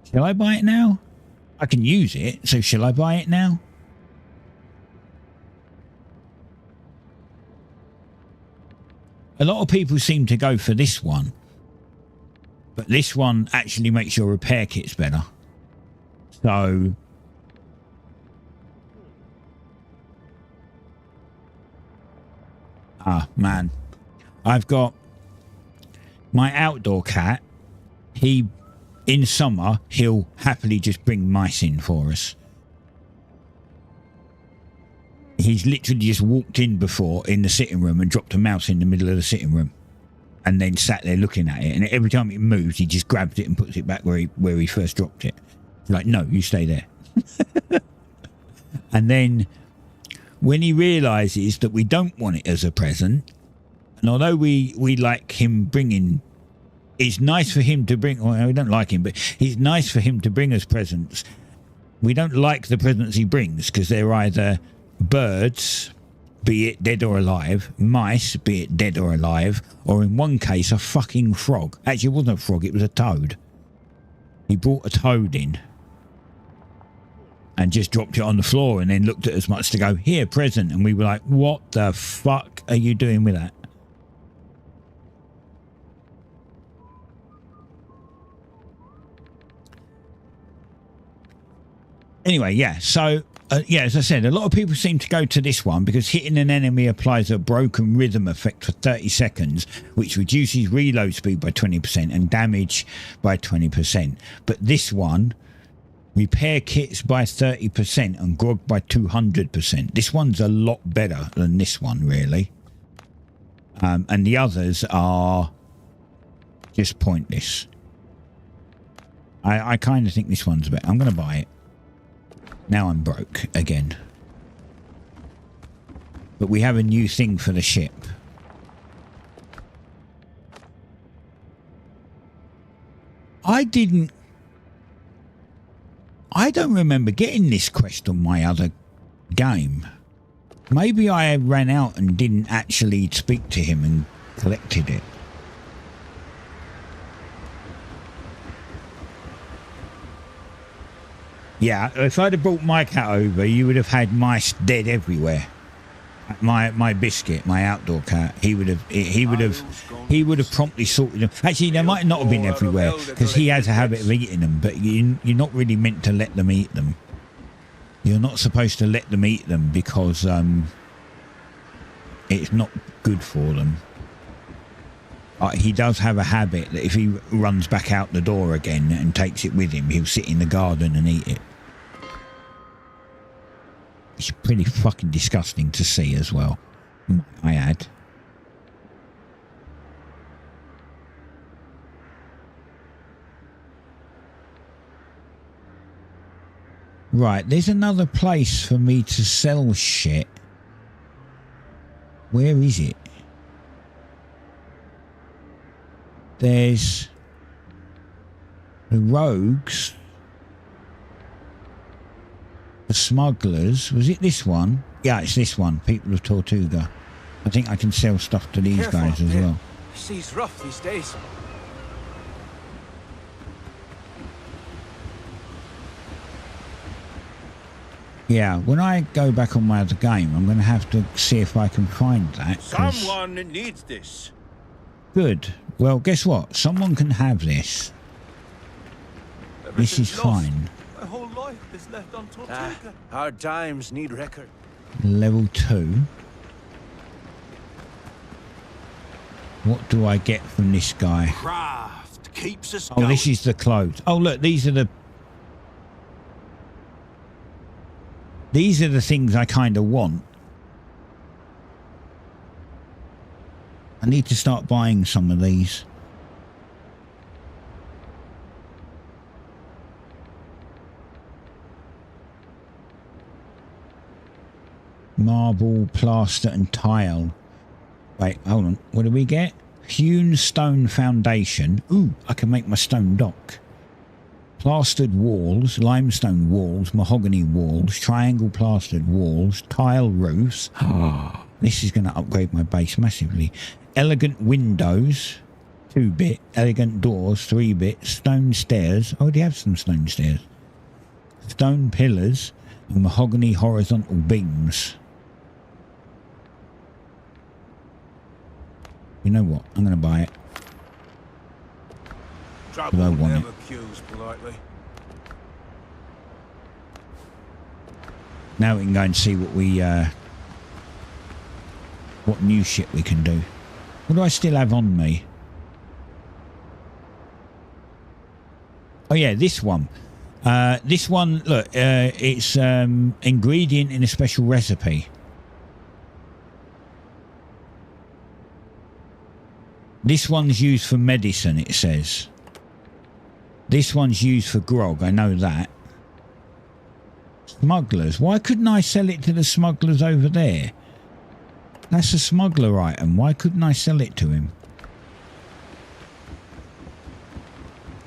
Shall I buy it now? I can use it, so shall I buy it now? A lot of people seem to go for this one. But this one actually makes your repair kits better. So... Ah, man. I've got my outdoor cat. He, in summer, he'll happily just bring mice in for us. He's literally just walked in before in the sitting room and dropped a mouse in the middle of the sitting room. And then sat there looking at it. And every time it moves, he just grabs it and puts it back where he first dropped it. He's like, no, you stay there. And then when he realises that we don't want it as a present, and although we like him bringing... It's nice for him to bring... Well, we don't like him, but it's nice for him to bring us presents. We don't like the presents he brings because they're either birds, be it dead or alive, mice, be it dead or alive, or in one case, a fucking frog. Actually, it wasn't a frog, it was a toad. He brought a toad in and just dropped it on the floor and then looked at us much to go, here, present. And we were like, what the fuck are you doing with that? Anyway, yeah, so, yeah, as I said, a lot of people seem to go to this one because hitting an enemy applies a broken rhythm effect for 30 seconds, which reduces reload speed by 20% and damage by 20%. But this one, repair kits by 30% and grog by 200%. This one's a lot better than this one, really. And the others are just pointless. I kind of think this one's better. I'm going to buy it. Now I'm broke again. But we have a new thing for the ship. I don't remember getting this quest on my other game. Maybe I ran out and didn't actually speak to him and collected it. Yeah, if I'd have brought my cat over, you would have had mice dead everywhere. My biscuit, my outdoor cat, he would have promptly sorted them. Actually, they might not have been everywhere because he has a habit of eating them, but you're not really meant to let them eat them. You're not supposed to let them eat them because it's not good for them. He does have a habit that if he runs back out the door again and takes it with him, he'll sit in the garden and eat it. It's pretty fucking disgusting to see as well, I add. Right, there's another place for me to sell shit. Where is it? There's the rogues, the smugglers. Was it this one? Yeah, it's this one. People of Tortuga. I think I can sell stuff to these guys as well. Sea's rough these days. Yeah, when I go back on my other game, I'm going to have to see if I can find that. Someone needs this. Good. Well, guess what? Someone can have this. This is fine. My whole life is left on Tortuga. Hard times need record. Level 2. What do I get from this guy? Craft keeps us Oh, going. this is the clothes. Oh, look, these are the things I kind of want. I need to start buying some of these. Marble, plaster and tile. Wait, hold on. What do we get? Hewn stone foundation. Ooh, I can make my stone dock. Plastered walls, limestone walls, mahogany walls, triangle plastered walls, tile roofs. This is going to upgrade my base massively. Elegant windows, 2-bit. Elegant doors, 3-bit. Stone stairs. I already have some stone stairs. Stone pillars and mahogany horizontal beams. You know what? I'm going to buy it. Trouble I want never it. cues politely. Now we can go and see what what new shit we can do. What do I still have on me? Oh yeah, this one. This one, look, it's ingredient in a special recipe. This one's used for medicine, it says. This one's used for grog, I know that. Smugglers. Why couldn't I sell it to the smugglers over there? That's a smuggler item. Why couldn't I sell it to him?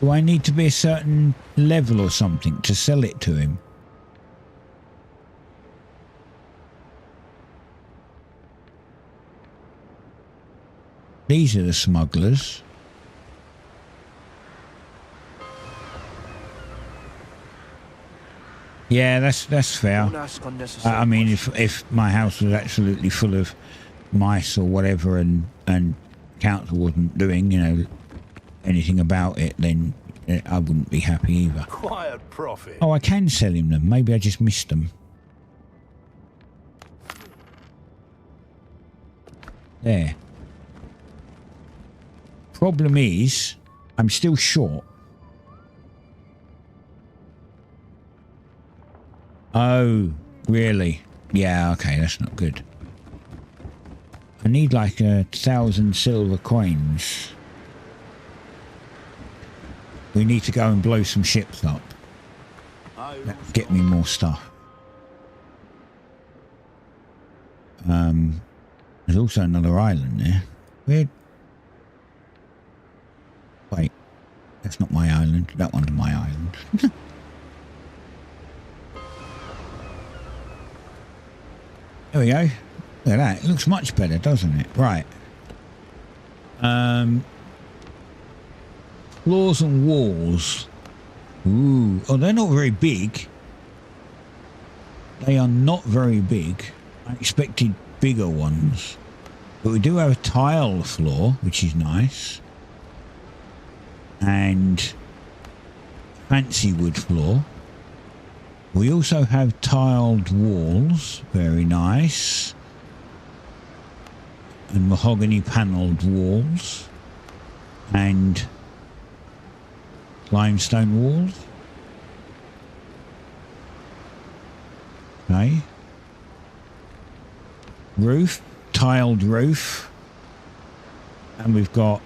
Do I need to be a certain level or something to sell it to him? These are the smugglers. Yeah, that's fair. Don't ask unnecessary I mean, questions. if my house was absolutely full of mice or whatever, and council wasn't doing, you know, anything about it, then I wouldn't be happy either. Quiet profit. Oh, I can sell him them. Maybe I just missed them. There. Problem is, I'm still short. Oh, really? Yeah, okay, that's not good. I need like 1,000 silver coins. We need to go and blow some ships up. That'll get me more stuff. There's also another island there. Where? Wait, that's not my island. That one's my island. There we go. Look at that. It looks much better, doesn't it? Right. Floors and walls. Ooh. Oh, they're not very big. They are not very big. I expected bigger ones. But we do have a tile floor, which is nice. And fancy wood floor. We also have tiled walls. Very nice. And mahogany panelled walls. And limestone walls. Okay. Roof, tiled roof. And we've got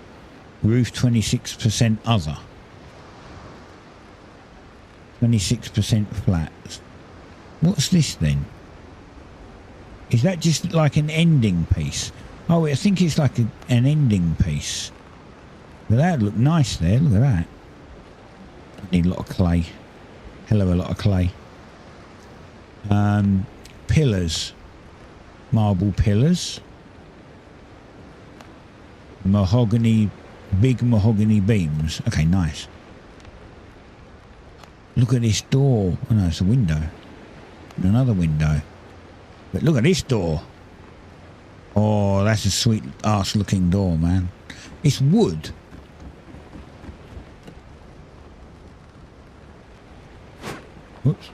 roof 26% other. 26% flat. What's this then? Is that just like an ending piece? Oh, I think it's like an ending piece. But that look nice there. Look at that. Need a lot of clay. Hell of a lot of clay. Pillars. Marble pillars. Mahogany. Big mahogany beams. Okay, nice. Look at this door. Oh no, it's a window. And another window. But look at this door. Oh, that's a sweet ass looking door, man. It's wood. Whoops.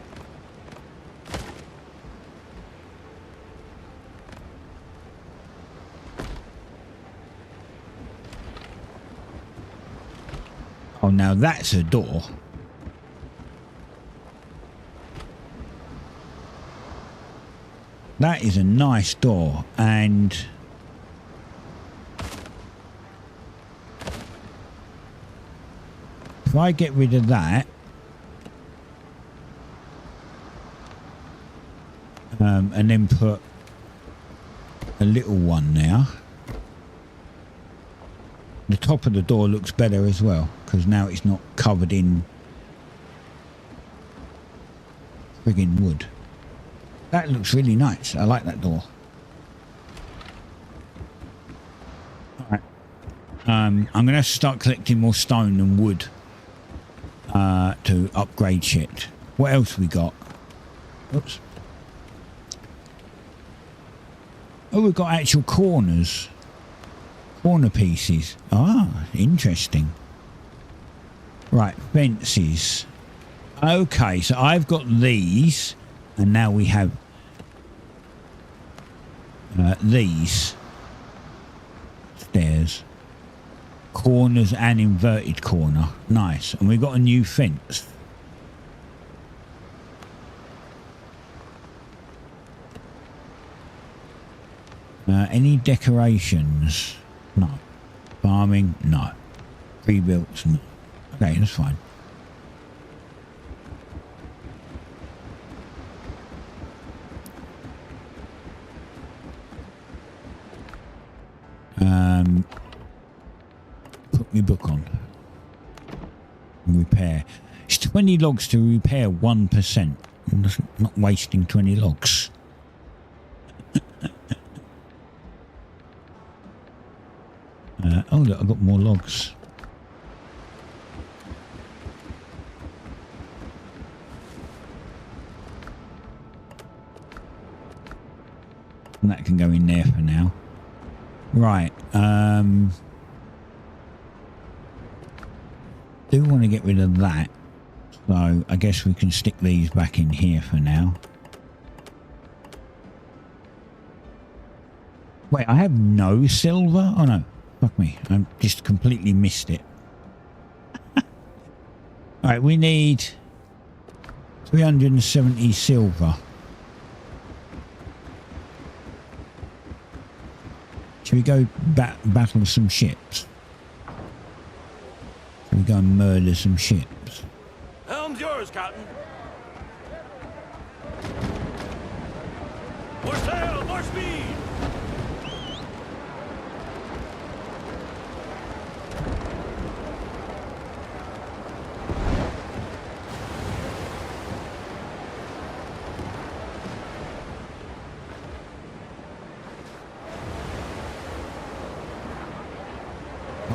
Oh, now that's a door. That is a nice door, and if I get rid of that, and then put a little one now, the top of the door looks better as well, because now it's not covered in friggin' wood. That looks really nice. I like that door. Alright. I'm going to have to start collecting more stone and wood to upgrade shit. What else we got? Oops. Oh, we've got actual corners. Corner pieces. Ah, interesting. Right, fences. Okay, so I've got these, and now we have these stairs, corners and inverted corner. Nice. And we've got a new fence. Any decorations? No. Farming? No. Pre-built? No. Okay, that's fine. Put my book on. Repair. It's 20 logs to repair 1%. I'm not wasting 20 logs. Oh look, I've got more logs. And that can go in there for now. Right, do want to get rid of that, so I guess we can stick these back in here for now. Wait, I have no silver? Oh no, fuck me, I just completely missed it. Alright, we need 370 silver. Should we go battle some ships? Should we go and murder some ships? Helm's yours, Captain. More sail, more speed.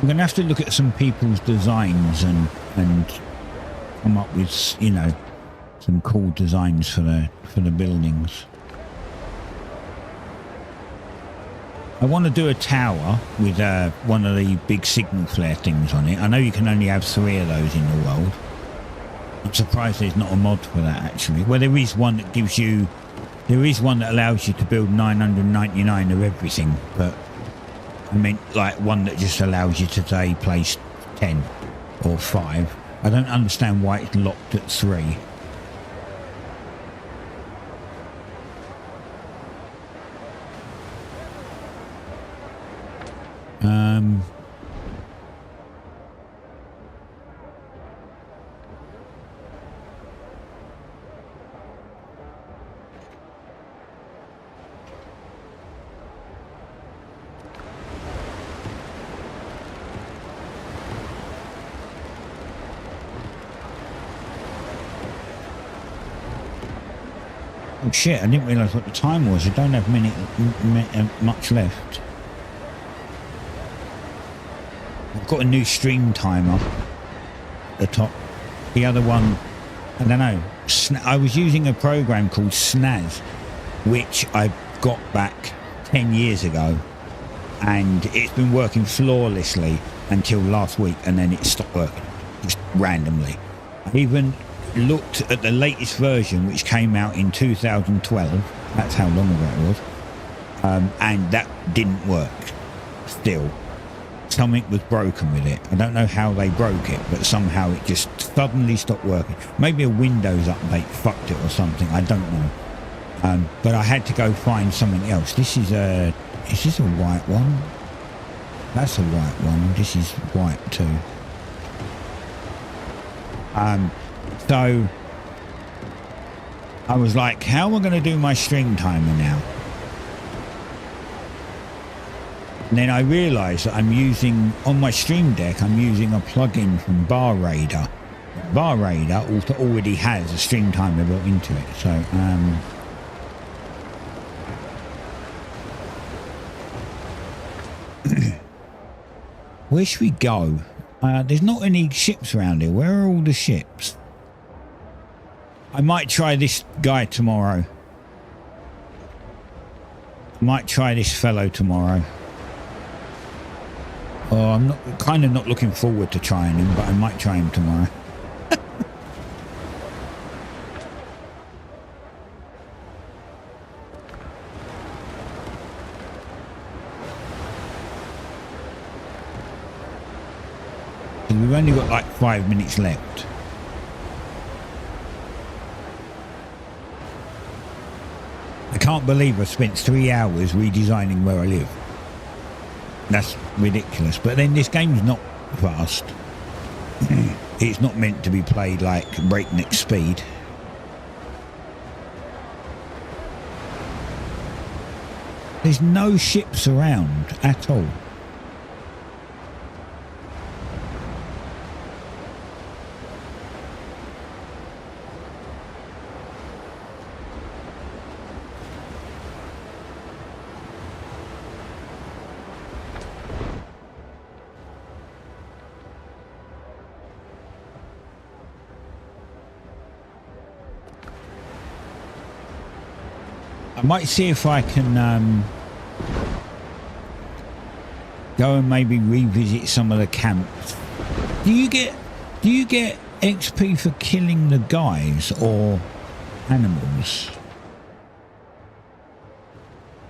I'm going to have to look at some people's designs and come up with, you know, some cool designs for the buildings. I want to do a tower with one of the big signal flare things on it. I know you can only have 3 of those in the world. I'm surprised there's not a mod for that, actually. Well, there is one that gives you... There is one that allows you to build 999 of everything, but I meant like one that just allows you to, say, place 10 or 5. I don't understand why it's locked at 3. Oh shit, I didn't realise what the time was. I don't have much left. I've got a new stream timer at the top. The other one, I don't know. I was using a program called Snaz, which I got back 10 years ago, and it's been working flawlessly until last week, and then it stopped working just randomly. I even looked at the latest version, which came out in 2012. That's how long ago it was, and that didn't work. Still, something was broken with it. I don't know how they broke it, but somehow it just suddenly stopped working. Maybe a Windows update fucked it or something. I don't know. But I had to go find something else. This is a white one? That's a white one. This is white too. So I was like, how am I going to do my stream timer now? And then I realised that I'm using, on my Stream Deck, I'm using a plugin from Bar Raider. Bar Raider already has a stream timer built into it. So, where should we go? There's not any ships around here. Where are all the ships? I might try this guy tomorrow. I might try this fellow tomorrow. Oh, I'm kind of not looking forward to trying him, but I might try him tomorrow. We've only got like 5 minutes left. I can't believe I spent 3 hours redesigning where I live. That's ridiculous. But then this game's not fast. It's not meant to be played like breakneck speed. There's no ships around at all. I might see if I can go and maybe revisit some of the camps. Do you get XP for killing the guys or animals?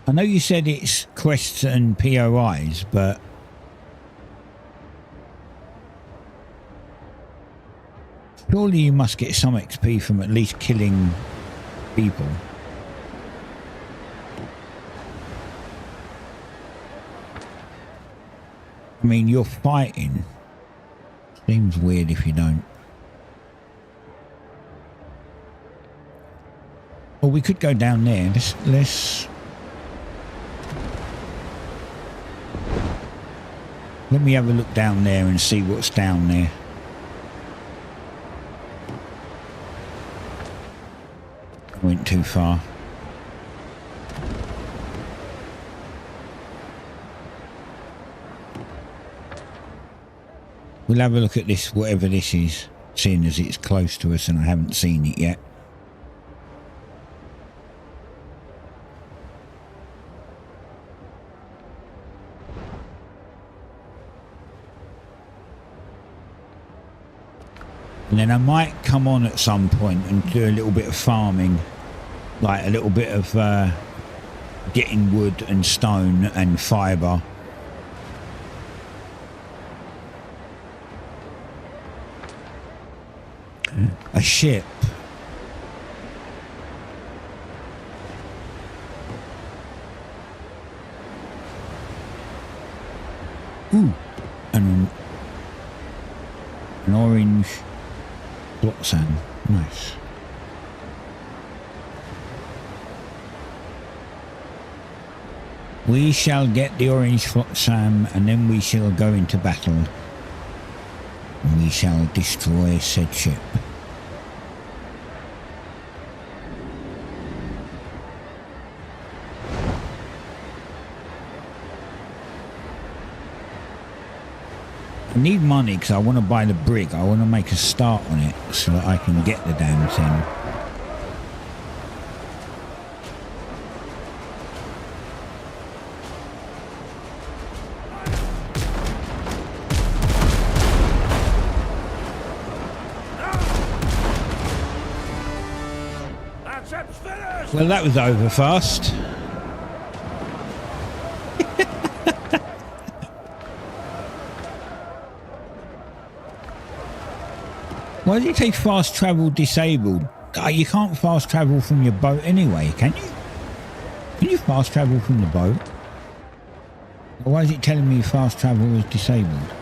I know you said it's quests and POIs, but surely you must get some XP from at least killing people. I mean, you're fighting. Seems weird if you don't. Well, we could go down there. Let's... Let me have a look down there and see what's down there. I went too far. We'll have a look at this, whatever this is, seeing as it's close to us and I haven't seen it yet. And then I might come on at some point and do a little bit of farming, like a little bit of getting wood and stone and fibre. A ship. Ooh, and an orange Flotsam. Nice. We shall get the orange Flotsam and then we shall go into battle. And we shall destroy said ship. I need money because I want to buy the brig. I want to make a start on it so that I can get the damn thing. Well, that was over fast. Why did it say fast travel disabled? You can't fast travel from your boat anyway, can you? Can you fast travel from the boat? Or why is it telling me fast travel is disabled?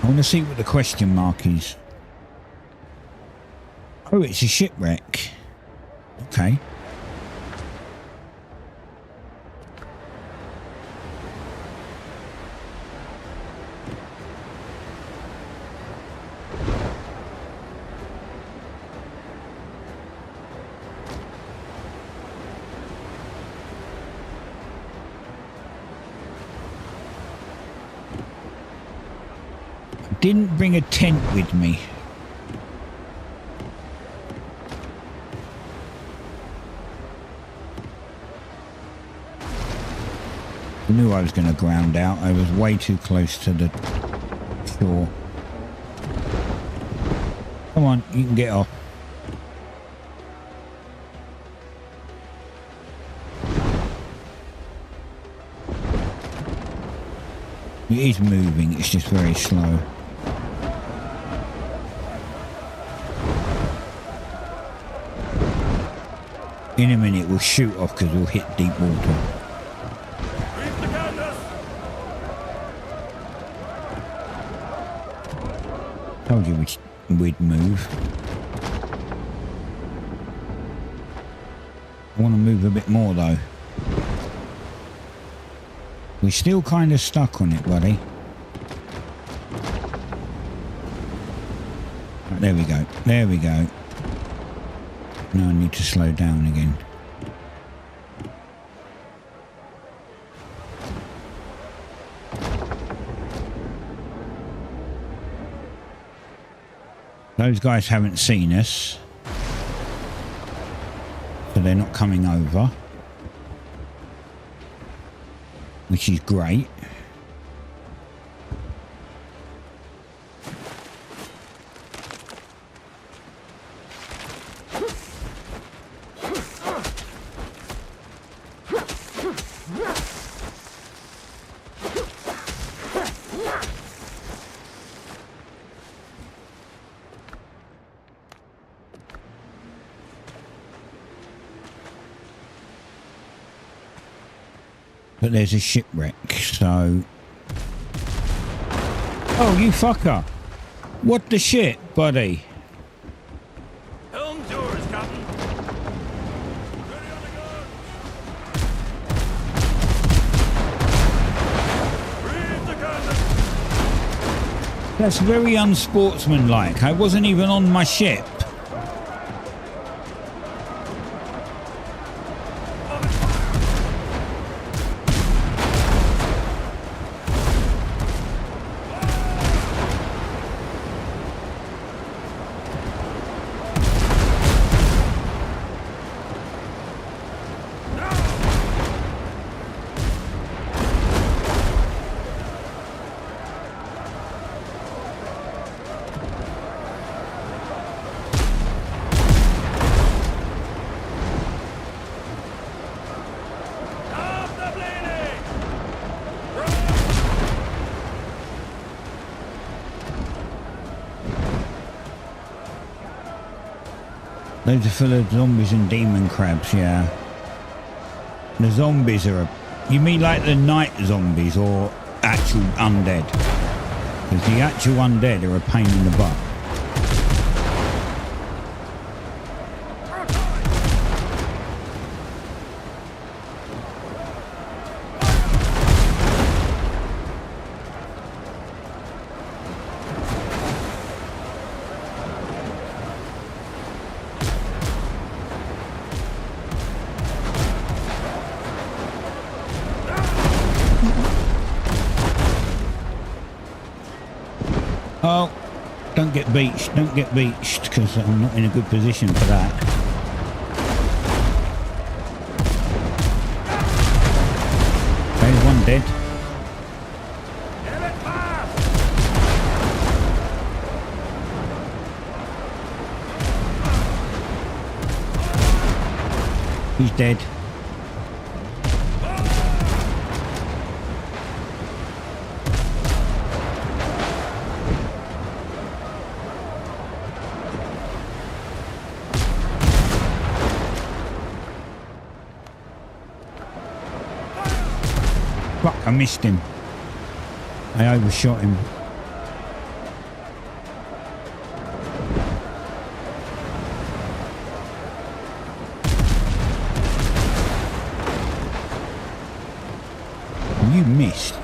I want to see what the question mark is. Oh, it's a shipwreck. Okay. Didn't bring a tent with me. I knew I was going to ground out. I was way too close to the shore. Come on, you can get off. It is moving, it's just very slow. In a minute we'll shoot off because we'll hit deep water. Told you we'd move. I want to move a bit more though. We're still kind of stuck on it, buddy. Right, there we go. There we go. Now I need to slow down again. Those guys haven't seen us, so they're not coming over, which is great. But there's a shipwreck, so... Oh, you fucker! What the shit, buddy? Helm's yours, Captain. That's very unsportsmanlike. I wasn't even on my ship. Those are full of zombies and demon crabs, yeah. The zombies are you mean like the night zombies or actual undead? Because the actual undead are a pain in the butt. Oh, don't get beached, because I'm not in a good position for that. There's one dead. He's dead. Fuck, I missed him. I overshot him. You missed.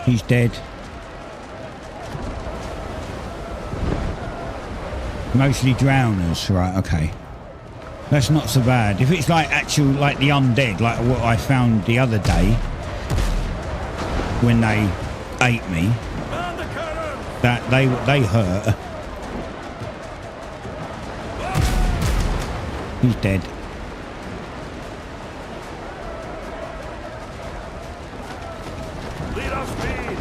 He's dead. Mostly drowners, right, okay. That's not so bad. If it's like actual, like the undead, like what I found the other day when they ate me, that they hurt. He's dead. Lead off speed.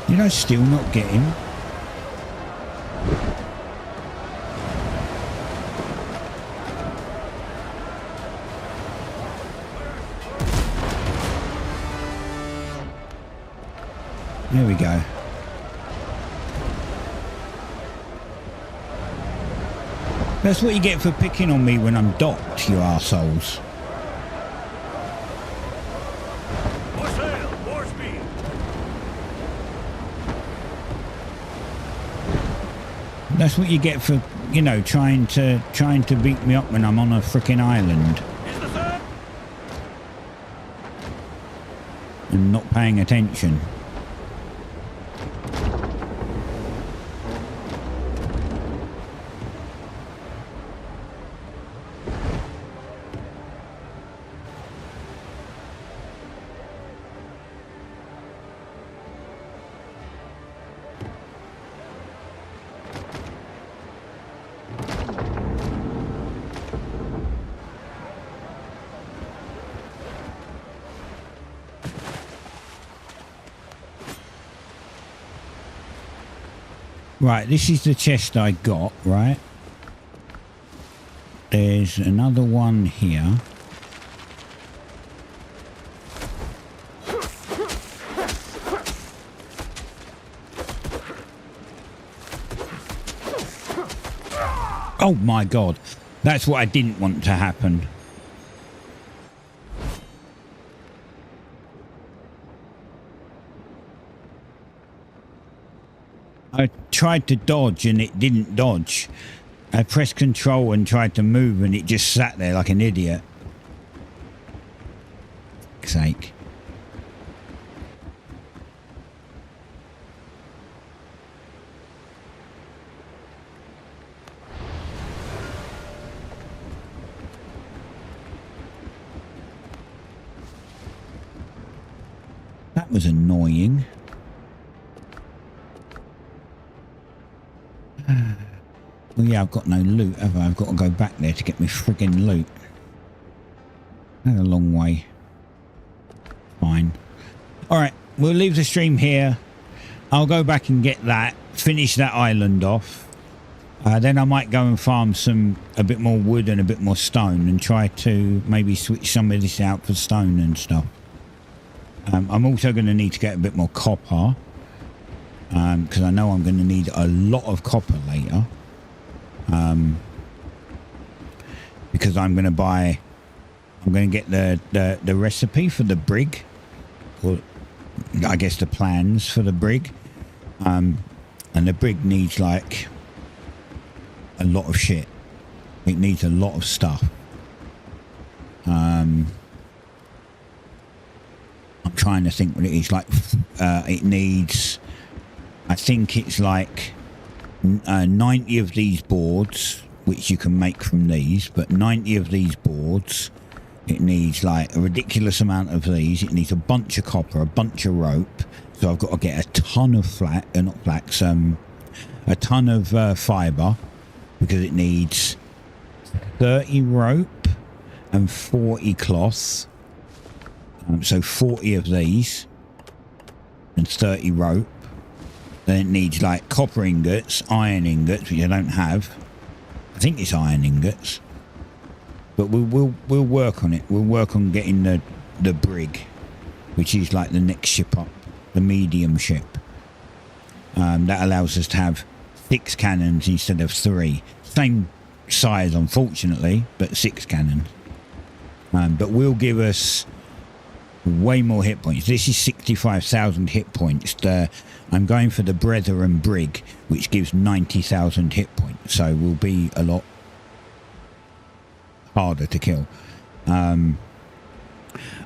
Did I still not get him? There we go. That's what you get for picking on me when I'm docked, you arseholes. More sail, more speed. That's what you get for, you know, trying to beat me up when I'm on a frickin' island Is the sun? and not paying attention. Right, this is the chest I got, right? There's another one here. Oh my god, that's what I didn't want to happen. I tried to dodge and it didn't dodge. I pressed control and tried to move and it just sat there like an idiot. For fuck's sake. That was annoying. Well, yeah, I've got no loot, have I? I've got to go back there to get my friggin' loot. That's a long way. Fine. Alright, we'll leave the stream here. I'll go back and get that, finish that island off. Then I might go and farm a bit more wood and a bit more stone and try to maybe switch some of this out for stone and stuff. I'm also going to need to get a bit more copper. Because I know I'm going to need a lot of copper later. Because I'm going to get the recipe for the brig, or I guess the plans for the brig. And the brig needs like a lot of shit. It needs a lot of stuff. I'm trying to think what it is like. It needs, I think it's like 90 of these boards, which you can make from these, but 90 of these boards, it needs like a ridiculous amount of these. It needs a bunch of copper, a bunch of rope. So I've got to get a ton of a ton of fiber, because it needs 30 rope and 40 cloth. So 40 of these and 30 rope. Then it needs like copper ingots, iron ingots, which I don't have. I think it's iron ingots. But we'll work on it. We'll work on getting the brig, which is like the next ship up, the medium ship. That allows us to have 6 cannons instead of 3. Same size, unfortunately, but 6 cannons. But will give us way more hit points. This is 65,000 hit points. I'm going for the Brethren brig, which gives 90,000 hit points, so will be a lot harder to kill. And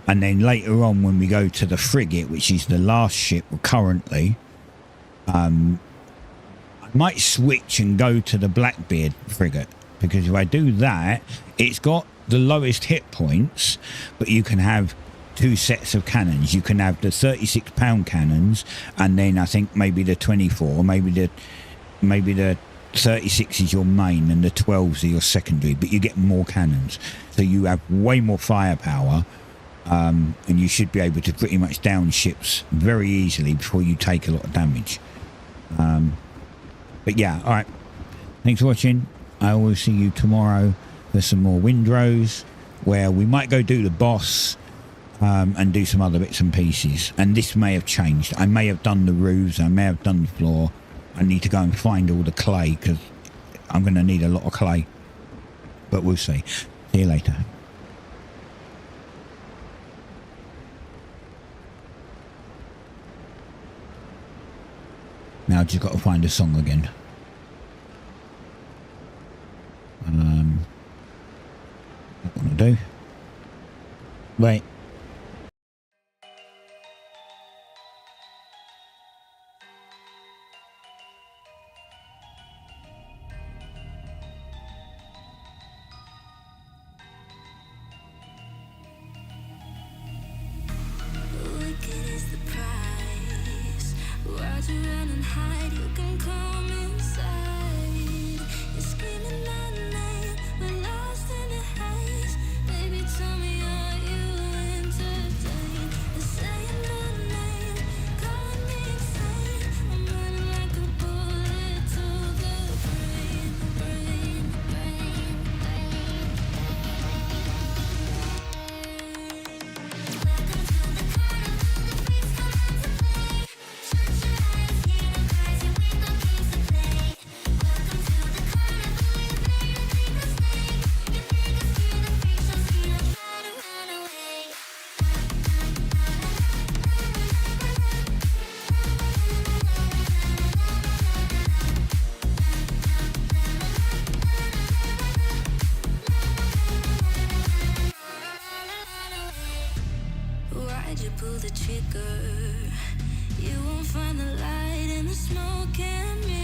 then later on, when we go to the frigate, which is the last ship currently, I might switch and go to the Blackbeard frigate, because if I do that, it's got the lowest hit points, but you can have 2 sets of cannons. You can have the 36-pound cannons, and then I think maybe the 24, maybe the 36 is your main and the 12s are your secondary, but you get more cannons, so you have way more firepower, and you should be able to pretty much down ships very easily before you take a lot of damage. But yeah, all right, thanks for watching. I will see you tomorrow for some more Windrows, where we might go do the boss, and do some other bits and pieces. And this may have changed. I may have done the roofs, I may have done the floor. I need to go and find all the clay, because I'm going to need a lot of clay. But we'll see. See you later. Now I've just got to find a song again. What I'm going to do. Wait. find the light in the smoke and